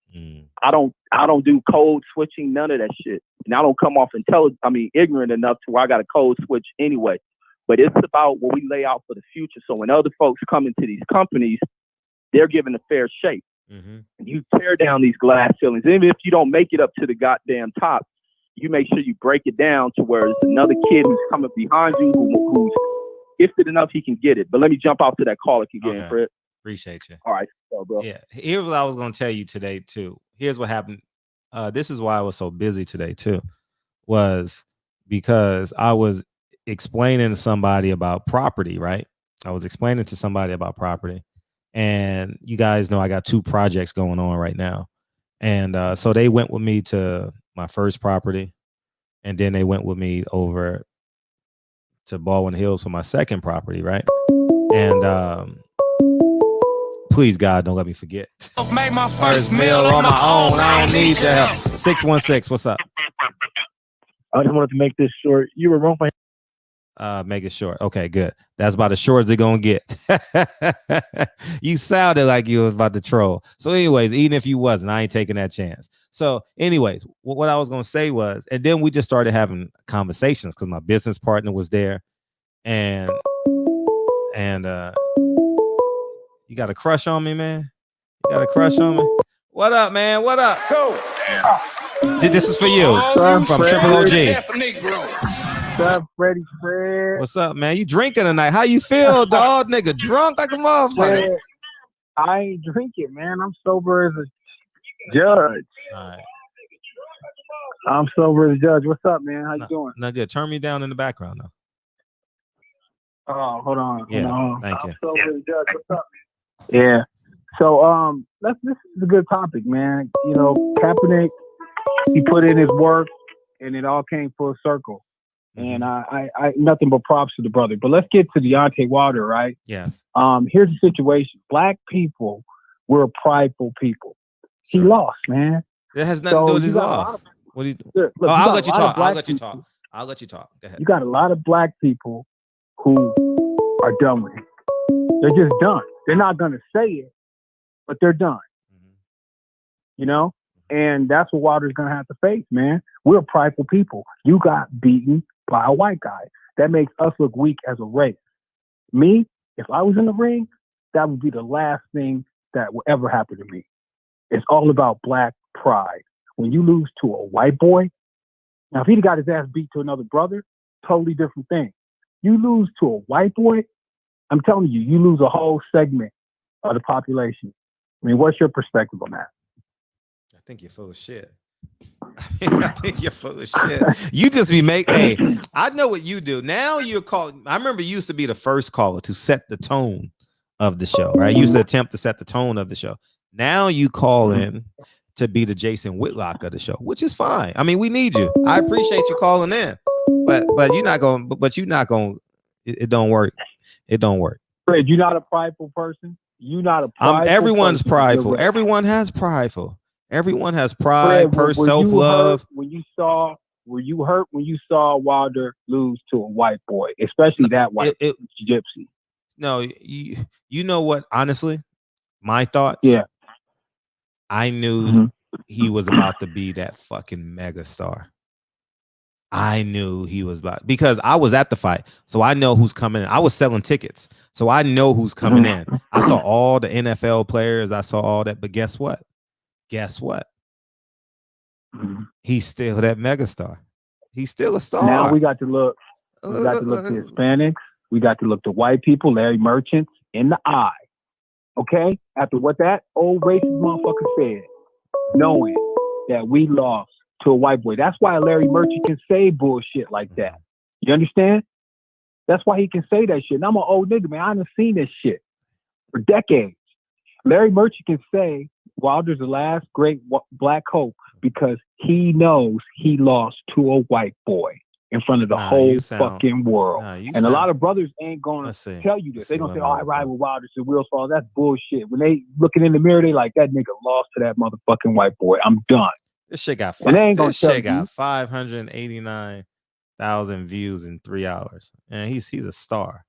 S4: I don't do code switching, none of that shit. And I don't come off ignorant enough to where I got a code switch anyway. But it's about what we lay out for the future. So when other folks come into these companies, they're given a fair shake. You tear down these glass ceilings. Even if you don't make it up to the goddamn top, you make sure you break it down to where there's another kid who's coming behind you who's gifted enough he can get it. But let me jump off to that call if you get in, Fred.
S2: Appreciate you.
S4: All right, bro.
S2: Yeah, here's what I was going to tell you today too. Here's what happened. This is why I was so busy today too, was because I was explaining to somebody about property, right? I was explaining to somebody about property, and you guys know I got 2 projects going on right now. And so they went with me to my first property, and then they went with me over to Baldwin Hills for my second property, right? And please, God, don't let me forget.
S5: Made my first meal on my own. I don't need your help.
S2: 616, what's up?
S3: I just wanted to make this short. You were wrong.
S2: Make it short. Okay, good. That's about as short as they're gonna get. You sounded like you was about to troll. So anyways, even if you wasn't, I ain't taking that chance. So anyways, what I was gonna say was, and then we just started having conversations because my business partner was there, and you got a crush on me, man? You got a crush on me? What up, man? What up?
S5: So
S2: This is for you from Triple OG.
S3: What's up, Freddie Fred?
S2: What's up, man? You drinking tonight? How you feel, dog? Nigga, drunk like a motherfucker.
S3: Man, I ain't drinking, man. I'm sober as a judge.
S2: All right.
S3: I'm sober as a judge. What's up, man? How you doing?
S2: Not good. Turn me down in the background, though.
S3: Oh, hold on.
S2: Yeah,
S3: hold on.
S2: thank you.
S3: I'm sober as a judge. What's up, man? Yeah. So, this is a good topic, man. You know, Kaepernick, he put in his work, and it all came full circle. And I nothing but props to the brother. But let's get to Deontay Wilder, right?
S2: Yes.
S3: Here's the situation. Black people, we're a prideful people. He lost, man.
S2: It has nothing to do with his loss. What do you do?
S3: Look,
S2: I'll let you talk. I'll let you talk. I'll let you talk. Go ahead.
S3: You got a lot of black people who are done with it. They're just done. They're not going to say it, but they're done. You know? And that's what Wilder's going to have to face, man. We're prideful people. You got beaten by a white guy. That makes us look weak as a race. Me, if I was in the ring, that would be the last thing that will ever happen to me. It's all about black pride. When you lose to a white boy, now if he'd got his ass beat to another brother, totally different thing. You lose to a white boy, I'm telling you, you lose a whole segment of the population. I mean, what's your perspective on that?
S2: I think you're full of shit. I think you're full of shit. You just be hey, I know what you do. Now you're calling. I remember you used to be the first caller to set the tone of the show, right? You used to attempt to set the tone of the show. Now you call in to be the Jason Whitlock of the show, which is fine. I mean, we need you. I appreciate you calling in, but you're not going. It don't work. It don't work.
S3: Fred, you're not a prideful person. You're not a prideful
S2: everyone's
S3: person.
S2: prideful. Everyone has prideful. Everyone has pride, self-love.
S3: Were you hurt when you saw Wilder lose to a white boy, especially that white gypsy?
S2: No, you know what? Honestly, my thoughts.
S3: Yeah,
S2: I knew he was about to be that fucking megastar. I knew he was about, because I was at the fight, so I know who's coming in. I was selling tickets, so I know who's coming in. I saw all the NFL players. I saw all that, but guess what? He's still that megastar. He's still a star.
S3: Now we got to look. We got to look to Hispanics. We got to look to white people, Larry Merchants, in the eye. Okay? After what that old racist motherfucker said, knowing that we lost to a white boy. That's why Larry Merchant can say bullshit like that. You understand? That's why he can say that shit. And I'm an old nigga, man. I done seen this shit for decades. Larry Merchant can say Wilder's the last great black hope because he knows he lost to a white boy in front of the whole fucking world. And a lot of brothers ain't gonna tell you this. They gonna say, "Oh, I ride with Wilder to wheels fall." That's bullshit. When they looking in the mirror, they like, that nigga lost to that motherfucking white boy. I'm done.
S2: This shit got 589,000 views in 3 hours, and he's a star.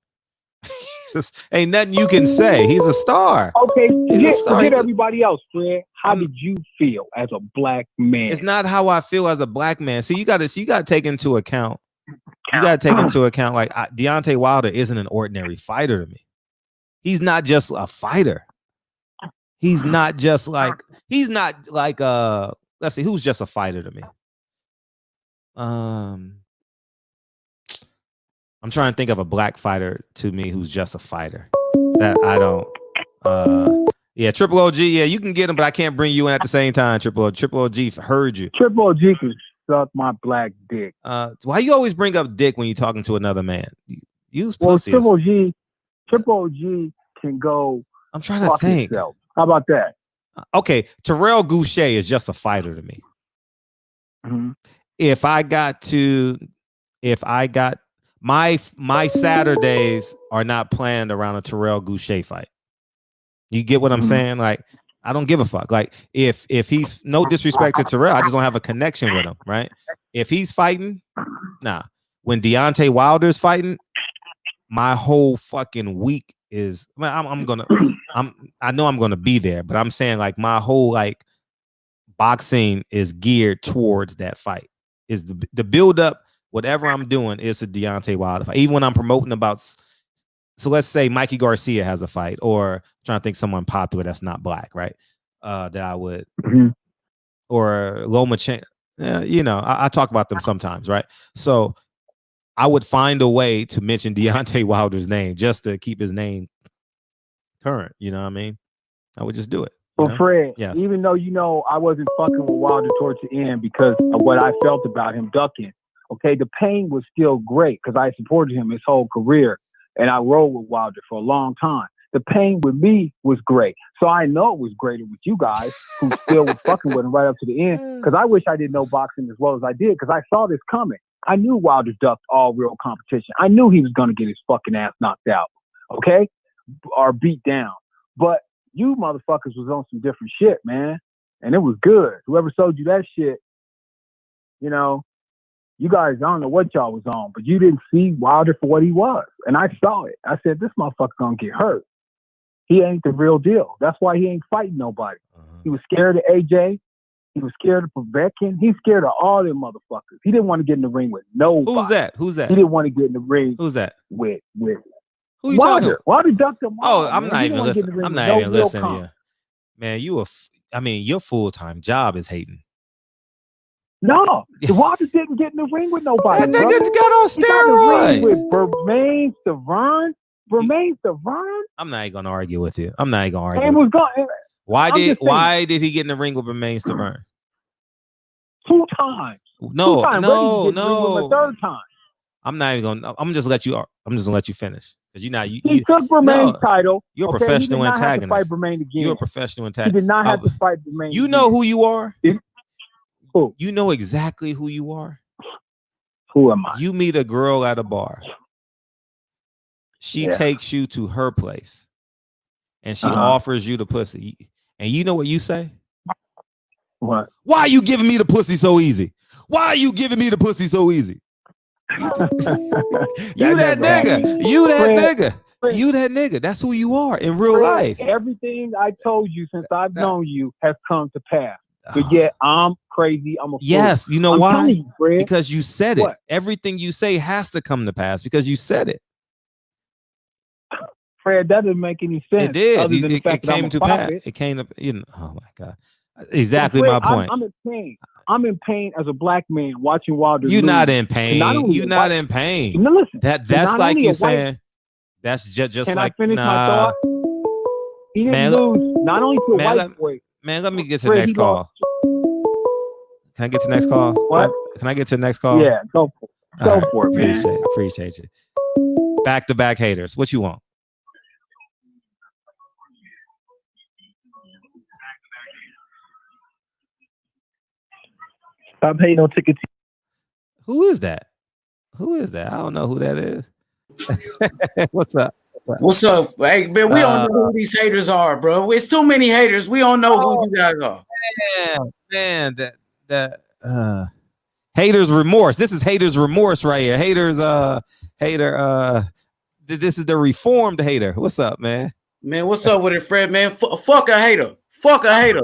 S2: Ain't nothing you can say. He's a star.
S3: Okay, forget everybody else, Fred. How did you feel as a black man?
S2: It's not how I feel as a black man. See, you got to take into account. You got to take into account, like, Deontay Wilder isn't an ordinary fighter to me. He's not just a fighter. He's not like let's see, who's just a fighter to me? I'm trying to think of a black fighter to me who's just a fighter that I don't. Triple OG. Yeah, you can get him, but I can't bring you in at the same time. Triple OG heard you.
S3: Triple OG can suck my black dick.
S2: Why you always bring up dick when you're talking to another man? Use pussy.
S3: Triple OG can go.
S2: I'm trying to think.
S3: Himself. How about that?
S2: Okay, Terrell Goucher is just a fighter to me. If I got my Saturdays are not planned around a Terrell Goucher fight. You get what I'm saying? Like, I don't give a fuck. Like, if he's, no disrespect to Terrell, I just don't have a connection with him, right? If he's fighting, nah. When Deontay Wilder's fighting, my whole fucking week is, I know I'm gonna be there, but I'm saying, like, my whole, like, boxing is geared towards that fight. Is the build up. Whatever I'm doing is a Deontay Wilder fight. Even when I'm promoting about, so let's say Mikey Garcia has a fight, or I'm trying to think someone popular that's not black, right? That I would, or Loma Chen. I talk about them sometimes, right? So I would find a way to mention Deontay Wilder's name just to keep his name current. You know what I mean? I would just do it.
S3: Well, Fred, yes. Even though I wasn't fucking with Wilder towards the end because of what I felt about him ducking. Okay, the pain was still great because I supported him his whole career, and I rode with Wilder for a long time. The pain with me was great, so I know it was greater with you guys who still was fucking with him right up to the end. Because I wish I didn't know boxing as well as I did, because I saw this coming. I knew Wilder ducked all real competition. I knew he was gonna get his fucking ass knocked out, okay, or beat down. But you motherfuckers was on some different shit, man, and it was good. Whoever sold you that shit, you guys, I don't know what y'all was on, but you didn't see Wilder for what he was. And I saw it. I said, this motherfucker gonna get hurt. He ain't the real deal. That's why he ain't fighting nobody. He was scared of AJ. He was scared of Povetkin. He's scared of all them motherfuckers. He didn't want to get in the ring with nobody.
S2: Who's that?
S3: He didn't want to get in the ring.
S2: Who's that?
S3: With
S2: who you talking about?
S3: Wilder ducked him.
S2: Oh, I'm not even listening. I'm not even listening to you. Man, your full-time job is hating.
S3: No, Wilder didn't get in the ring with nobody.
S2: That nigga got on steroids.
S3: With Bermain Stavern.
S2: I'm not even gonna argue with you. I'm not even gonna argue.
S3: And was going.
S2: Why did he get in the ring with Bermain Stavern?
S3: 2 times.
S2: No.
S3: The third time.
S2: I'm not even gonna. I'm just gonna let you finish because
S3: he took Bermain's title.
S2: You're a professional antagonist.
S3: Fight Bermain again.
S2: You're a professional antagonist.
S3: He did not have to fight Bermain.
S2: You know who you are.
S3: Who?
S2: You know exactly who you are.
S3: Who am I?
S2: You meet a girl at a bar. She takes you to her place, and she offers you the pussy. And you know what you say?
S3: What?
S2: Why are you giving me the pussy so easy? Why are you giving me the pussy so easy? You that nigga. You that nigga. That's who you are in real life.
S3: Everything I told you since I've known you has come to pass. But yet I'm crazy. I'm a fool.
S2: Yes, you know why?
S3: You,
S2: because you said it.
S3: What?
S2: Everything you say has to come to pass because you said it.
S3: Fred, that doesn't make any sense.
S2: It did.
S3: It
S2: came to pass. It came to, oh my God. Exactly my point.
S3: I'm in pain. I'm in pain as a black man watching Wilder.
S2: You're not in pain. You're not in pain.
S3: No, listen.
S2: That's like you saying. That's just
S3: can
S2: like.
S3: Can I finish my thought? He didn't lose not only to a white boy.
S2: Man, let me get to the next call. Can I get to the next call?
S3: What?
S2: Can I get to the next call?
S3: Yeah, go for it, man.
S2: Appreciate you. Back-to-back haters. What you want?
S3: Stop hating on tickets.
S2: Who is that? I don't know who that is. What's up?
S9: What's up? Hey, man, we don't know who these haters are, bro. It's too many haters. We don't know who you guys are.
S2: Man, that haters remorse. This is haters remorse right here. This is the reformed hater. What's up, man?
S9: Man, what's up with it, Fred? Man, fuck a hater. Fuck a hater.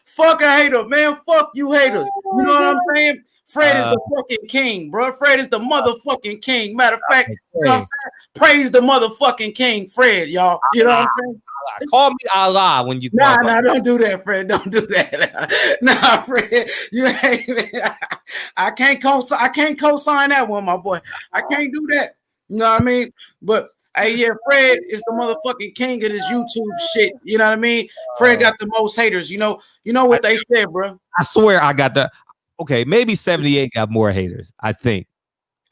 S9: Fuck a hater, man. Fuck you haters. You know what I'm saying? Fred is the fucking king, bro. Fred is the motherfucking king. Matter of fact, you know what I'm saying? Praise the motherfucking king, Fred, y'all. You know what I'm saying?
S2: Call me Allah when you
S9: Nah, don't do that, Fred. Don't do that. Nah, Fred. You ain't. I can't co-sign that one, my boy. I can't do that. You know what I mean? But hey, yeah, Fred is the motherfucking king of this YouTube shit. You know what I mean? Fred got the most haters. You know what they said, bro.
S2: I swear I got the. Okay, maybe 78 got more haters. I think.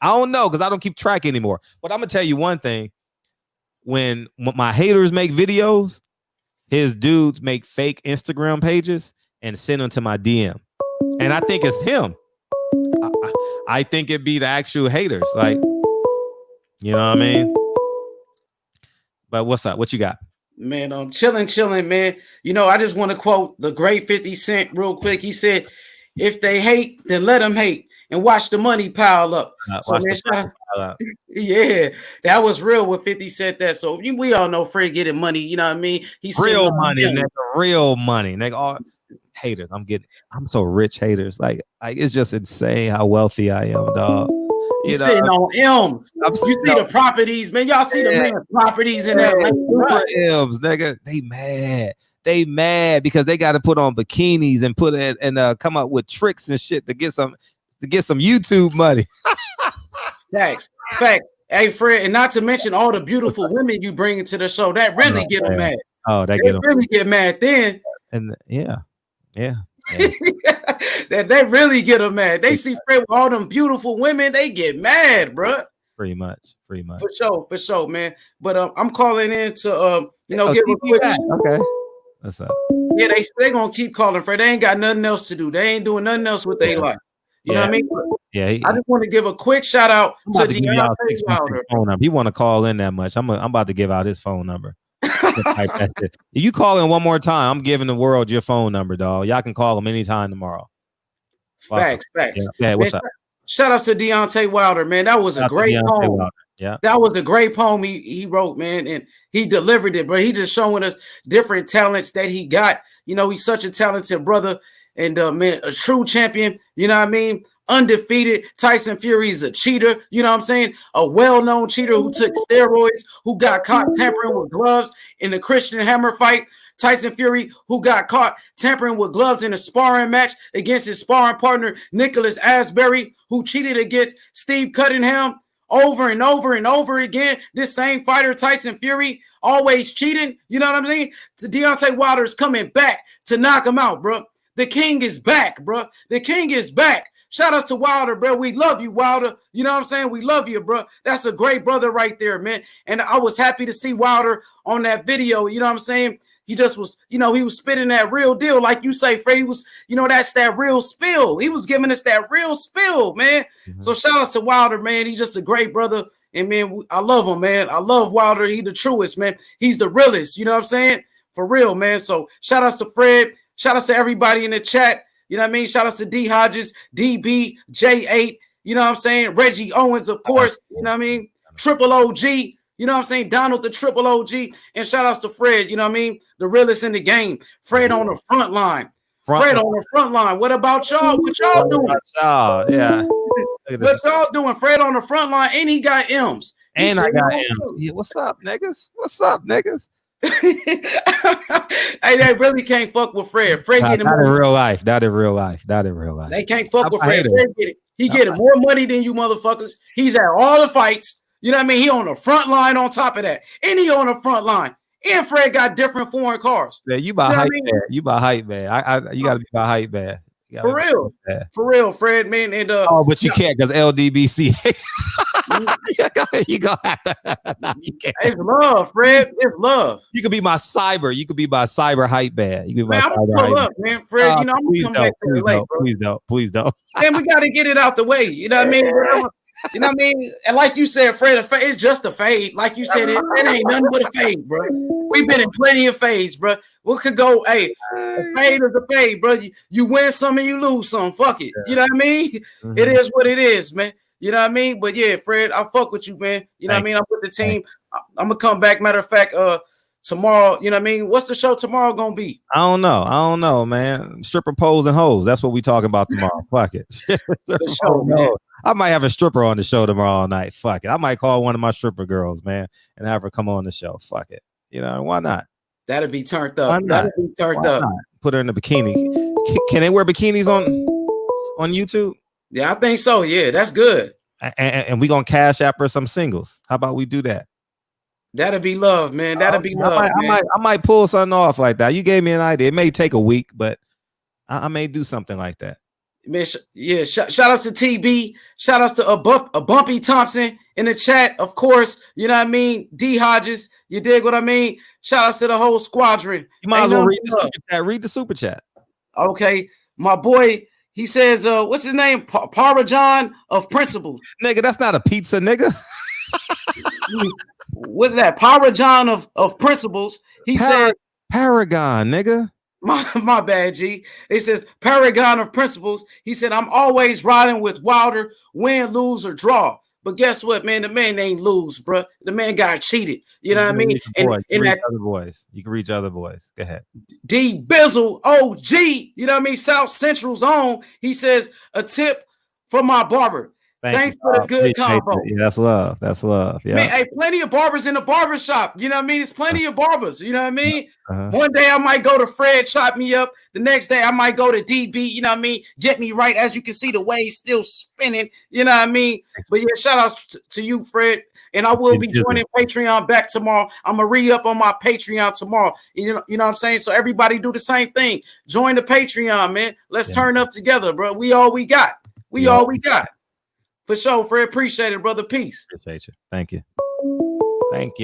S2: I don't know because I don't keep track anymore. But I'm gonna tell you one thing. When my haters make videos, his dudes make fake Instagram pages and send them to my DM. And I think it's him. I think it'd be the actual haters. Like, you know what I mean? But what's up? What you got?
S9: Man, I'm chilling, man. You know, I just want to quote the great 50 Cent real quick. He said, if they hate, then let them hate and watch the money pile up. Yeah, that was real when 50 said that. So we all know Fred getting money. You know what I mean? He's
S2: real money, nigga. Real money, nigga. All haters. I'm so rich, haters. Like it's just insane how wealthy I am, dog.
S9: You sitting on M's. You see the properties, man. Y'all see the man properties in that
S2: M's, nigga. They mad because they got to put on bikinis and put it and come up with tricks and shit to get some YouTube money.
S9: Facts. Hey, Fred, and not to mention all the beautiful women you bring into the show. That really get them mad.
S2: Oh, they
S9: really get mad then.
S2: And yeah.
S9: They really get them mad. They see Fred with all them beautiful women, they get mad, bro.
S2: Pretty much.
S9: For sure, man. But I'm calling in to give a quick.
S2: Okay. What's up?
S9: Yeah, they gonna keep calling, Fred. They ain't got nothing else to do. They ain't doing nothing else with their life. You know what I mean?
S2: Yeah.
S9: I just want to give a quick shout out to Deontay Wilder.
S2: He want to call in that much. I'm about to give out his phone number. If you call in one more time, I'm giving the world your phone number, dog. Y'all can call him anytime tomorrow.
S9: Facts.
S2: Yeah, what's up?
S9: Shout out to Deontay Wilder, man. That was a great poem.
S2: Wilder. Yeah,
S9: that was a great poem he wrote, man, and he delivered it. But he just showing us different talents that he got. You know, he's such a talented brother and man, a true champion. You know what I mean? Undefeated. Tyson Fury is a cheater. You know what I'm saying? A well-known cheater who took steroids, who got caught tampering with gloves in the Christian Hammer fight. Tyson Fury, who got caught tampering with gloves in a sparring match against his sparring partner, Nicholas Asbury, who cheated against Steve Cunningham over and over and over again. This same fighter, Tyson Fury, always cheating. You know what I'm saying? Deontay Wilder is coming back to knock him out, bro. The king is back, bro. The king is back. Shout out to Wilder, bro. We love you, Wilder. You know what I'm saying? We love you, bro. That's a great brother right there, man. And I was happy to see Wilder on that video. You know what I'm saying? He just was, you know, he was spitting that real deal. Like you say, Freddie was, you know, that's that real spill. He was giving us that real spill, man. Mm-hmm. So shout out to Wilder, man. He's just a great brother. And, man, I love him, man. I love Wilder. He's the truest, man. He's the realest. You know what I'm saying? For real, man. So shout outs to Fred. Shout outs to everybody in the chat. You know what I mean? Shout outs to D Hodges, DB, J8. You know what I'm saying? Reggie Owens, of course. You know what I mean? Triple OG. You know what I'm saying? Donald, the triple OG. And shout outs to Fred. You know what I mean? The realest in the game. Fred on the front line. Fred on the front line. What about y'all? What y'all doing?
S2: Yeah.
S9: What y'all doing? Fred on the front line, and he got M's.
S2: And I got M's. Yeah, what's up, niggas? What's up, niggas?
S9: Hey, they really can't fuck with Fred. Fred get him
S2: not in real life. Not in real life. Not in real life.
S9: They can't fuck with Fred. Fred get it. He getting more money than you motherfuckers. He's at all the fights. You know what I mean? He on the front line on top of that. And he on the front line. And Fred got different foreign cars.
S2: Yeah, you buy hype, man. You buy hype, man. You gotta be by hype, man.
S9: For real, Fred, man. And
S2: but you can't because LDBC. you gonna have to. No, you can't.
S9: It's love, Fred. It's love.
S2: You could be my cyber. You could be my cyber hype man. You could be my cyber hype
S9: up, man. Fred, you know I'm gonna come back to LA, bro.
S2: Please don't.
S9: Man, we gotta get it out the way. You know what I mean? You know what I mean? And like you said, Fred, it's just a fade. Like you said, it ain't nothing but a fade, bro. We've been in plenty of fades, bro. We could go, hey, a fade is a fade, bro. You win some and you lose some. Fuck it. You know what I mean? Mm-hmm. It is what it is, man. You know what I mean? But yeah, Fred, I fuck with you, man. You know what I mean? I'm with the team. I'm gonna come back. Matter of fact, tomorrow, you know what I mean? What's the show tomorrow gonna be?
S2: I don't know, man. Stripper poles and hoes. That's what we talking about tomorrow. Fuck it.
S9: Show, man.
S2: I might have a stripper on the show tomorrow night. Fuck it. I might call one of my stripper girls, man, and have her come on the show. Fuck it. You know, why not?
S9: That'll be turned up. That'll be turned up.
S2: Put her in the bikini. Can they wear bikinis on YouTube?
S9: Yeah, I think so. Yeah, that's good.
S2: And we gonna cash app her some singles. How about we do that?
S9: That'll be love, man. That'll be love.
S2: I might pull something off like that. You gave me an idea. It may take a week, but I may do something like that.
S9: Man, yeah. Shout outs to TB. Shout outs to a Bumpy Thompson in the chat, of course. You know what I mean? D Hodges. You dig what I mean? Shout outs to the whole squadron.
S2: You might as well read the super chat. Read the super chat.
S9: Okay, my boy. He says, what's his name? Parmesan of Principles.
S2: Nigga, that's not a pizza, nigga.
S9: What's that? Parmesan of Principles. He said
S2: Paragon, nigga.
S9: My bad, G. It says Paragon of Principles. He said, I'm always riding with Wilder, win, lose, or draw. But guess what, man? The man ain't lose, bro. The man got cheated. You know what I mean?
S2: You can reach other boys. Go ahead.
S9: D Bizzle OG. You know what I mean? South Central Zone. He says, a tip from my barber. Thanks for the good combo.
S2: Yeah, that's love. That's love. Yeah.
S9: Man, hey, plenty of barbers in the barber shop. You know what I mean? It's plenty of barbers. You know what I mean? One day I might go to Fred, chop me up. The next day I might go to DB. You know what I mean? Get me right. As you can see, the wave still spinning. You know what I mean? But yeah, shout outs to you, Fred. And I will be joining Patreon back tomorrow. I'm gonna re-up on my Patreon tomorrow. You know what I'm saying? So everybody do the same thing. Join the Patreon, man. Let's turn up together, bro. We all we got. All we got. For sure, Fred. Appreciate it, brother. Peace.
S2: Appreciate you. Thank you.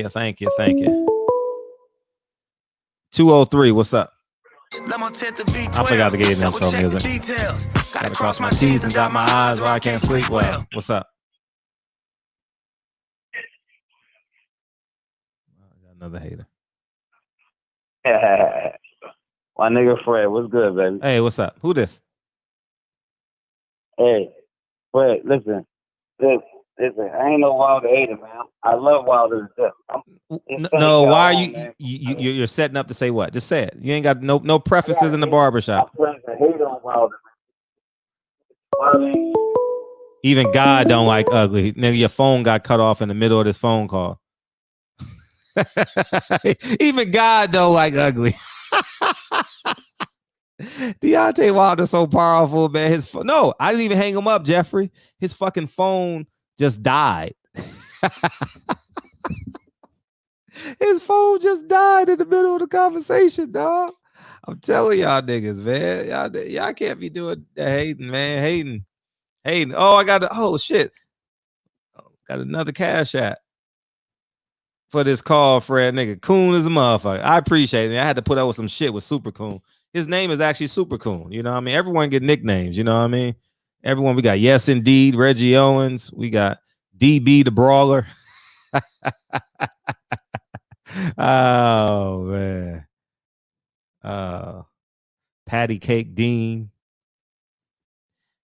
S2: Thank you. 203, what's up? I forgot to get in some music. Gotta cross my T's and dot my I's where I can't sleep well. What's up? I got another hater.
S10: My nigga Fred, what's good, baby?
S2: Hey, what's up? Who this?
S10: Hey, Fred, listen. Listen, I ain't no Wilder hater, man. I love Wilder to death.
S2: No, why are you're setting up to say what? Just say it. You ain't got no prefaces in the barbershop.
S10: I'm trying to hate on Wilder.
S2: Even God don't like ugly. Nigga, your phone got cut off in the middle of this phone call. Even God don't like ugly. Deontay Wilder's so powerful, man. No, I didn't even hang him up, Jeffrey. His fucking phone just died. His phone just died in the middle of the conversation, dog. I'm telling y'all niggas, man. Y'all can't be doing that hating, man. Hating. Oh, shit. Got another cash app for this call, Fred. Nigga, Coon is a motherfucker. I appreciate it. I had to put up with some shit with Super Coon. His name is actually Super Coon. You know what I mean? Everyone get nicknames. You know what I mean? Everyone. We got Yes Indeed, Reggie Owens. We got DB the Brawler. Oh, man. Patty Cake Dean.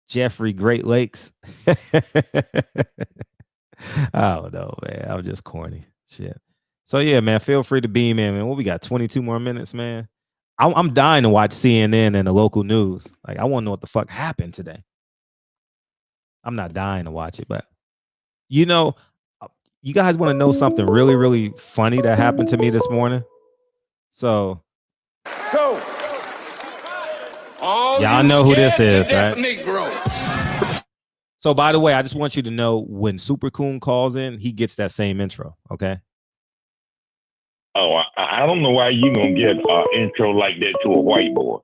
S2: Jeffrey Great Lakes. I don't know, man. I'm just corny. Shit. So, yeah, man, feel free to beam in, man. What we got? 22 more minutes, man. I'm dying to watch CNN and the local news. Like, I want to know what the fuck happened today. I'm not dying to watch it, but you know, you guys want to know something really, really funny that happened to me this morning? So y'all know who this is, right? So, by the way, I just want you to know when Super Coon calls in, he gets that same intro, okay?
S11: Oh, I don't know why you gonna get an intro like that to a white boy.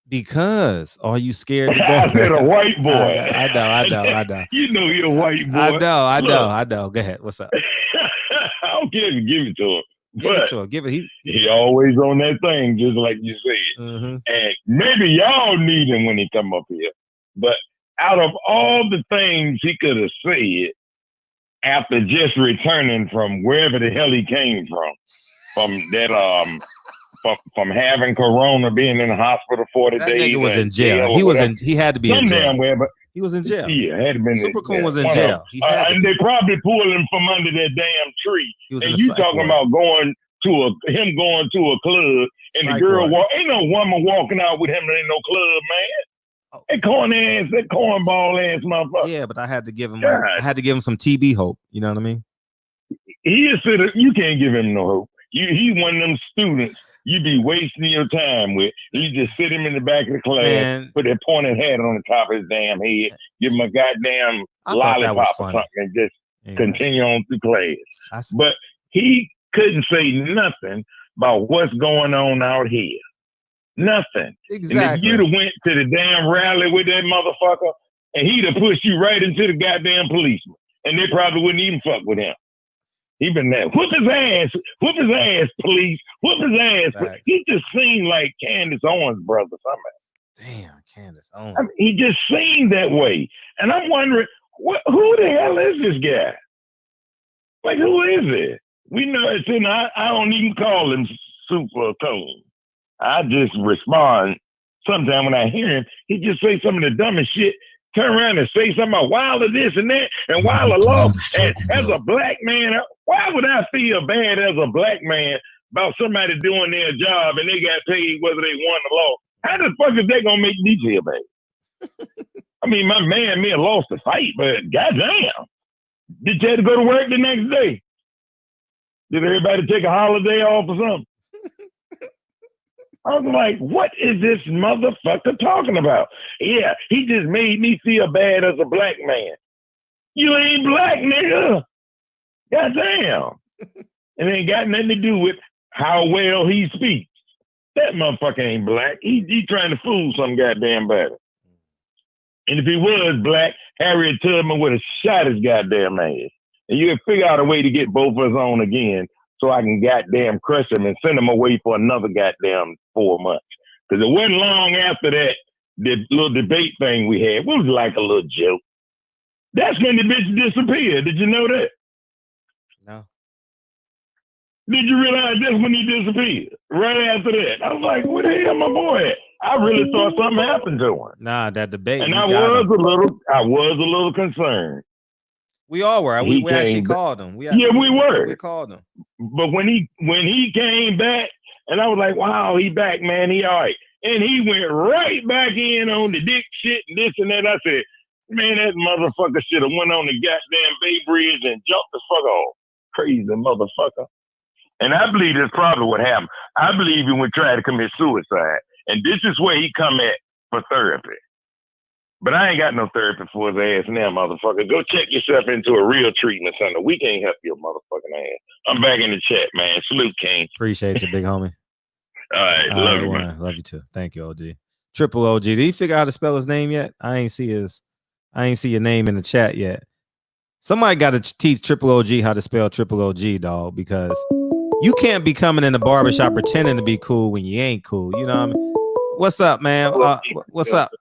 S2: Because are you scared?
S11: I said a white boy.
S2: I know.
S11: You know you're a white boy.
S2: I know. Go ahead. What's up?
S11: I don't care if you give it to him.
S2: Give it.
S11: He always on that thing, just like you said.
S2: Mm-hmm.
S11: And maybe y'all need him when he come up here. But out of all the things he could have said after just returning from wherever the hell he came from that from having corona, being in the hospital 40
S2: that
S11: days.
S2: Nigga was in jail. He had to be in jail.
S11: But
S2: he was in jail.
S11: Yeah, had to been.
S2: Super Coon was in jail.
S11: And they probably pulled him from under that damn tree. And you talking about going to a club and the girl ain't no woman walking out with him in no club, man. That cornball ass motherfucker.
S2: Yeah, but I had to give him some TB hope. You know what I mean?
S11: You can't give him no hope. He's one of them students you be wasting your time with. You just sit him in the back of the class, put that pointed hat on the top of his damn head, give him a goddamn lollipop or something, and just continue on through class. But he couldn't say nothing about what's going on out here. Nothing. Exactly. And if you'd have went to the damn rally with that motherfucker, and he'd have pushed you right into the goddamn policeman, and they probably wouldn't even fuck with him. He been there. Whoop his ass, police. Whoop his ass. Right. He just seemed like Candace Owens' brother, something.
S2: Damn, Candace Owens.
S11: I mean, he just seemed that way. And I'm wondering, who the hell is this guy? Like, who is it? We know it's in, I don't even call him Super Coon. I just respond. Sometimes when I hear him, he just say some of the dumbest shit. Turn around and say something about Wilder this and that and Wilder law. And as a black man, why would I feel bad as a black man about somebody doing their job and they got paid whether they won the law? How the fuck is that gonna make me feel bad? I mean, my man may have lost the fight, but goddamn, did you have to go to work the next day? Did everybody take a holiday off or something? I was like, what is this motherfucker talking about? Yeah, he just made me feel bad as a black man. You ain't black, nigga. Goddamn. It ain't got nothing to do with how well he speaks. That motherfucker ain't black. He trying to fool some goddamn body. And if he was black, Harriet Tubman would have shot his goddamn ass. And you would figure out a way to get both of us on again so I can goddamn crush him and send him away for another goddamn 4 months. Because it wasn't long after that, the little debate thing we had, it was like a little joke. That's when the bitch disappeared. Did you know that?
S2: No.
S11: Did you realize that's when he disappeared? Right after that. I was like, where the hell my boy at? I really thought something happened to him.
S2: Nah, that debate.
S11: And I was a little concerned.
S2: We all were. We actually called him.
S11: We were.
S2: We called him.
S11: But when he came back, and I was like, wow, he back, man. He all right. And he went right back in on the dick shit and this and that. I said, man, that motherfucker should have went on the goddamn Bay Bridge and jumped the fuck off. Crazy motherfucker. And I believe that's probably what happened. I believe he would try to commit suicide. And this is where he come at for therapy. But I ain't got no therapy for his ass now, motherfucker. Go check yourself into a real treatment center. We can't help your motherfucking ass. I'm back in the chat, man. Salute, King.
S2: Appreciate you, big homie.
S11: All right. Love you, man.
S2: Love you too. Thank you, OG. Triple OG. Did he figure out how to spell his name yet? I ain't see your name in the chat yet. Somebody got to teach Triple OG how to spell Triple OG, dog, because you can't be coming in the barbershop pretending to be cool when you ain't cool. You know what I mean? What's up, man? What's up?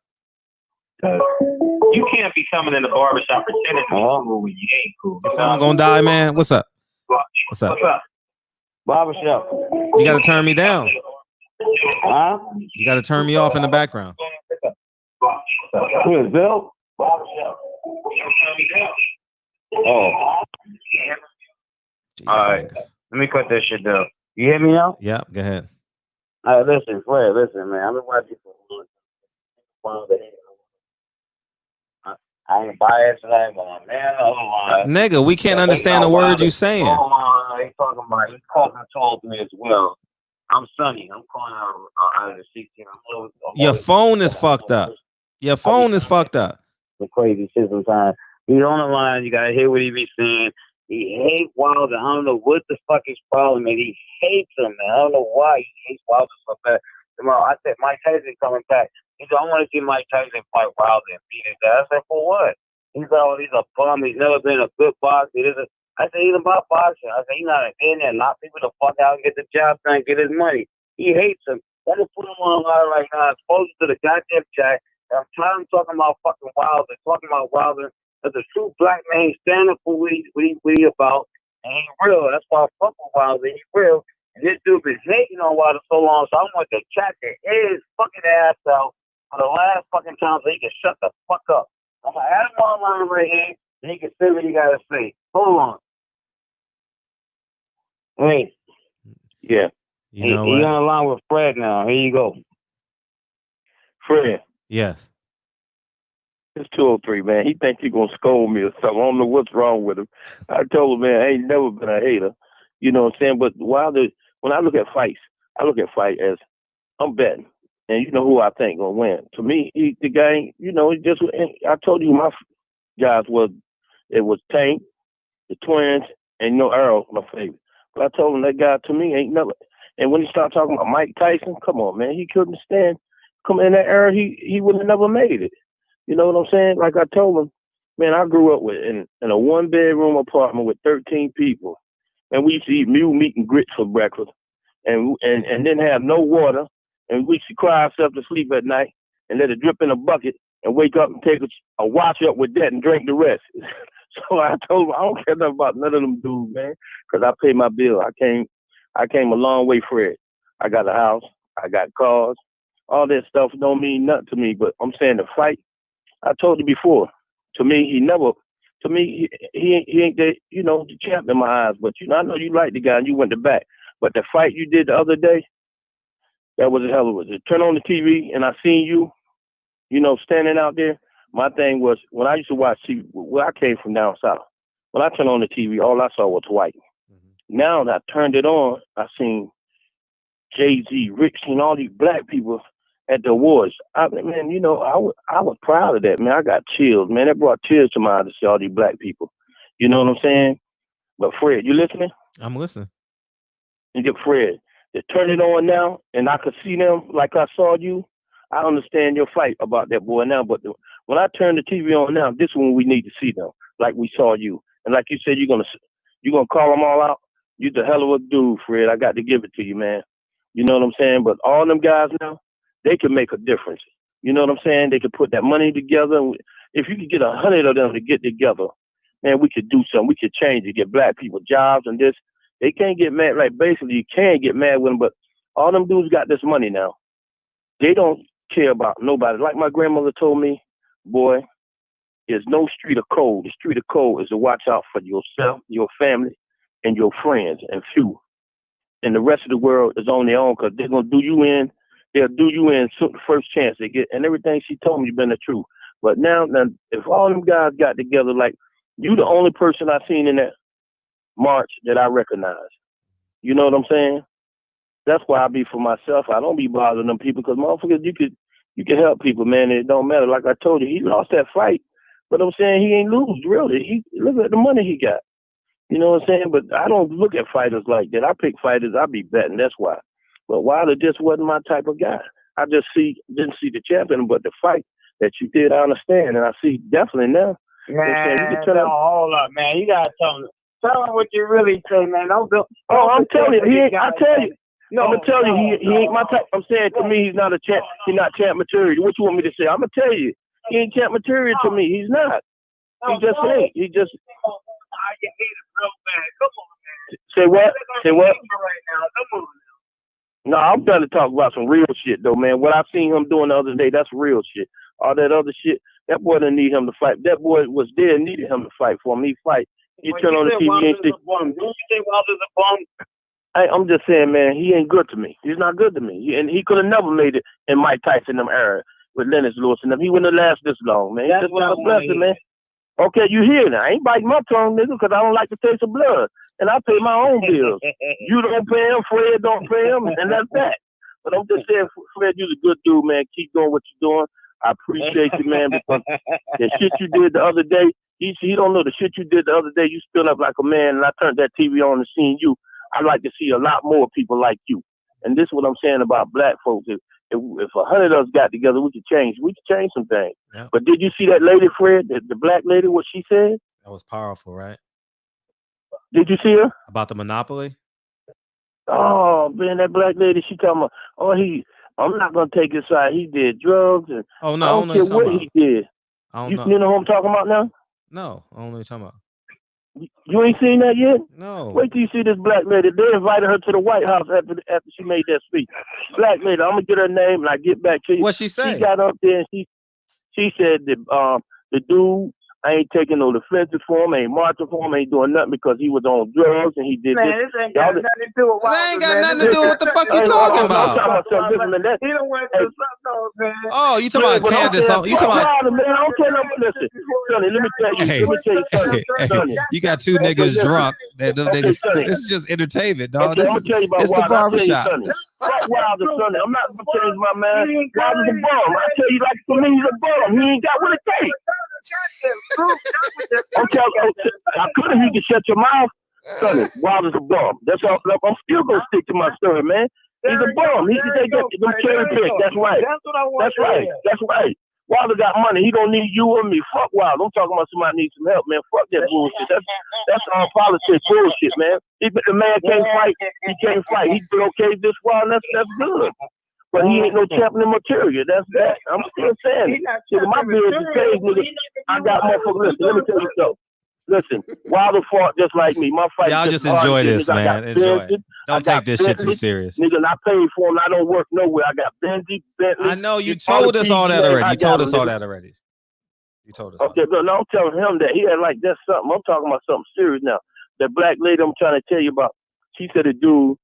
S10: You can't be coming in the barbershop pretending to be cool when you ain't cool.
S2: Your phone gonna die, man. What's up? What's up?
S10: Barbershop.
S2: You gotta turn me down.
S10: Huh?
S2: You gotta turn me off in the background.
S10: Who is Bill? Barbershop. Oh.
S2: Jeez,
S10: all right.
S2: Thanks.
S10: Let me cut that shit down. You hear me now?
S2: Yep, go ahead.
S10: All right, listen, Fred, listen, man. I've been watching for I ain't biased tonight, but my man,
S2: nigga, we can't understand the words you saying.
S10: He's talking about, he called and told me as well. I'm Sonny. I'm calling out of the 16.
S2: Your phone is fucked up. Your phone is fucked up.
S10: The crazy shit sometimes. He's on the line. You gotta hear what he be saying. He hates Wilder. I don't know what the fuck his problem is. He hates him, man. I don't know why he hates Wilder so bad. Tomorrow, I said Mike Tyson coming back. He said, I want to see Mike Tyson fight Wilder and beat his ass. I said, for what? He said, oh, he's a bum. He's never been a good boxer. I said, he's about boxing. I said, he's not in there. Knock people the fuck out and get the job done, get his money. He hates him. Let me put him on line right now. Expose him to the goddamn chat. And I'm tired of talking about fucking Wilder, talking about Wilder as a true black man. He's standing for what he about. And he's real. That's why I fuck with Wilder. He's real. And this dude been hating on Wilder so long, so I want to chat his fucking ass out for the last fucking time so he can shut the fuck up. I'm going to add him online right here, and he can say what he got to say. Hold on. Wait. Yeah.
S2: You know
S10: He's on the line with Fred now. Here you go.
S11: Fred.
S2: Yes.
S11: It's 203, man. He thinks he's going to scold me or something. I don't know what's wrong with him. I told him, man, I ain't never been a hater. You know what I'm saying? But when I look at fights, I look at fight as I'm betting. And you know who I think going to win. To me, the guy, you know, I told you my guys was Tank, the Twins, and, you know, Earl, my favorite. But I told him that guy, to me, ain't never. And when he started talking about Mike Tyson, come on, man, he couldn't stand. Come in that era, he would have never made it. You know what I'm saying? Like I told him, man, I grew up in a 1-bedroom apartment with 13 people. And we used to eat mule meat and grits for breakfast and didn't have no water. And we used to cry ourselves to sleep at night and let it drip in a bucket and wake up and take a wash up with that and drink the rest. So I told him, I don't care nothing about none of them dudes, man, because I pay my bill. I came a long way, Fred. I got a house. I got cars. All that stuff don't mean nothing to me. But I'm saying the fight, I told you before, to me, he ain't the, you know, the champ in my eyes. But, you know, I know you like the guy and you went to back. But the fight you did the other day, that was a hell of a turn on the TV and I seen you, you know, standing out there. My thing was, when I used to watch TV, well, I came from down south. When I turned on the TV, all I saw was white. Mm-hmm. Now that I turned it on, I seen Jay-Z, Rick, seen all these black people at the awards. Man, you know, I was proud of that, man. I got chills, man. It brought tears to my eyes to see all these black people. You know what I'm saying? But Fred, you listening?
S2: I'm listening.
S11: You get Fred. To turn it on now, and I could see them like I saw you. I understand your fight about that boy now, but when I turn the TV on now, this is when we need to see them, like we saw you. And like you said, you're gonna call them all out. You're the hell of a dude, Fred. I got to give it to you, man. You know what I'm saying? But all them guys now, they can make a difference. You know what I'm saying? They could put that money together. If you could get 100 of them to get together, man, we could do something. We could change it, get black people jobs and this. They can't get mad. Like, basically, you can get mad with them, but all them dudes got this money now. They don't care about nobody. Like my grandmother told me, boy,
S12: There's no street of code. The street of code is to watch out for yourself, your family, and your friends, and few. And the rest of the world is on their own because they're gonna do you in. They'll do you in the first chance they get. And everything she told me has been the truth. But now, if all them guys got together, like you, the only person I seen in that march that I recognize. You know what I'm saying? That's why I be for myself. I don't be bothering them people because motherfuckers, you can help people, man. And it don't matter. Like I told you, he lost that fight, but I'm saying he ain't lose really. He look at the money he got. You know what I'm saying? But I don't look at fighters like that. I pick fighters I be betting. That's why. But Wilder just wasn't my type of guy. I just didn't see the champion, but the fight that you did, I understand, and I see definitely now.
S10: Man, hold up, man. You gotta tell him what you really say, man. Don't
S12: I'm telling you, he ain't. I tell you. No, I'm gonna tell you, he ain't my type. I'm saying to me, he's not a champ. He's not champ material. What you want me to say? I'm gonna tell you, he ain't champ material to me. He's not. He just ain't. He just.
S10: You hate it real bad. Come on, man.
S12: Say what? Say what?
S10: Right now. Come on.
S12: No, I'm trying to talk about some real shit though, man. What I seen him doing the other day, that's real shit. All that other shit, that boy didn't need him to fight. That boy was there, needed him to fight for him. He fight. He turn on the TV and see.
S10: Didn't you say Wilder's a bum?
S12: I'm just saying, man, he ain't good to me. He's not good to me. And he could have never made it in Mike Tyson them era with Lennox Lewis and them. He wouldn't have lasted this long, man.
S10: That's
S12: He's
S10: what
S12: just
S10: I
S12: a blessing, man. Okay, you hear now. I ain't biting my tongue, nigga, because I don't like the taste of blood. And I pay my own bills. You don't pay him, Fred don't pay him, and that's that. But I'm just saying, Fred, you're a good dude, man. Keep doing what you're doing. I appreciate you, man, because the shit you did the other day, he don't know the shit you did the other day. You stood up like a man, and I turned that TV on and seen you. I'd like to see a lot more people like you. And this is what I'm saying about black folks. If 100 of us got together, we could change. We could change some things.
S2: Yep.
S12: But did you see that lady, Fred, the black lady, what she said?
S2: That was powerful, right?
S12: Did you see her?
S2: About the monopoly?
S12: Oh, man, that black lady, she talking about, I'm not going to take his side. He did drugs. And
S2: oh, no,
S12: I don't care what he did. You know who I'm talking about now?
S2: No, I don't know what you're talking about.
S12: You ain't seen that yet?
S2: No.
S12: Wait till you see this black lady. They invited her to the White House after she made that speech. Black lady, I'm going to get her name and I get back to you.
S2: What'd she say?
S12: She got up there and she said that the dude, I ain't taking no defensive for him, ain't marching for him, ain't doing nothing because he was on drugs and he did
S10: man,
S12: this.
S10: This ain't got nothing to do with Wilder.
S2: That ain't got nothing to do with what the fuck you talking about.
S10: He don't went to something, man.
S2: Oh, you talking about Candace? You talking about?
S12: Man, I don't care no. Listen, Sonny, let me tell you.
S2: Hey,
S12: let me tell you, Sonny.
S2: You got two niggas drunk. Them niggas, this is just entertainment, dog.
S12: Okay, I'm gonna tell you about
S2: it's the barbershop.
S12: Fuck Wilder, Sonny. I'm not gonna change my mind. Wilder's a bum. I tell you, like for me, he's a bum. He ain't got what it takes. Okay, I could have. You can shut your mouth, Sonny. Wilder's a bum. That's all. I'm still gonna stick to my story, man. He's a bum. He can take them cherry pick. That's right. That's right. That's right. Wilder got money. He don't need you or me. Fuck Wilder. I'm talking about somebody needs some help, man. Fuck that bullshit. That's all politics bullshit, man. If the man can't fight, he can't fight. He did okay this while. That's good. But he ain't no champion material. That's that. I'm still saying it. See, my bills is paid, nigga. I got motherfuckers. Listen, let me tell you something. Listen, Wilder fought just like me. My fight.
S2: Y'all just enjoy this, man. Enjoy it. Don't take this shit too serious.
S12: Nigga, and I paid for him. I don't work nowhere. I got Bentley.
S2: I know you told us all that already. You told us all that already. You told us.
S12: Okay, but no, I'm telling him that he had like that's something. I'm talking about something serious now. That black lady I'm trying to tell you about. She said the dude,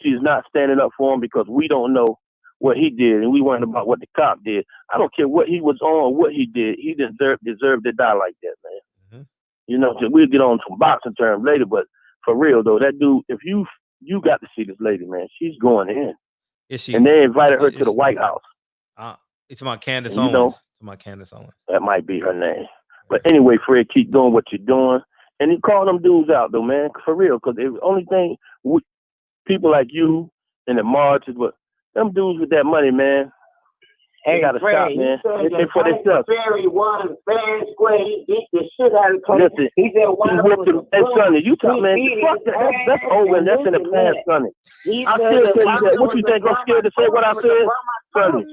S12: she's not standing up for him because we don't know what he did, and we worried about what the cop did. I don't care what he was on, what he did. He deserved to die like that, man. Mm-hmm. You know, so we'll get on some boxing terms later, but for real though, that dude, if you got to see this lady, man, she's going in.
S2: Is she?
S12: And they invited her to the White House.
S2: It's about Candace Owens. It's about Candace Owens.
S12: That might be her name. But anyway, Fred, keep doing what you're doing, and you call them dudes out though, man, for real. Because the only thing people like you and the marches, but them dudes with that money, man, they gotta stop, man. They for themselves.
S10: Barry won fair and square. He beat the shit out of him.
S12: Listen, he said hey, Sonny, you talk, man. Fuck that. That's over. That's in the past, Sonny. I still tell you that. What you think? I'm scared to say what I said, Sonny.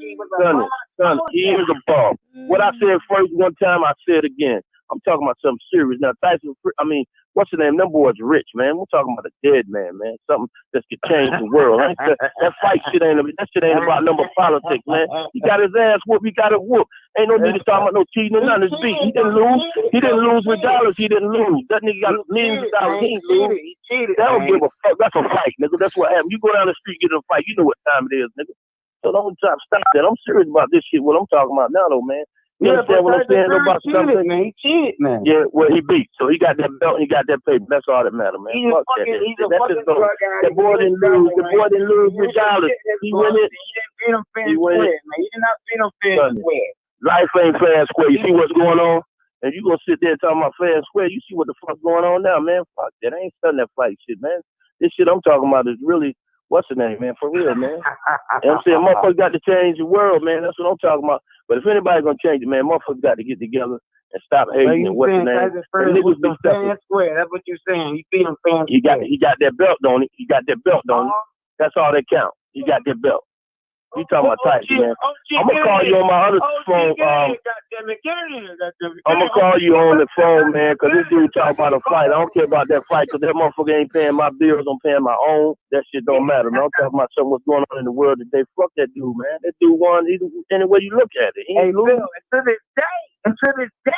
S12: He is a bum. What I said first one time, I said again. I'm talking about something serious. Now, Tyson, I mean, what's the name? Them boys rich, man. We're talking about a dead man, man. Something that could change the world. Right? That fight shit ain't about number politics, man. He got his ass whooped. He got it whooped. Ain't no nigga talking about no cheating or nothing. It's beat. He didn't lose. He didn't lose regardless. He didn't lose. That nigga got millions of dollars. He ain't lose. They don't give a fuck. That's a fight, nigga. That's what happened. You go down the street, get in a fight. You know what time it is, nigga. So don't try to stop that. I'm serious about this shit. What I'm talking about now, though, man. You understand what I'm saying about something?
S10: Man, he cheated, man.
S12: Yeah, well, he beat. So he got that belt and he got that paper. That's all that matters, man.
S10: He's a fucking drug guy.
S12: The boy didn't lose. The boy didn't lose regardless. He won it.
S10: He didn't beat him fair and square, man. He did not beat him fair and square.
S12: Life ain't fair and square. You see what's going on? And you gonna sit there talking about fair and square. You see what the fuck's going on now, man. Fuck that. I ain't studying that fight shit, man. This shit I'm talking about is really, what's the name, man? For real, man. You know what I'm saying? Motherfuckers got to change the world, man. That's what I'm talking about. But if anybody's gonna change it, man, motherfuckers got to get together and stop hating and what's the name.
S10: That's what you're saying. You beat him fair and square.
S12: He got that belt, don't he? He got that belt, don't he? That's all that counts. He got that belt. You talking about Tyson, man? I'm gonna call you on my other phone. I'm gonna call you on the phone, man, because this dude talking about a fight. I don't care about that fight, because that motherfucker ain't paying my bills. I'm paying my own. That shit don't matter, man. I'm talking about something what's going on in the world today. Fuck that dude, man. That dude won any way you look at it.
S10: Hey, Bill, until this day.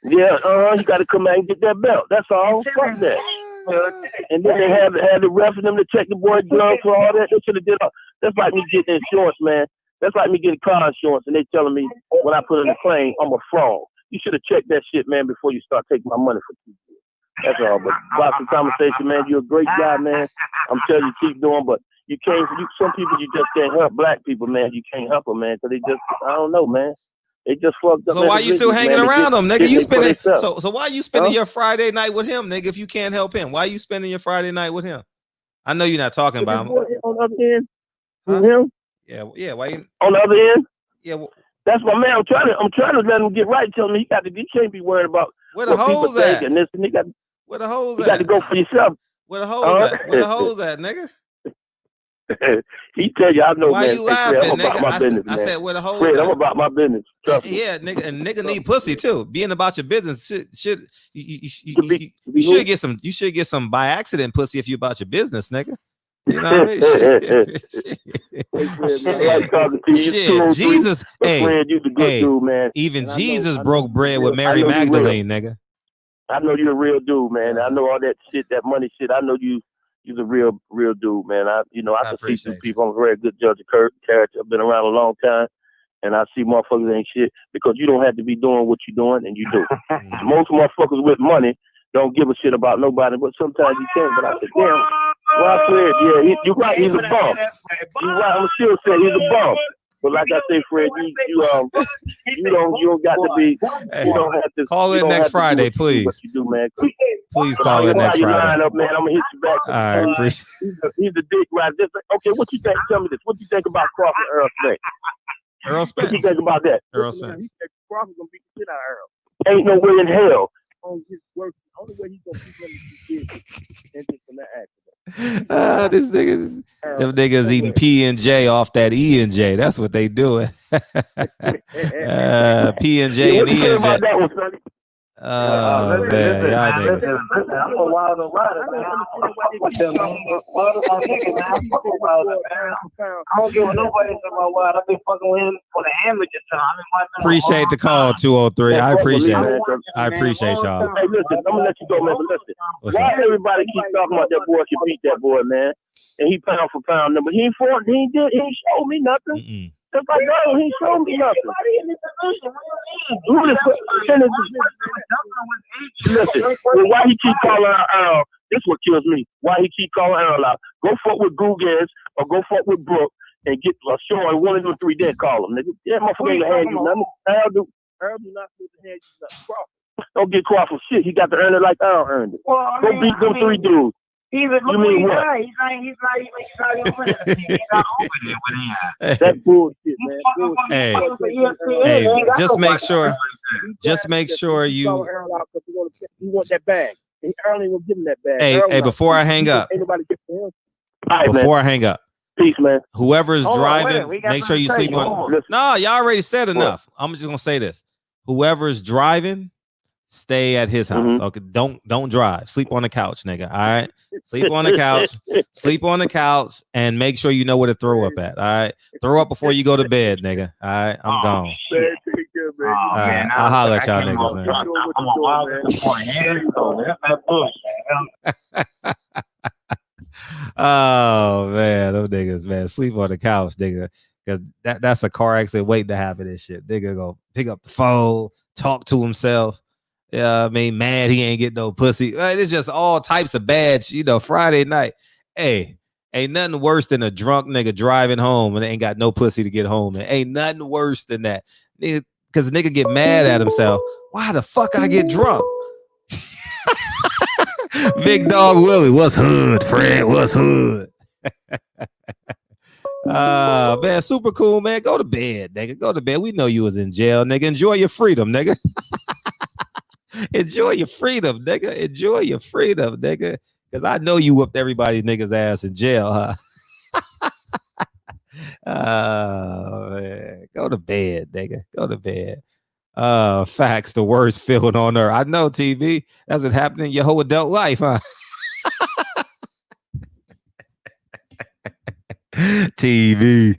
S12: Yeah, you got to come out and get that belt. That's all. Fuck that. And then they had the ref and them to check the boy's gloves for all that. They should have did all. That's like me getting insurance, man. That's like me getting car insurance, and they telling me when I put in a claim, I'm a fraud. You should have checked that shit, man, before you start taking my money for 2 years. That's all. But about the conversation, man, you're a great guy, man. I'm telling you, keep doing, but you can't. Some people you just can't help. Black people, man, you can't help them, man, because they just, I don't know, man. They just fucked up.
S2: So why you still hanging around him, nigga? You spending so why you spending your Friday night with him, nigga? If you can't help him, why you spending your Friday night with him? I know you're not talking about him.
S12: On the other end, him.
S2: Yeah. Why you
S12: on the other end?
S2: Yeah, well,
S12: that's my man. I'm trying to let him get right. Tell me he can't be worried about
S2: where the hoes at.
S12: And this, and
S2: where the hoes at?
S12: You got to go for yourself.
S2: Where the hoes at? Where the hoes at, nigga?
S12: He tell you, I know,
S2: why
S12: man.
S2: You laughing,
S12: I'm about my business, man.
S2: I said, where the hoes
S12: Fred,
S2: at?
S12: I'm about my business.
S2: Yeah, nigga, and nigga need pussy too. Being about your business should you should get some. You should get some by accident pussy if you about your business, nigga. You know what I mean? Shit. Jesus,
S12: Fred, you the good dude, man.
S2: Even Jesus broke bread with Mary Magdalene, nigga.
S12: I know you're a real dude, man. I know all that shit, that money shit. I know you're a real dude, man. I can see some people. I'm a very good judge of character. I've been around a long time, and I see motherfuckers ain't shit because you don't have to be doing what you're doing, and you do. Most motherfuckers with money don't give a shit about nobody, but sometimes you can. But I said, damn, well, Fred, yeah, you're right. He's a bum. You're right. I'm still saying he's a bum. But like I say, Fred, you don't got to be. You don't have to
S2: call it next Friday, please.
S12: What you do, man?
S2: Please call it next Friday.
S12: Line up, man. I'm gonna hit you back.
S2: All right, appreciate.
S12: He's a dick, right? Okay, what you think? Tell me this. What you think about Crawford Earl Spence?
S2: Earl Spence.
S12: What you think about that?
S2: Earl Spence.
S12: He said Crawford gonna beat the shit out of Earl. Ain't no way in hell. On his work, the only way he's gonna beat him is from that accident.
S2: This nigga, them niggas eating P&J off that E&J. That's what they doing. P&J and E&J. Oh man, y'all niggas.
S10: I'm a wild rider, man. I don't give nobody about wild. I've been fucking with him for the amateur time.
S2: Appreciate the call, 203. I appreciate it. I appreciate y'all.
S12: Hey, listen, I'm gonna let you go, man. But listen, why everybody keep talking about that boy can beat that boy, man? And he pound for pound number. He ain't show me nothing. Just like that, he showed me nothing. Listen, why he keep calling out Earl? This what kills me. Why he keep calling Earl out? Go fuck with Gugez or go fuck with Brooke and get Sean. One of them three dead. Call him, nigga. Yeah, motherfucker ain't gonna hand you nothing. Earl do not supposed to hand you nothing. Crawford. Don't get Crawford shit. He got to earn it like Earl earned it. Go beat them three dudes.
S10: He's a movie guy. He's not even winning. He's not over there with him.
S12: That's bullshit, man.
S2: Hey, just make sure you
S12: want that bag. And Earl ain't gonna give him that bag.
S2: Hey, before I hang up. Before I hang up.
S12: Peace, man.
S2: Whoever's driving, make sure you sleep on. No, y'all already said enough. I'm just gonna say this. Whoever's driving, Stay at his house. Okay, don't drive. Sleep on the couch, nigga. All right, sleep on the couch. Sleep on the couch, and make sure you know where to throw up at. All right, throw up before you go to bed, nigga. All right, I'm gone.
S8: Man,
S2: I'll holler at y'all niggas, man. Oh man, those niggas, man, sleep on the couch, nigga. Cause that's a car accident waiting to happen. This shit, nigga, go pick up the phone, talk to himself. Yeah, I mean, mad he ain't get no pussy. It's just all types of bad, Friday night. Hey, ain't nothing worse than a drunk nigga driving home and ain't got no pussy to get home. And ain't nothing worse than that, nigga. Cause a nigga get mad at himself. Why the fuck I get drunk? Big Dog Willie, what's hood, Fred? What's hood? Man, super cool, man. Go to bed, nigga. Go to bed. We know you was in jail, nigga. Enjoy your freedom, nigga. Enjoy your freedom, nigga. Enjoy your freedom, nigga. Because I know you whooped everybody's nigga's ass in jail, huh? Man. Go to bed, nigga. Go to bed. Facts, the worst feeling on earth. I know, TV. That's what happened in your whole adult life, huh? TV.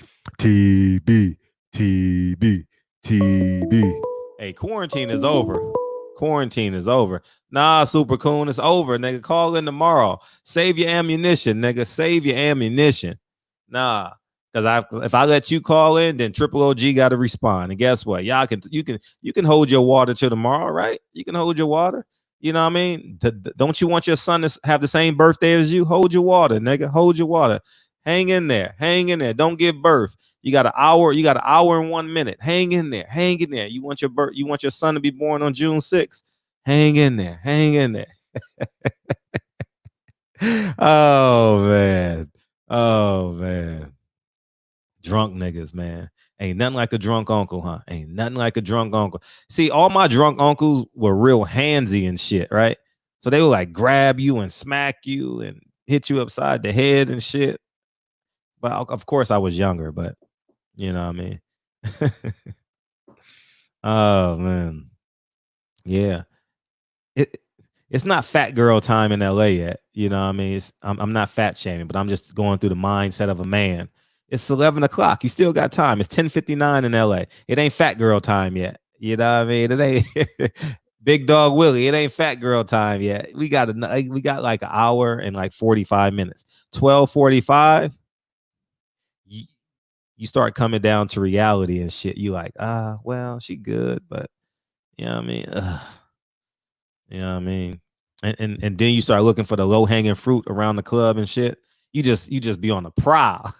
S2: Hey, quarantine is over. Quarantine is over. Nah, Super Coon, it's over, nigga. Call in tomorrow. Save your ammunition, nigga. Save your ammunition. Nah, because if I let you call in, then Triple OG got to respond. And guess what? You can hold your water till tomorrow, right? You can hold your water. You know what I mean? Don't you want your son to have the same birthday as you? Hold your water, nigga. Hold your water. Hang in there. Hang in there. Don't give birth. You got an hour. You got an hour and 1 minute. Hang in there. Hang in there. You want your son to be born on June 6th. Hang in there. Hang in there. Oh man. Oh man. Drunk niggas, man. Ain't nothing like a drunk uncle, huh? Ain't nothing like a drunk uncle. See, all my drunk uncles were real handsy and shit, right? So they would like grab you and smack you and hit you upside the head and shit. But of course I was younger, but you know what I mean? Oh man. Yeah. It's not fat girl time in LA yet. You know what I mean? I'm not fat shaming, but I'm just going through the mindset of a man. It's 11 o'clock. You still got time. It's 10:59 in LA. It ain't fat girl time yet. You know what I mean? It ain't Big Dog Willie. It ain't fat girl time yet. We got like an hour and like 45 minutes. 12:45. You start coming down to reality and shit. You like, well, she good, but you know what I mean? You know what I mean? And then you start looking for the low hanging fruit around the club and shit. You just be on the prowl.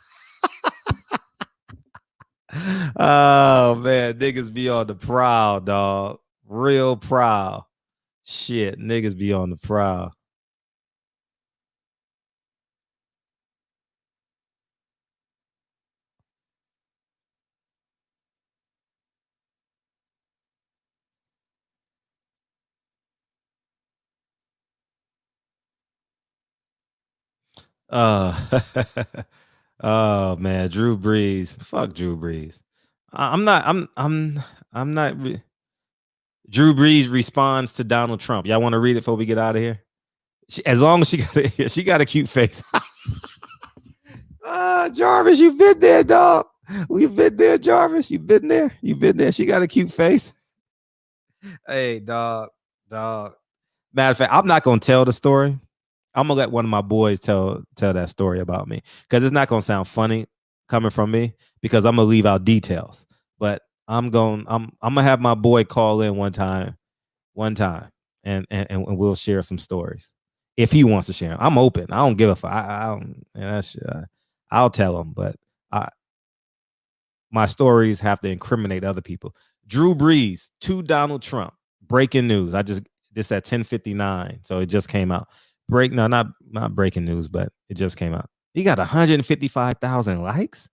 S2: Oh man, niggas be on the prowl, dog. Real prowl. Shit, niggas be on the prowl. Oh man, Drew Brees. Fuck Drew Brees. I'm not. Drew Brees responds to Donald Trump. Y'all want to read it before we get out of here? As long as she got a cute face. Jarvis, you've been there, dog. We've been there, Jarvis. You've been there. You've been there. She got a cute face. Hey, dog. Matter of fact, I'm not gonna tell the story. I'm gonna let one of my boys tell that story about me because it's not gonna sound funny coming from me because I'm gonna leave out details. But I'm gonna have my boy call in one time, and we'll share some stories if he wants to share them. I'm open. I don't give a fuck. I'll tell him, but my stories have to incriminate other people. Drew Brees to Donald Trump. Breaking news. This at 10:59, so it just came out. Not breaking news, but it just came out. He got 155,000 likes.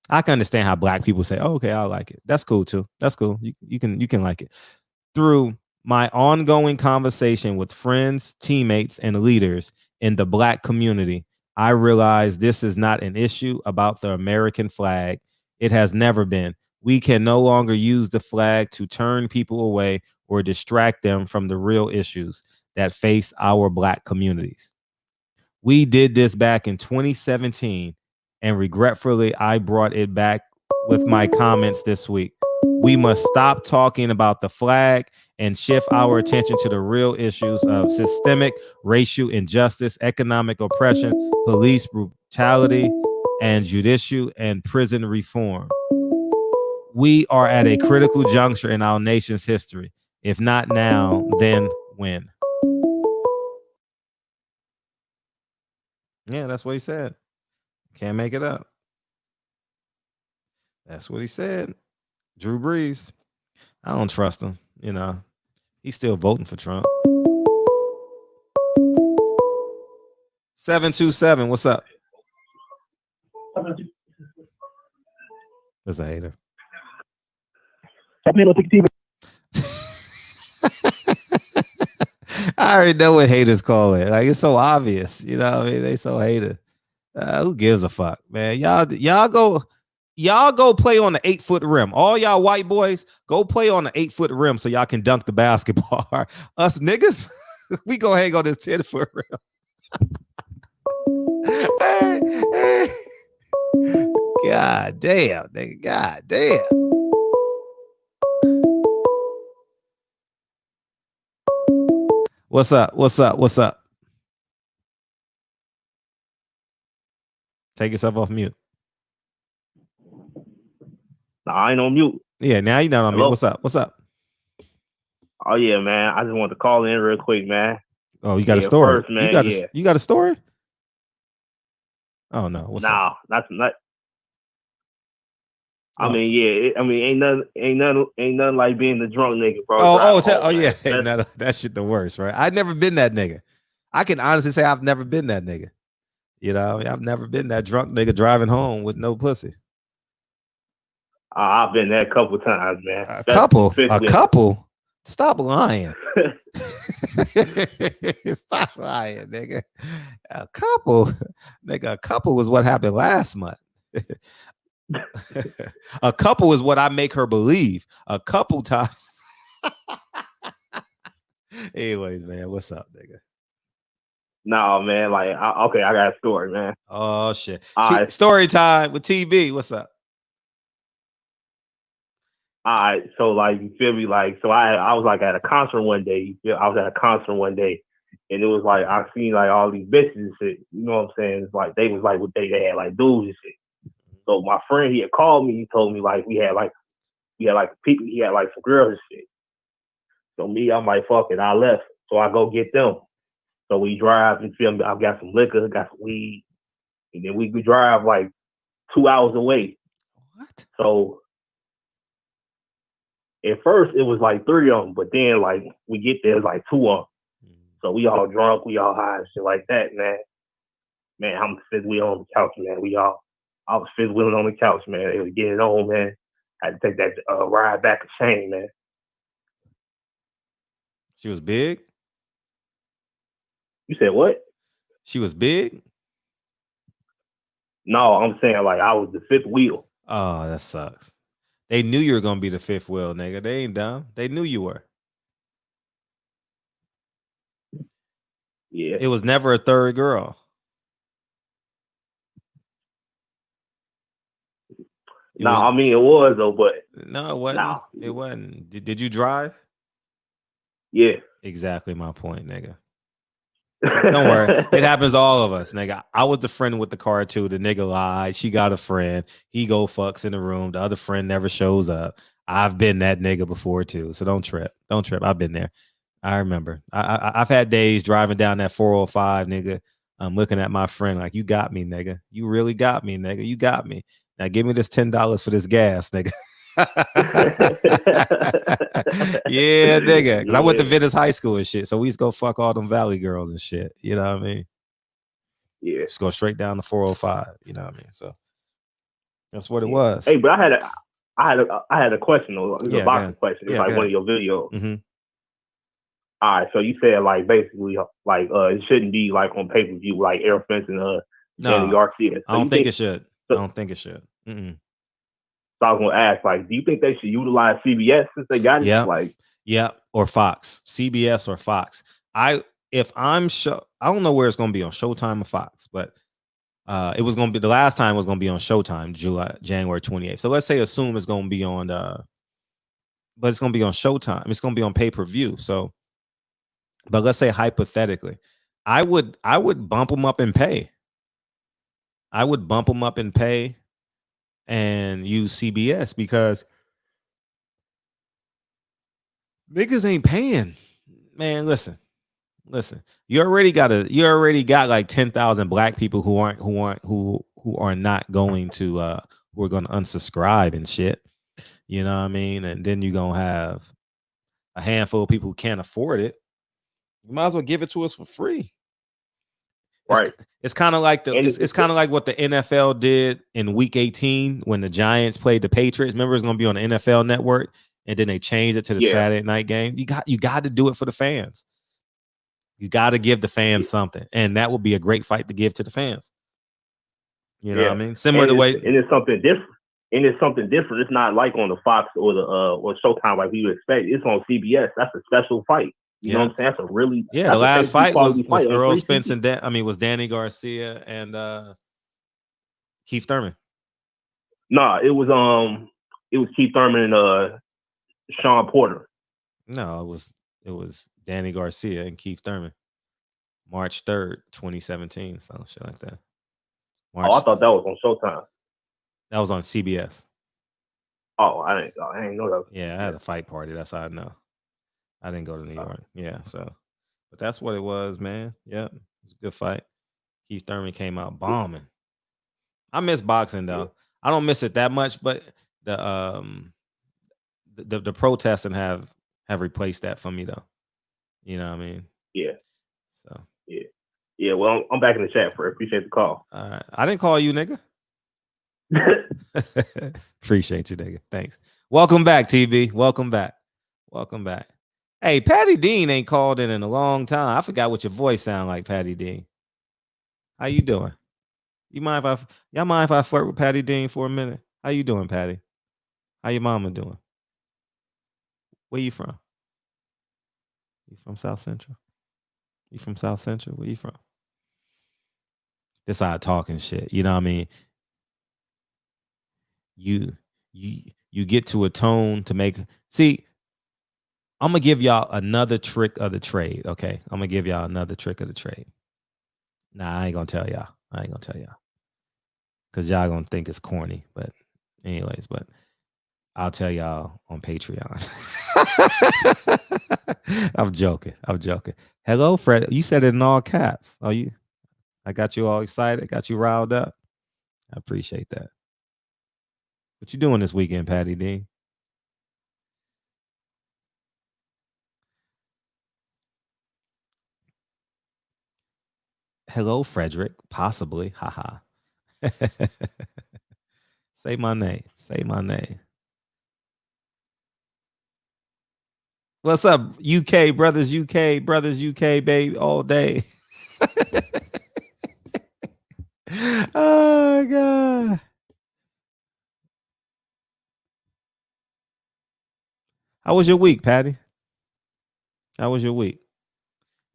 S2: I can understand how black people say, oh, okay, I like it. That's cool too. That's cool. You can like it. Through my ongoing conversation with friends, teammates, and leaders in the black community, I realize this is not an issue about the American flag. It has never been. We can no longer use the flag to turn people away or distract them from the real issues that face our Black communities. We did this back in 2017, and regretfully, I brought it back with my comments this week. We must stop talking about the flag and shift our attention to the real issues of systemic racial injustice, economic oppression, police brutality, and judicial and prison reform. We are at a critical juncture in our nation's history. If not now, then when? Yeah, that's what he said. Can't make it up. That's what he said. Drew Brees. I don't trust him. You know, he's still voting for Trump. 727, what's up? That's a hater. I already know what haters call it. Like, it's so obvious. You know what I mean? They so hater. Who gives a fuck, man? Y'all go play on the 8-foot rim. All y'all white boys, go play on the 8-foot rim so y'all can dunk the basketball. Us niggas, we go hang on this 10-foot rim. Hey. God damn, nigga. God damn. What's up? What's up? What's up? Take yourself off mute.
S13: Nah, I ain't on mute.
S2: Yeah, now you're not on mute. What's up? What's up?
S13: Oh yeah, man. I just wanted to call in real quick, man.
S2: Oh, you got a story? First, man, you got a story? Oh no. What's up?
S13: That's not. I mean, yeah. Ain't nothing like being the drunk nigga, bro.
S2: Yeah. That shit the worst, right? I've never been that nigga. I can honestly say I've never been that nigga. You know, I've never been that drunk nigga driving home with no pussy.
S13: I've been there a couple times, man.
S2: A couple? Stop lying. Stop lying, nigga. A couple was what happened last month. A couple is what I make her believe. A couple times. Anyways, man, what's up, nigga?
S13: No, man, like, I got a story, man.
S2: Oh, shit. Story time with TB. What's up?
S13: All right, so, like, you feel me? Like, so I was, like, at a concert one day. I was at a concert one day, and it was, like, I seen, like, all these bitches and shit. You know what I'm saying? It's like, they was, like, what they had, like, dudes and shit. So my friend, he had called me. He told me, like, he had some girls and shit. So me, I'm like, fuck it. I left. So I go get them. So we drive, and feel me? I've got some liquor, got some weed. And then we drive, like, 2 hours away.
S2: What?
S13: So at first, it was, like, 3 of them. But then, like, we get there, it's, like, 2 of them. So we all drunk. We all high and shit like that, man. Man, I'm fifth wheel on the couch, man. I was fifth wheeling on the couch, man. It was getting on, man. I had to take that ride back to Shane, man.
S2: She was big?
S13: You said what?
S2: She was big?
S13: No, I'm saying, like, I was the fifth wheel.
S2: Oh, that sucks. They knew you were going to be the fifth wheel, nigga. They ain't dumb. They knew you were.
S13: Yeah.
S2: It was never a third girl.
S13: I mean, it was, though, but...
S2: No, it wasn't.
S13: No.
S2: It wasn't. Did you drive?
S13: Yeah.
S2: Exactly my point, nigga. Don't worry. It happens to all of us, nigga. I was the friend with the car, too. The nigga lied. She got a friend. He go fucks in the room. The other friend never shows up. I've been that nigga before, too. So don't trip. Don't trip. I've been there. I remember. I've had days driving down that 405, nigga. I'm looking at my friend like, you got me, nigga. You really got me, nigga. You got me. Now give me this $10 for this gas, nigga. Yeah, nigga. Because I went to Venice High School and shit. So we used to go fuck all them Valley girls and shit. You know what I mean?
S13: Yeah.
S2: Just go straight down to 405. You know what I mean? So that's what it was.
S13: Hey, but I had a question though. It was a boxing question. It's like one of your videos.
S2: Mm-hmm.
S13: All right, so you said like basically like it shouldn't be like on pay-per-view like Air Fence and Danny Garcia. So
S2: I don't think it should. I don't think it should.
S13: So I was gonna ask, like, do you think they should utilize CBS since they got it?
S2: Yeah.
S13: Like,
S2: Yeah, or Fox, CBS or Fox. I don't know where it's going to be, on Showtime or Fox, but it was going to be, the last time was going to be on Showtime, January 28th. So let's say assume it's going to be on but it's going to be on Showtime. It's going to be on pay-per-view. So, but let's say hypothetically, I would bump them up in pay. I would bump them up in pay and use CBS, because niggas ain't paying. Man, listen. You already got like 10,000 black people who are not going to who are going to unsubscribe and shit. You know what I mean? And then you're going to have a handful of people who can't afford it. You might as well give it to us for free.
S13: Right.
S2: It's kind of like it's kind of like what the NFL did in week 18 when the Giants played the Patriots. Remember, it's going to be on the NFL network, and then they changed it to the Saturday night game. You got to do it for the fans. You got to give the fans something, and that would be a great fight to give to the fans. You know what I mean? Similar to the way,
S13: and it's something different. It's not like on the Fox or the or Showtime like you expect. It's on CBS. That's a special fight. You know what I'm saying? That's a really
S2: the last fight was Earl Spence and was Danny Garcia and Keith Thurman.
S13: Nah, it was Keith Thurman and Sean Porter.
S2: No, it was Danny Garcia and Keith Thurman. March 3rd, 2017. Some shit like that.
S13: I thought that was on Showtime.
S2: That was on CBS.
S13: Oh, I didn't know that.
S2: Yeah, I had a fight party. That's how I know. I didn't go to New York. Yeah, so, but that's what it was, man. Yep, it was a good fight. Keith Thurman came out bombing. I miss boxing though. I don't miss it that much, but the protesting have replaced that for me though. You know what I mean?
S13: Yeah.
S2: So
S13: yeah. Well, I'm back in the chat. Appreciate the call.
S2: All right, I didn't call you, nigga. Appreciate you, nigga. Thanks. Welcome back, TB. Welcome back. Hey, Patty Dean ain't called in a long time. I forgot what your voice sound like, Patty Dean. How you doing? Y'all mind if I flirt with Patty Dean for a minute? How you doing, Patty? How your mama doing? Where you from? You from South Central? Where you from? This how talking shit. You know what I mean? You get to a tone to make. See, I'm gonna give y'all another trick of the trade. Okay, I'm gonna give y'all another trick of the trade. Nah, I ain't gonna tell y'all. Cause y'all gonna think it's corny. But anyways, but I'll tell y'all on Patreon. I'm joking. Hello, Fred. You said it in all caps. Oh, I got you all excited. Got you riled up. I appreciate that. What you doing this weekend, Patty Dean? Hello, Frederick. Possibly. Haha. Say my name. What's up, UK brothers? UK baby, all day. Oh God. How was your week, Patty? How was your week?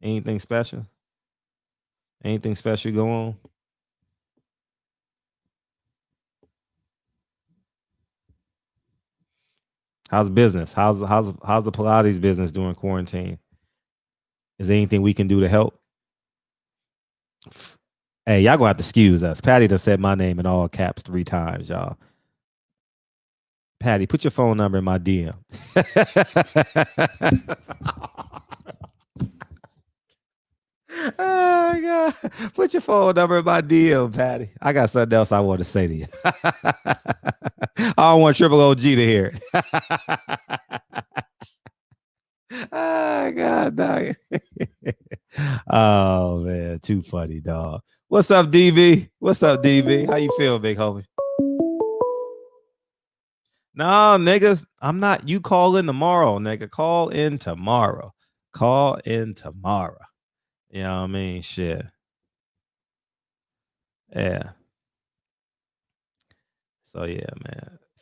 S2: Anything special? Anything special going on? How's business? How's the Pilates business during quarantine? Is there anything we can do to help? Hey, y'all gonna have to excuse us. Patty done said my name in all caps 3 times, y'all. Patty, put your phone number in my DM. Oh God. Put your phone number in my DM, Patty. I got something else I want to say to you. I don't want Triple OG to hear it. Oh God, dog. Oh man, too funny, dog. What's up, DB? How you feel, big homie? No, niggas, I'm not. You call in tomorrow, nigga. Call in tomorrow. You know what I mean? Shit. Yeah. So yeah,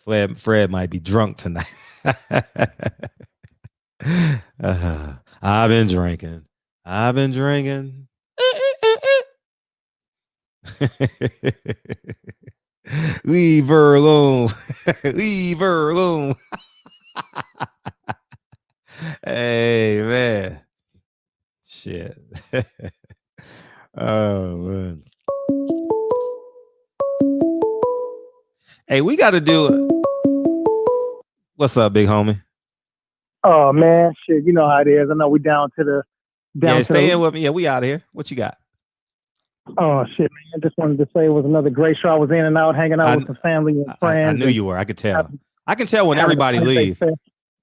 S2: man. Fred might be drunk tonight. I've been drinking. I've been drinking. Leave her alone. Leave her alone. Hey, man. Shit. Oh, man. Hey, we got to do it. What's up, big homie?
S14: Oh, man. Shit, you know how it is. I know we down to the...
S2: Yeah, stay in with me. Yeah, we out of here. What you got?
S14: Oh, shit, man. I just wanted to say it was another great show. I was in and out, hanging out with the family and friends.
S2: I knew you were. I could tell. I can tell when everybody leave.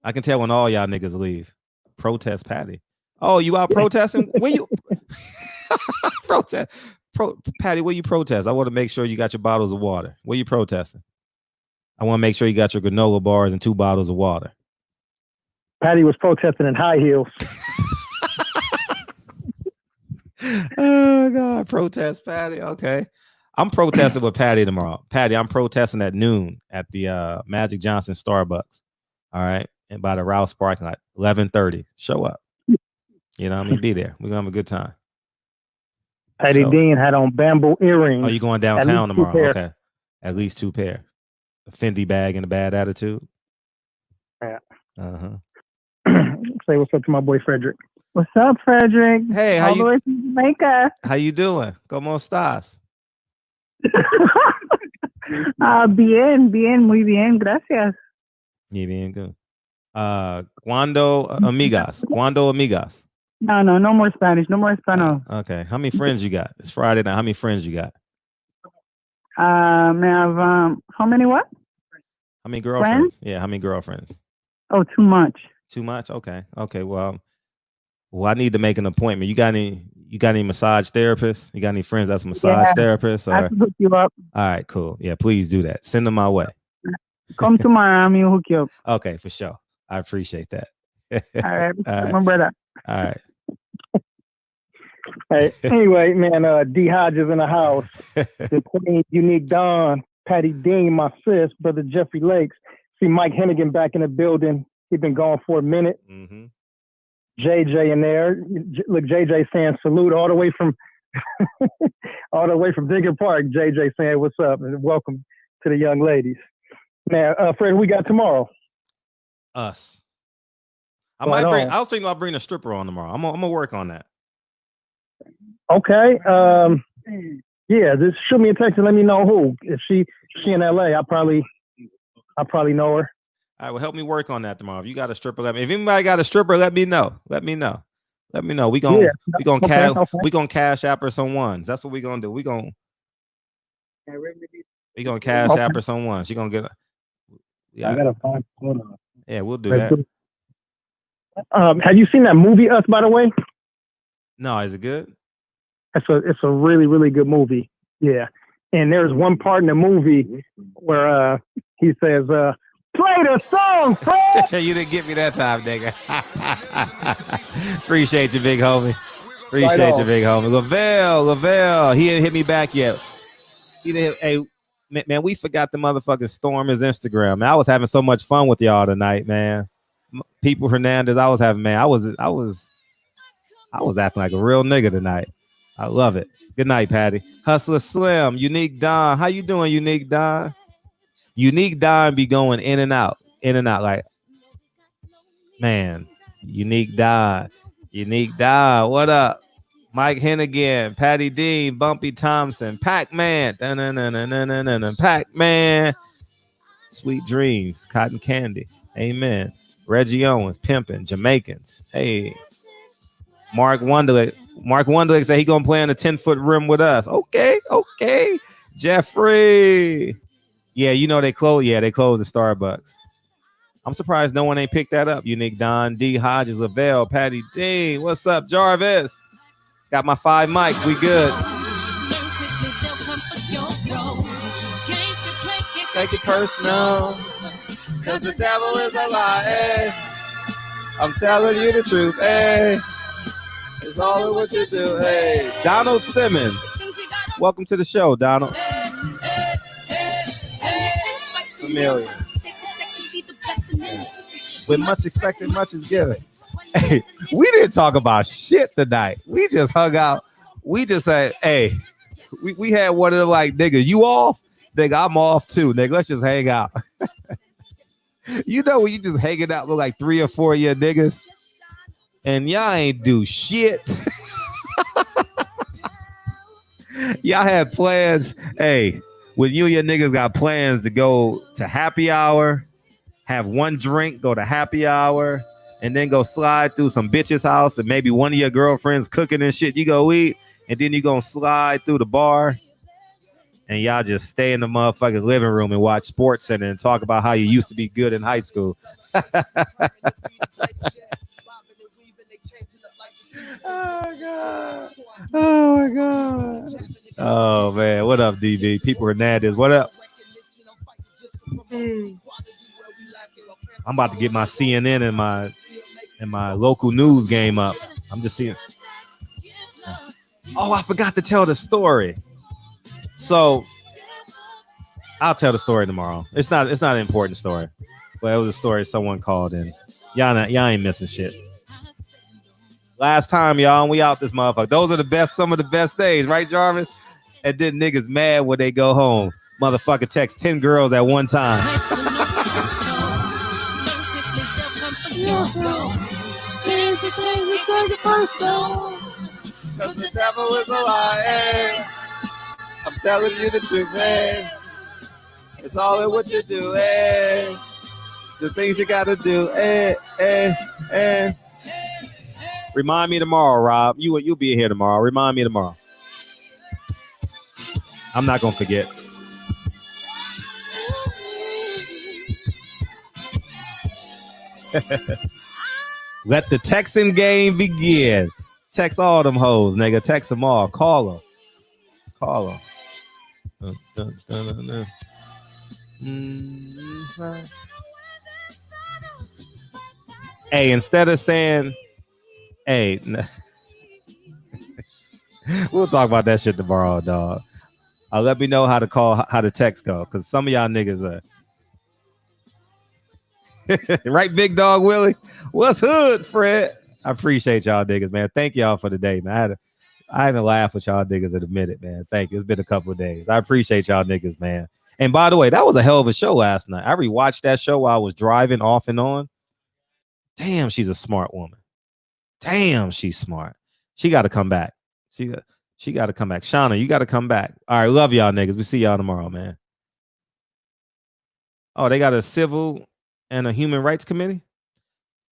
S2: I can tell when all y'all niggas leave. Protest Patty. Oh, you out protesting? Where you protest? Patty, where you protest? I want to make sure you got your bottles of water. Where you protesting? I want to make sure you got your granola bars and 2 bottles of water.
S14: Patty was protesting in high heels.
S2: Oh God, protest Patty. Okay. I'm protesting with Patty tomorrow. Patty, I'm protesting at noon at the Magic Johnson Starbucks. All right. And by the Rouse parking lot, 11:30. Show up. You know what I mean? Be there. We're gonna have a good time.
S14: Patty Dean had on bamboo earrings.
S2: Oh, you going downtown tomorrow? Okay. At least 2 pair. A Fendi bag and a bad attitude.
S14: Yeah.
S2: Uh-huh.
S14: Say what's up to my boy Frederick.
S15: What's up, Frederick?
S2: Hey,
S15: all the way from Jamaica.
S2: How you doing? ¿Cómo estás?
S15: Bien, muy bien, gracias.
S2: Yeah, bien good. Cuando amigas?
S15: No more Spanish. No more Spanish.
S2: Okay. How many friends you got? It's Friday night. How many friends you got?
S15: I have how many what?
S2: How many girlfriends?
S15: Friends?
S2: Yeah, how many girlfriends?
S15: Oh, too much.
S2: Too much? Okay. Well, I need to make an appointment. You got any massage therapists? You got any friends that's massage therapists? Or...
S15: I can hook you up.
S2: All right, cool. Yeah, please do that. Send them my way.
S15: Come tomorrow, I'm gonna hook you up.
S2: Okay, for sure. I appreciate that.
S15: All right,
S2: All right.
S15: my brother.
S2: All right.
S14: Hey, anyway, man, D Hodges in the house. The Queen, Unique Don, Patty Dean, my sis, brother Jeffrey Lakes. See Mike Hennigan back in the building. He's been gone for a minute.
S2: Mm-hmm.
S14: JJ in there. Look, JJ saying salute all the way from Dicker Park. JJ saying what's up and welcome to the young ladies. Man, Fred, we got tomorrow.
S2: Us. I was thinking about bringing a stripper on tomorrow. I'm gonna work on that.
S14: Okay. Yeah, just shoot me a text and let me know who. If she in LA, I probably know her.
S2: All right, well, help me work on that tomorrow. If you got a stripper, let me. If anybody got a stripper, let me know. We gonna cash app her some ones. That's what we gonna do. We gonna cash app her some ones. She gonna get.
S14: I gotta find. Hold on.
S2: Yeah, we'll do that.
S14: Have you seen that movie Us? By the way.
S2: No, is it good?
S14: It's a really, really good movie. Yeah, and there's one part in the movie where he says, "Play the song, Fred."
S2: You didn't get me that time, nigga. Appreciate you, big homie. Appreciate you, big homie. Lavelle. He didn't hit me back yet. He didn't. Hey, man, we forgot the motherfucking storm his Instagram. Man, I was having so much fun with y'all tonight, man. People Hernandez, I was having, man. I was acting like a real nigga tonight. I love it. Good night, Patty. Hustler Slim, Unique Don. How you doing, Unique Don? Unique Don be going in and out. Like, man, Unique Don. What up? Mike Hennigan, Patty Dean, Bumpy Thompson, Pac-Man. Pac-Man. Sweet Dreams, Cotton Candy. Amen. Reggie Owens, Pimpin', Jamaicans. Hey. Mark Wonderlick said he gonna play in a 10-foot rim with us. Okay. Jeffrey. Yeah, you know they closed the Starbucks. I'm surprised no one ain't picked that up. Unique Don, D Hodges, Lavelle, Patty Dean. What's up, Jarvis? Got my 5 mics. We good. Take it personal, cause the devil is a lie. Hey. I'm telling you the truth. Hey. It's all in what you do. Hey, Donald Simmons. Welcome to the show, Donald. Familiar. With much expected, much is given. Hey, we didn't talk about shit tonight. We just hung out. We just said, hey, we had one of them like, nigga, you off? Nigga, I'm off too. Nigga, let's just hang out. You know when you just hanging out with like 3 or 4 of your niggas and y'all ain't do shit. Y'all had plans. Hey, when you and your niggas got plans to go to happy hour, have one drink, go to happy hour, and then go slide through some bitch's house and maybe one of your girlfriends cooking and shit. You go eat, and then you gonna slide through the bar, and y'all just stay in the motherfucking living room and watch Sports Center and talk about how you used to be good in high school. Oh god! Oh my god! Oh man, what up, DB? People Hernandez, what up? I'm about to get my CNN and my local news game up. I'm just seeing. Oh, I forgot to tell the story. So I'll tell the story tomorrow. It's not an important story, but it was a story someone called in. Y'all ain't missing shit. Last time, y'all, and we out this motherfucker. Those are some of the best days, right, Jarvis? And then niggas mad when they go home. Motherfucker text 10 girls at one time. The devil is a liar. I'm telling you the truth, man. It's all in what you do, eh? It's the things you gotta do, eh. Remind me tomorrow, Rob. You'll be here tomorrow. Remind me tomorrow. I'm not gonna forget. Let the Texan game begin. Text all them hoes, nigga. Text them all. Call them. Hey, instead of saying, hey, we'll talk about that shit tomorrow, dog. Let me know how the text go, because some of y'all niggas are right, big dog Willie. What's hood, Fred? I appreciate y'all niggas, man. Thank y'all for the day, man. I haven't laughed with y'all niggas in a minute, man. Thank you. It's been a couple of days. I appreciate y'all niggas, man. And by the way, that was a hell of a show last night. I rewatched that show while I was driving off and on. Damn, she's a smart woman. Damn, she's smart. She got to come back. She got to come back. Shauna, you got to come back. All right, love y'all niggas. We see y'all tomorrow, man. Oh, they got a civil and a human rights committee?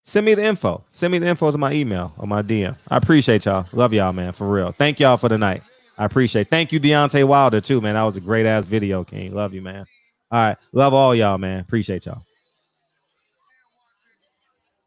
S2: Send me the info. Send me the info to my email or my DM. I appreciate y'all. Love y'all, man, for real. Thank y'all for the night. I appreciate. Thank you, Deontay Wilder, too, man. That was a great-ass video, King. Love you, man. All right. Love all y'all, man. Appreciate y'all.